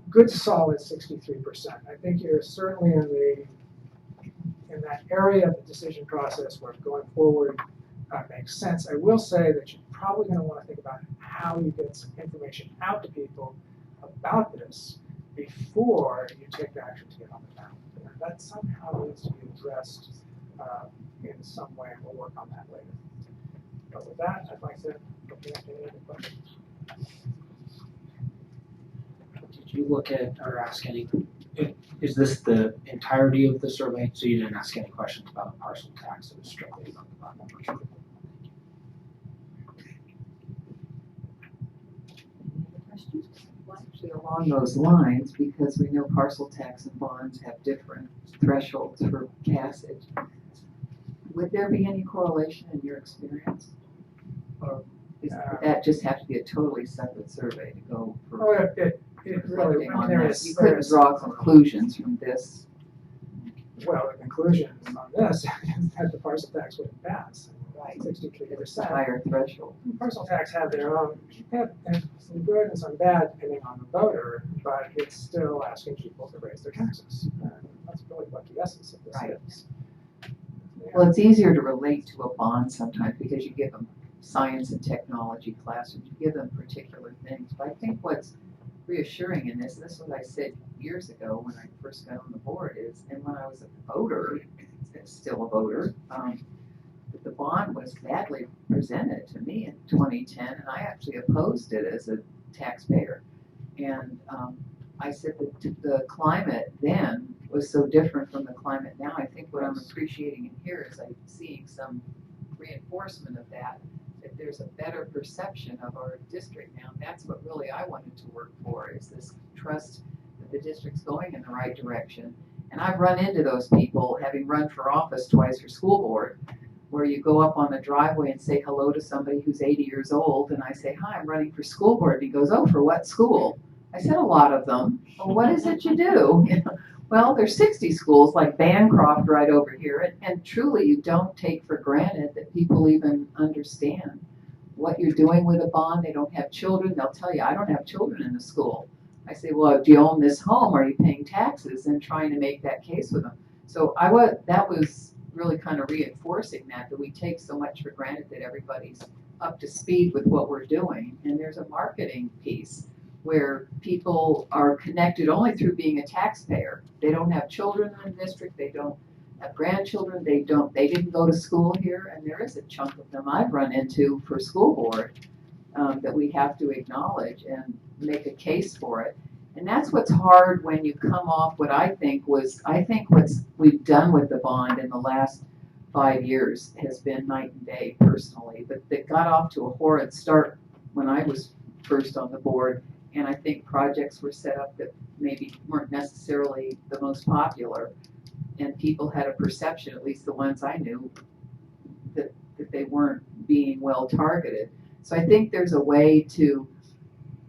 good solid 63%, I think you're certainly in that area of the decision process where going forward makes sense. I will say that you're probably going to want to think about how you get some information out to people about this before you take the action to get on the ballot. And that somehow needs to be addressed in some way, and we'll work on that later. But with that, I'd like to open up any other questions. Did you look at or ask any, is this the entirety of the survey? So you didn't ask any questions about the parcel tax, it was strictly about the bond number? Actually, along those lines, because we know parcel tax and bonds have different thresholds for passage. Would there be any correlation in your experience? Or would that just have to be a totally separate survey to go for Oh, it really, reflecting I mean, on there this? is, You couldn't draw conclusions from this. well, the conclusion on this is that the parcel tax wouldn't pass. Right. 63%. Higher threshold. Parcel tax have their own, have some good and some bad depending on the voter, but it's still asking people to raise their taxes. That's really what the essence of this is. Well, it's easier to relate to a bond sometimes because you give them science and technology classrooms, you give them particular things. But I think what's reassuring in this, and this is what I said years ago when I first got on the board, is, and when I was a voter, still a voter, the bond was badly presented to me in 2010, and I actually opposed it as a taxpayer. And I said that the climate then was so different from the climate now. I think what I'm appreciating in here is I'm seeing some reinforcement of that there's a better perception of our district now. That's what really I wanted to work for, is this trust that the district's going in the right direction. And I've run into those people, having run for office twice for school board, where you go up on the driveway and say hello to somebody who's 80 years old, and I say, hi, I'm running for school board. And he goes, oh, for what school? I said, a lot of them. Well, what is it you do? Well, there's 60 schools like Bancroft right over here, and truly you don't take for granted that people even understand what you're doing with a bond. They don't have children. They'll tell you, I don't have children in the school. I say, well, do you own this home? Are you paying taxes? And trying to make that case with them. So that was really kind of reinforcing that we take so much for granted that everybody's up to speed with what we're doing. And there's a marketing piece where people are connected only through being a taxpayer. They don't have children in the district, they don't have grandchildren, they didn't go to school here, and there is a chunk of them I've run into for school board that we have to acknowledge and make a case for it. And that's what's hard when you come off what I think what's we've done with the bond in the last 5 years has been night and day personally, but that got off to a horrid start when I was first on the board. And I think projects were set up that maybe weren't necessarily the most popular, and people had a perception, at least the ones I knew, that they weren't being well targeted. So I think there's a way to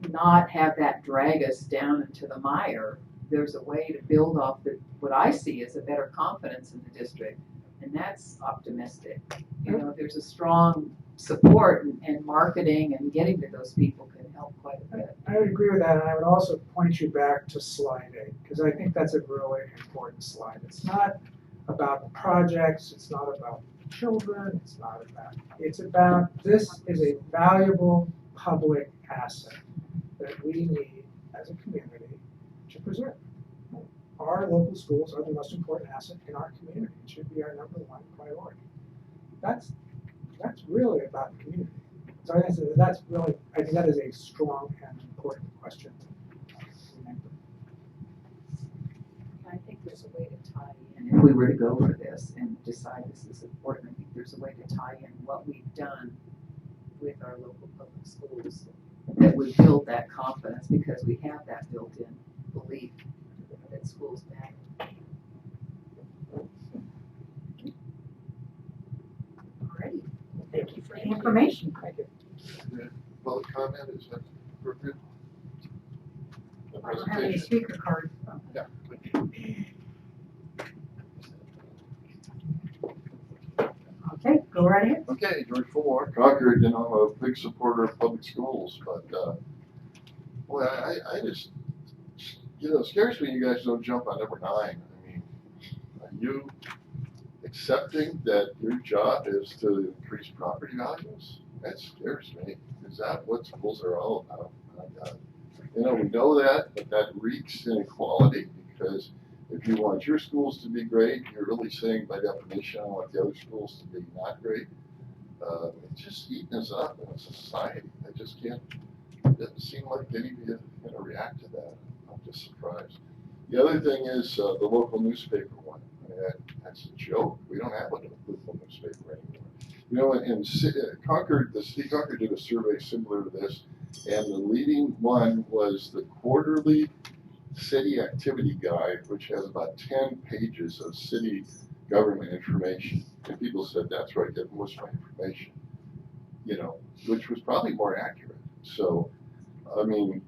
not have that drag us down into the mire. There's a way to build off what I see as a better confidence in the district, and that's optimistic. You know, there's a strong support and marketing and getting to those people can help quite a bit. I would agree with that, and I would also point you back to slide 8, because I think that's a really important slide. It's not about the projects, it's not about children, it's about this is a valuable public asset that we need as a community to preserve. Our local schools are the most important asset in our community. It should be our #1 priority. That's really about the community. So I think that is a strong and important question. I think there's a way to tie in, if we were to go for this and decide this is important, I think there's a way to tie in what we've done with our local public schools that would build that confidence, because we have that built-in belief that schools matter. Great. Thank you for the information. Thank you. Public comment, is that appropriate? I don't have any speaker cards. Yeah. Okay, go right ahead. Okay, George Fullmore, Concord. I'm a big supporter of public schools, but boy, I just, it scares me you guys don't jump on #9. I mean, are you accepting that your job is to increase property values? That scares me. Is that what schools are all about? We know that, but that reeks inequality, because if you want your schools to be great, you're really saying by definition I want the other schools to be not great. It's just eating us up in a society. I just can't, it doesn't seem like any of you are going to react to that. I'm just surprised. The other thing is the local newspaper one. I mean, that's a joke. We don't have a local newspaper anymore. In Concord, the city of Concord did a survey similar to this, and the leading one was the quarterly city activity guide, which has about 10 pages of city government information. And people said, that's where I get most of my information, you know, which was probably more accurate. So, I mean,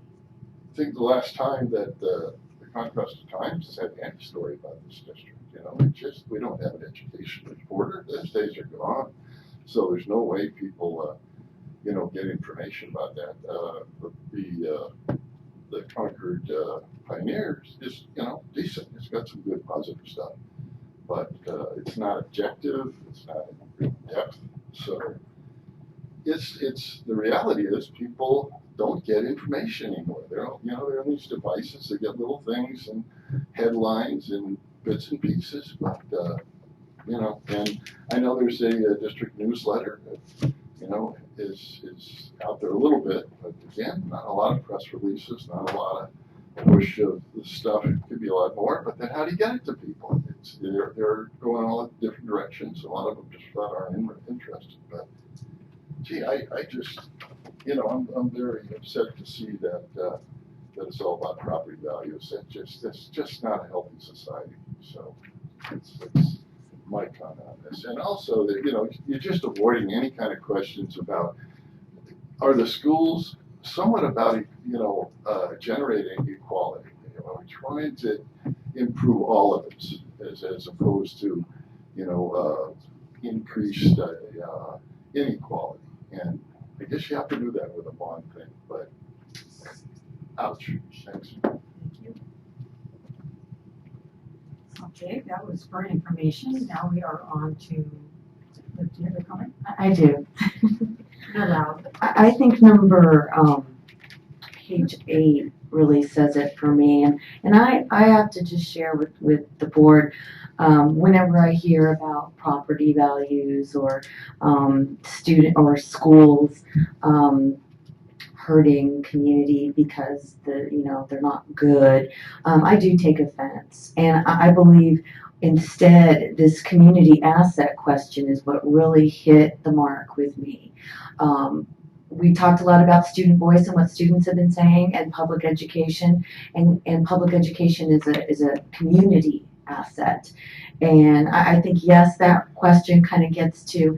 I think the last time that the Contra Costa Times has had any story about this district, you know, it just, we don't have an education reporter. Those days are gone. So there's no way people, you know, get information about that. The Concord Pioneers is, you know, decent. It's got some good positive stuff, but it's not objective. It's not in depth. So it's the reality is people don't get information anymore. They're, you know, they're on these devices. They get little things and headlines and bits and pieces, but you know, and I know there's a district newsletter that, you know, is out there a little bit, but again, not a lot of press releases, not a lot of push of the stuff. It could be a lot more, but then how do you get it to people? They're going all different directions. A lot of them just about aren't interested. But gee, I just, you know, I'm very upset to see that that it's all about property values. It's just not a healthy society. So it's my comment on this. And also that, you know, you're just avoiding any kind of questions about, are the schools somewhat about, you know, generating equality? You know, we're trying to improve all of it as opposed to, you know, increased inequality. And I guess you have to do that with a bond thing, but ouch. Thanks. Okay, that was for information. Now we are on to, do you have a comment? I do. You're loud. I think number page 8 really says it for me, and I have to just share with the board whenever I hear about property values or student or schools hurting community because they're not good. I do take offense, and I believe instead this community asset question is what really hit the mark with me. We talked a lot about student voice and what students have been saying, and public education, and public education is a community asset. And I think, yes, that question kind of gets to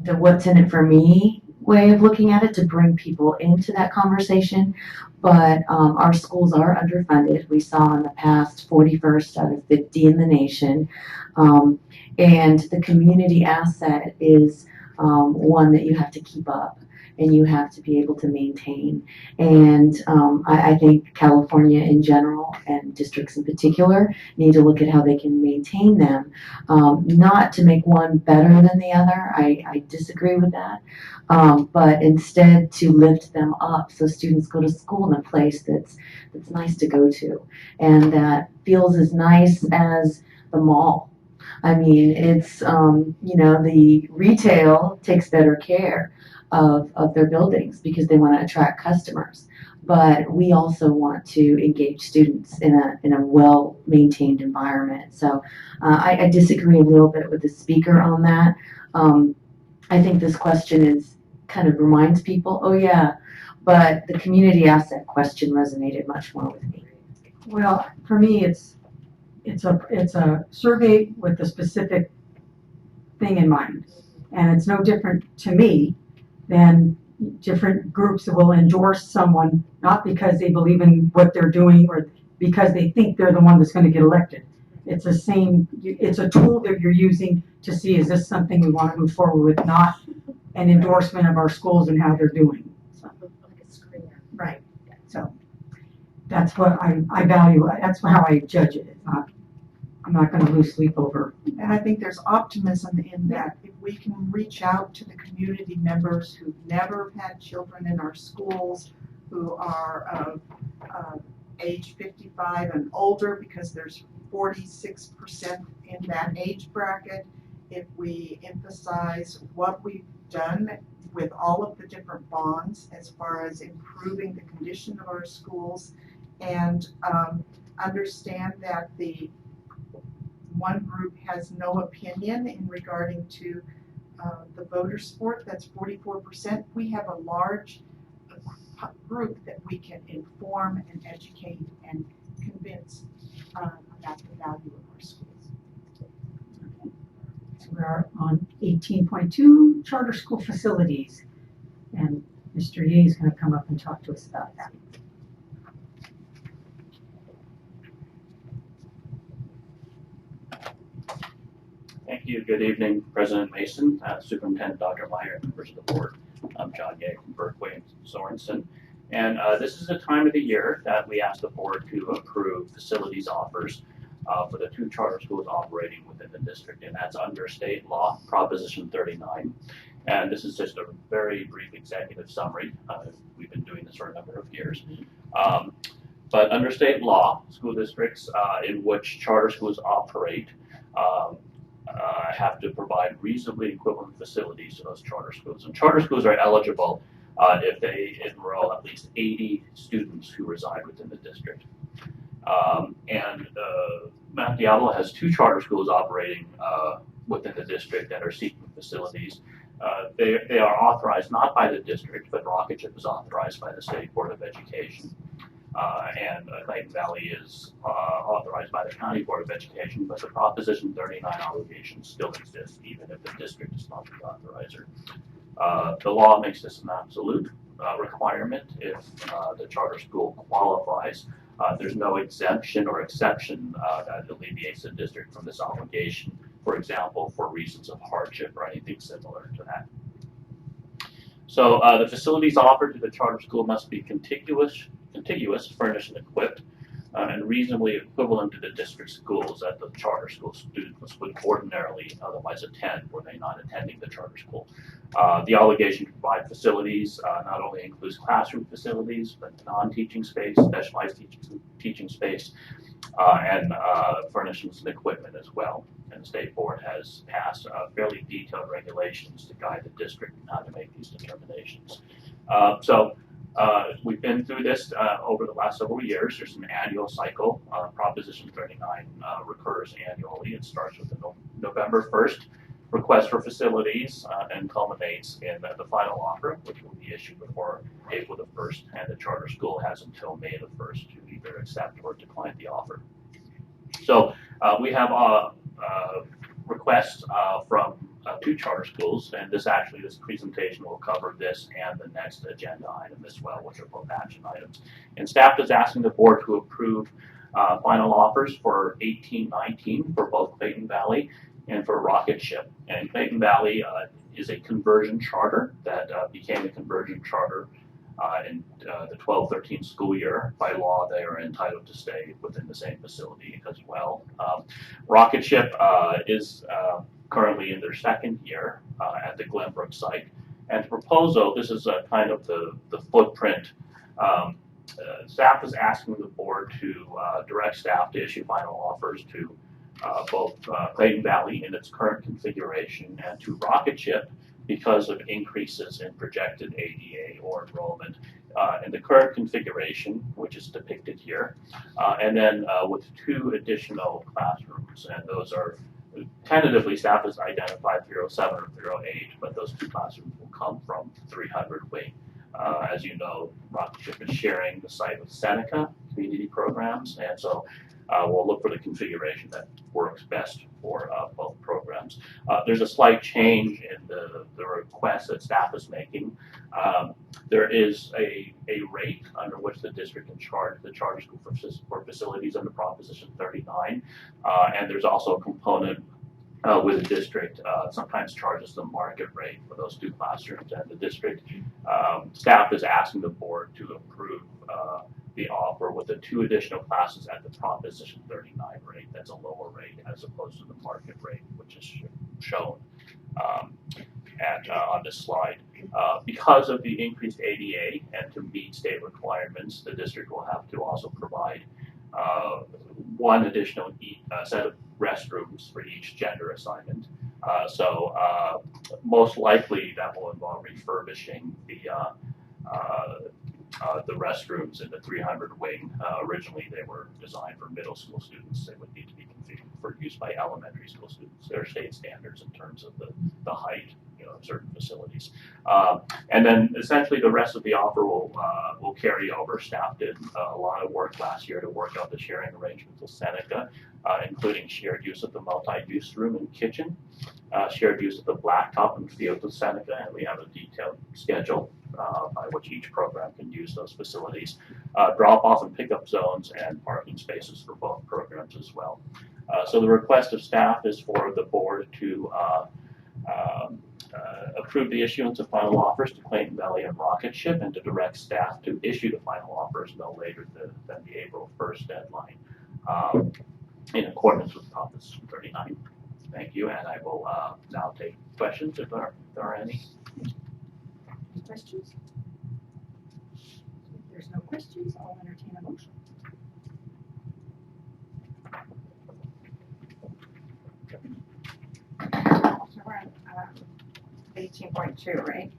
the what's in it for me way of looking at it, to bring people into that conversation. But our schools are underfunded. We saw in the past 41st out of 50 in the nation. And the community asset is one that you have to keep up and you have to be able to maintain. And I think California in general and districts in particular need to look at how they can maintain them, not to make one better than the other. I disagree with that. But instead to lift them up so students go to school in a place that's nice to go to and that feels as nice as the mall. I mean, it's, you know, the retail takes better care of their buildings because they want to attract customers. But we also want to engage students in a well-maintained environment. So I disagree a little bit with the speaker on that. I think this question kind of reminds people, oh yeah, but the community asset question resonated much more with me. Well, for me, it's a survey with a specific thing in mind, and it's no different to me than different groups that will endorse someone not because they believe in what they're doing or because they think they're the one that's going to get elected. It's the same. It's a tool that you're using to see, is this something we want to move forward with, not an endorsement of our schools and how they're doing. Right. So that's what I value. That's how I judge it. It's not, I'm not going to lose sleep over. And I think there's optimism in that. If we can reach out to the community members who've never had children in our schools, who are of age 55 and older, because there's 46% in that age bracket, if we emphasize what we've done with all of the different bonds as far as improving the condition of our schools, and understand that the one group has no opinion in regarding to the voter support, that's 44%. We have a large group that we can inform and educate and convince about the value of our schools. So we are on 18.2 charter school facilities. And Mr. Ye is going to come up and talk to us about that. Thank you. Good evening, President Mason, Superintendent Dr. Meyer, members of the board. I'm John Ye from Berkeley and Sorensen. And this is a time of the year that we ask the board to approve facilities offers for the 2 charter schools operating within the district, and that's under state law, Proposition 39. And this is just a very brief executive summary. We've been doing this for a number of years. But under state law, school districts in which charter schools operate have to provide reasonably equivalent facilities to those charter schools. And charter schools are eligible if they enroll at least 80 students who reside within the district. Mount Diablo has 2 charter schools operating within the district that are seeking facilities. They are authorized not by the district, but Rocketship is authorized by the State Board of Education. Clayton Valley is authorized by the County Board of Education, but the Proposition 39 obligation still exists, even if the district is not the authorizer. The law makes this an absolute requirement if the charter school qualifies. There's no exemption or exception that alleviates the district from this obligation, for example, for reasons of hardship or anything similar to that. So the facilities offered to the charter school must be contiguous, furnished, and equipped, and reasonably equivalent to the district schools that the charter school students would ordinarily otherwise attend were they not attending the charter school. The obligation to provide facilities not only includes classroom facilities, but non-teaching space, specialized teaching space, and furnishings and equipment as well. And the state board has passed fairly detailed regulations to guide the district in how to make these determinations. We've been through this over the last several years. There's an annual cycle. Proposition 39 recurs annually. It starts with the November 1st request for facilities and culminates in the final offer, which will be issued before April the 1st, and the charter school has until May the 1st to either accept or decline the offer. So we have requests from 2 charter schools, and this presentation will cover this and the next agenda item as well, which are both action items. And staff is asking the board to approve final offers for 18-19 for both Clayton Valley and for Rocketship. And Clayton Valley is a conversion charter that became a conversion charter in the 12-13 school year. By law, they are entitled to stay within the same facility as well. Rocketship is currently in their 2nd year at the Glenbrook site. And the proposal, this is kind of the footprint. Staff is asking the board to direct staff to issue final offers to both Clayton Valley in its current configuration and to Rocketship because of increases in projected ADA or enrollment in the current configuration, which is depicted here, and then with 2 additional classrooms, and those are tentatively staff has identified 307 or 308, but those 2 classrooms will come from 300 wing. As you know, Rocketship is sharing the site with Seneca Community Programs, and so we'll look for the configuration that works best for both programs. There's a slight change in the request that staff is making. There is a rate under which the district can charge the charter school for facilities under Proposition 39, and there's also a component where the district sometimes charges the market rate for those 2 classrooms, and the district staff is asking the board to approve the offer with the 2 additional classes at the Proposition 39 rate. That's a lower rate as opposed to the market rate, which is shown on this slide. Because of the increased ADA and to meet state requirements, the district will have to also provide 1 additional set of restrooms for each gender assignment. Most likely that will involve refurbishing the restrooms in the 300 wing. Originally they were designed for middle school students. They would need to be configured for use by elementary school students. There are state standards in terms of the height certain facilities. And then essentially the rest of the offer will carry over. Staff did a lot of work last year to work out the sharing arrangements with Seneca, including shared use of the multi-use room and kitchen, shared use of the blacktop and field with Seneca, and we have a detailed schedule by which each program can use those facilities, drop-off and pickup zones, and parking spaces for both programs as well. So the request of staff is for the board to approve the issuance of final offers to Clayton Valley and Rocket Ship, and to direct staff to issue the final offers no later than the April 1st deadline, in accordance with Office 39. Thank you, and I will now take questions if there are any. Any questions? If there's no questions, I'll entertain a motion. So we're on 18.2, right?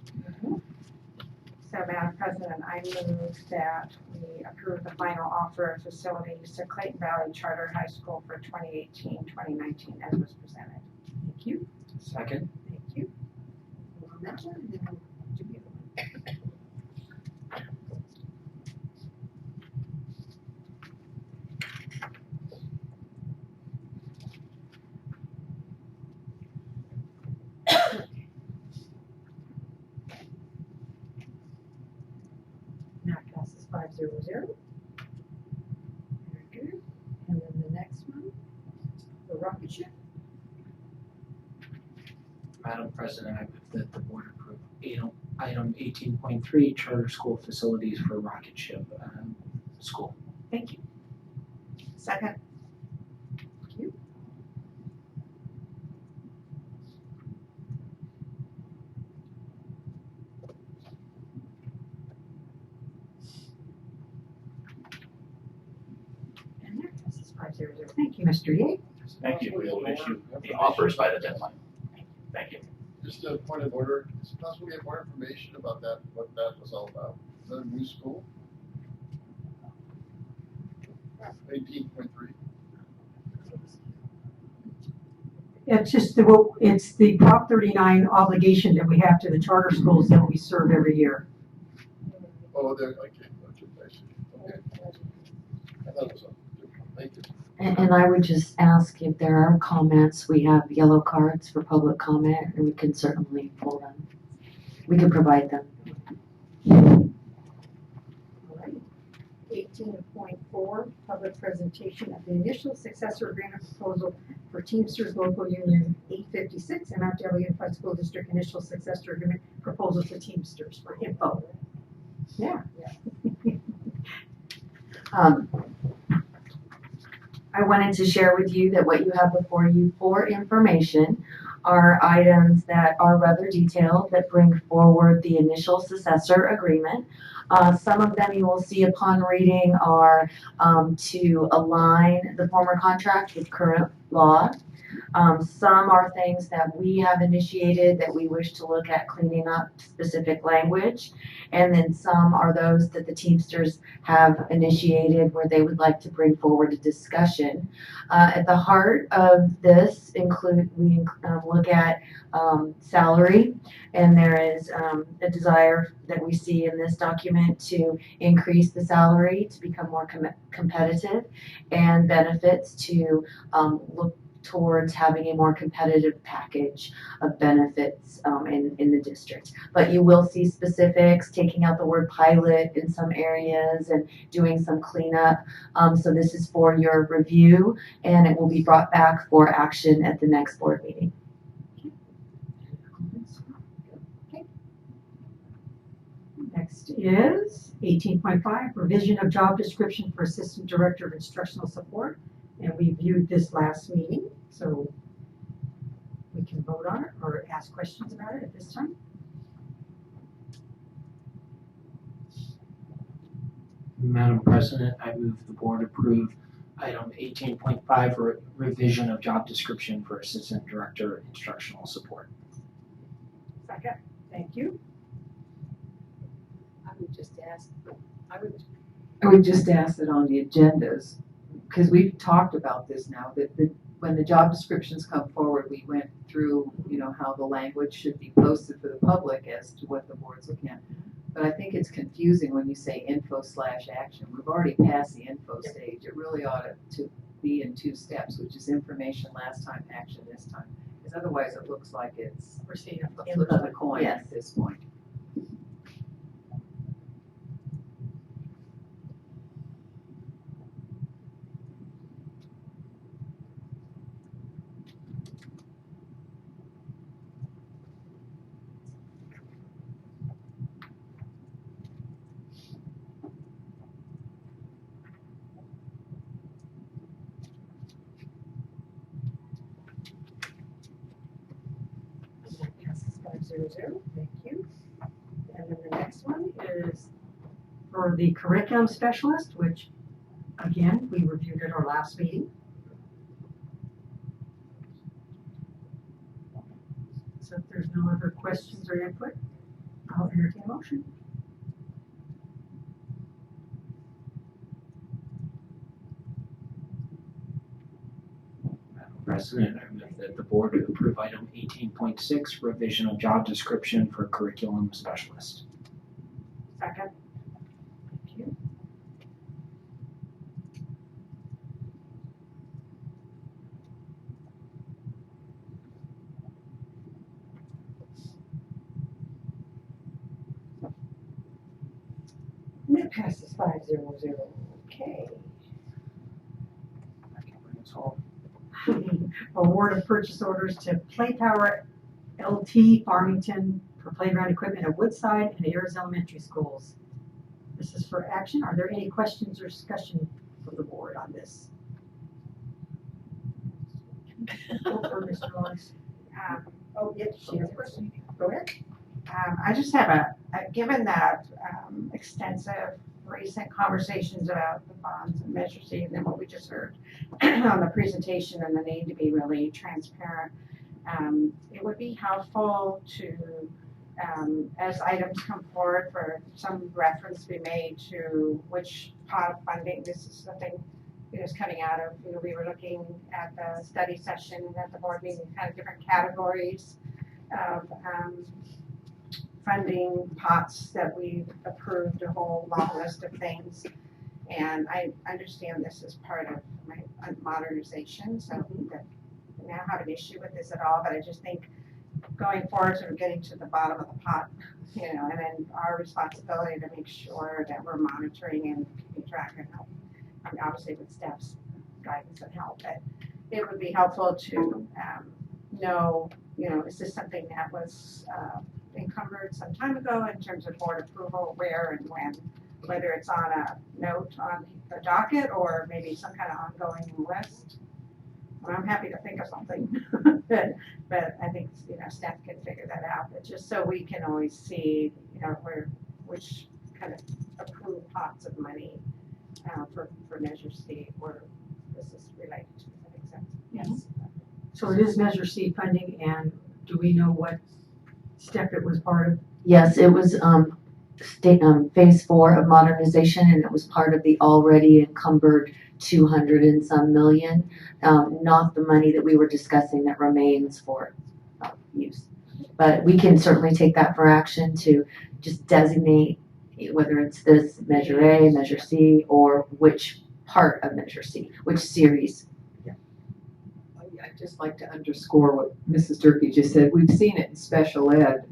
So, Madam President, I move that we approve the final offer of facilities to Clayton Valley Charter High School for 2018-2019 as was presented. Thank you. Second. Thank you. Hold on that one, and then we'll do the other one. Now it passes 5-0-0. Very good. And then the next one, the rocket ship. Madam President, I move that the board approve item 18.3 charter school facilities for Rocket Ship School. Thank you. Second. Thank you. And that passes 5-0-0. Thank you, Mr. Yates. Thank you. We will issue the offers by the deadline. Thank you. Just a point of order, is it possible to get more information about that, what that was all about? Is that a new school? 18.3. It's just it's the Prop 39 obligation that we have to the charter schools that we serve every year. Oh, there, okay, I see. Okay. I thought it was something different. Thank you. And I would just ask if there are comments, we have yellow cards for public comment, and we can certainly pull them. We can provide them. All right. 18.4, public presentation of the initial successor agreement proposal for Teamsters Local Union 856 and Mount Dairy Unified School District initial successor agreement proposal to Teamsters for info. Yeah. I wanted to share with you that what you have before you for information are items that are rather detailed that bring forward the initial successor agreement. Some of them you will see upon reading are to align the former contract with current law. Some are things that we have initiated that we wish to look at cleaning up specific language. And then some are those that the Teamsters have initiated where they would like to bring forward a discussion. At the heart of this we look at salary, and there is a desire that we see in this document to increase the salary to become more competitive, and benefits to look towards having a more competitive package of benefits in the district. But you will see specifics, taking out the word pilot in some areas and doing some cleanup. So this is for your review, and it will be brought back for action at the next board meeting. Okay. Next is 18.5, revision of job description for Assistant Director of Instructional Support. And we viewed this last meeting, so we can vote on it or ask questions about it at this time. Madam President, I move the board approve item 18.5 revision of job description for Assistant Director of Instructional Support. Second. Thank you. I would just ask that on the agendas, because we've talked about this now, that the when the job descriptions come forward, we went through, how the language should be posted for the public as to what the board's looking at. But I think it's confusing when you say info/action. We've already passed the info stage. It really ought to be in 2 steps, which is information last time, action this time. Because otherwise it looks like it's We're seeing a flip of the coin Yes. at this point. Passes 500, thank you. And then the next one is for the curriculum specialist, which, again, we reviewed at our last meeting. So if there's no other questions or input, I'll entertain a motion. Madam President, I move that the board approve item 18.6, revision of job description for curriculum specialist. Second. Thank you. And that passes 500. Okay. Award of purchase orders to Playpower LT Farmington for playground equipment at Woodside and Ayers Elementary Schools. This is for action. Are there any questions or discussion from the board on this? Go for it, Mr. Lawrence. Oh, yes, she has a question. Go ahead. I just have given that extensive recent conversations about the bonds and Measure C, and then what we just heard on the presentation and the need to be really transparent, it would be helpful to, as items come forward, for some reference to be made to which pot of funding this is something is coming out of. We were looking at the study session at the board meeting, kind of different categories of funding pots that we've approved, a whole long list of things. And I understand this is part of my modernization, so that I don't have an issue with this at all, but I just think going forward, sort of getting to the bottom of the pot, and then our responsibility to make sure that we're monitoring and keeping track and help. I mean, obviously with steps, guidance and help, but it would be helpful to know, is this something that was encumbered some time ago in terms of board approval, where and when, whether it's on a note on the docket or maybe some kind of ongoing list. Well, I'm happy to think of something, but I think staff can figure that out. But just so we can always see, which kind of approved pots of money for Measure C or this is related to. Does that make sense? Yes. So it is Measure C funding, and do we know what step it was part of? Yes, it was phase 4 of modernization, and it was part of the already encumbered 200 and some million, not the money that we were discussing that remains for use. But we can certainly take that for action to just designate whether it's this Measure A, Measure C, or which part of Measure C, which series. I'd just like to underscore what Mrs. Durkee just said. We've seen it in special ed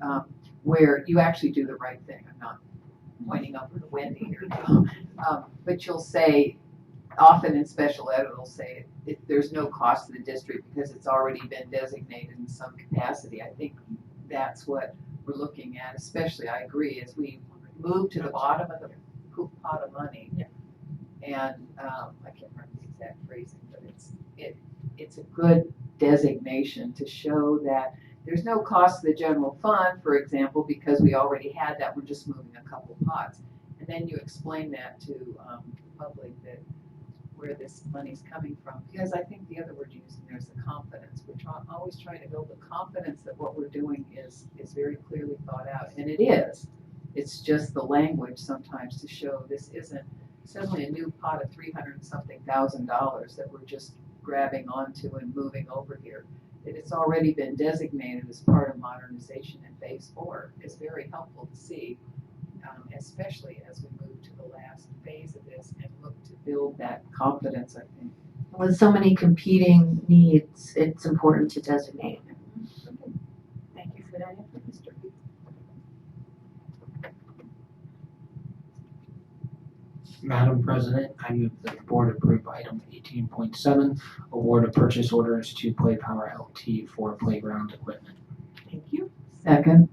where you actually do the right thing. I'm not pointing over to Wendy here. But you'll say, often in special ed, it'll say there's no cost to the district because it's already been designated in some capacity. I think that's what we're looking at, especially, I agree, as we move to the bottom of the poop pot of money. Yeah. And I can't remember the exact phrasing, but it's a good designation to show that there's no cost to the general fund, for example, because we already had that. We're just moving a couple pots. And then you explain that to the public that where this money's coming from. Because I think the other word you used in there is the confidence. We're always trying to build the confidence that what we're doing is very clearly thought out. And it is. It's just the language sometimes to show this isn't suddenly a new pot of $300-something thousand that we're just grabbing onto and moving over here. That it's already been designated as part of modernization in phase 4 is very helpful to see, especially as we move to the last phase of this and look to build that confidence, I think. With so many competing needs, it's important to designate. Thank you for that input, Mr. Madam President, I move that the board approve item 18.7, award of purchase orders to Play Power LT for playground equipment. Thank you. Second.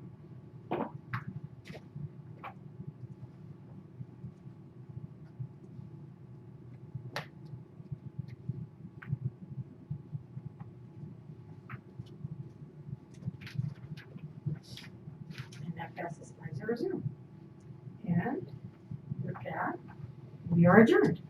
And that passes 5-0. And with that, we are adjourned.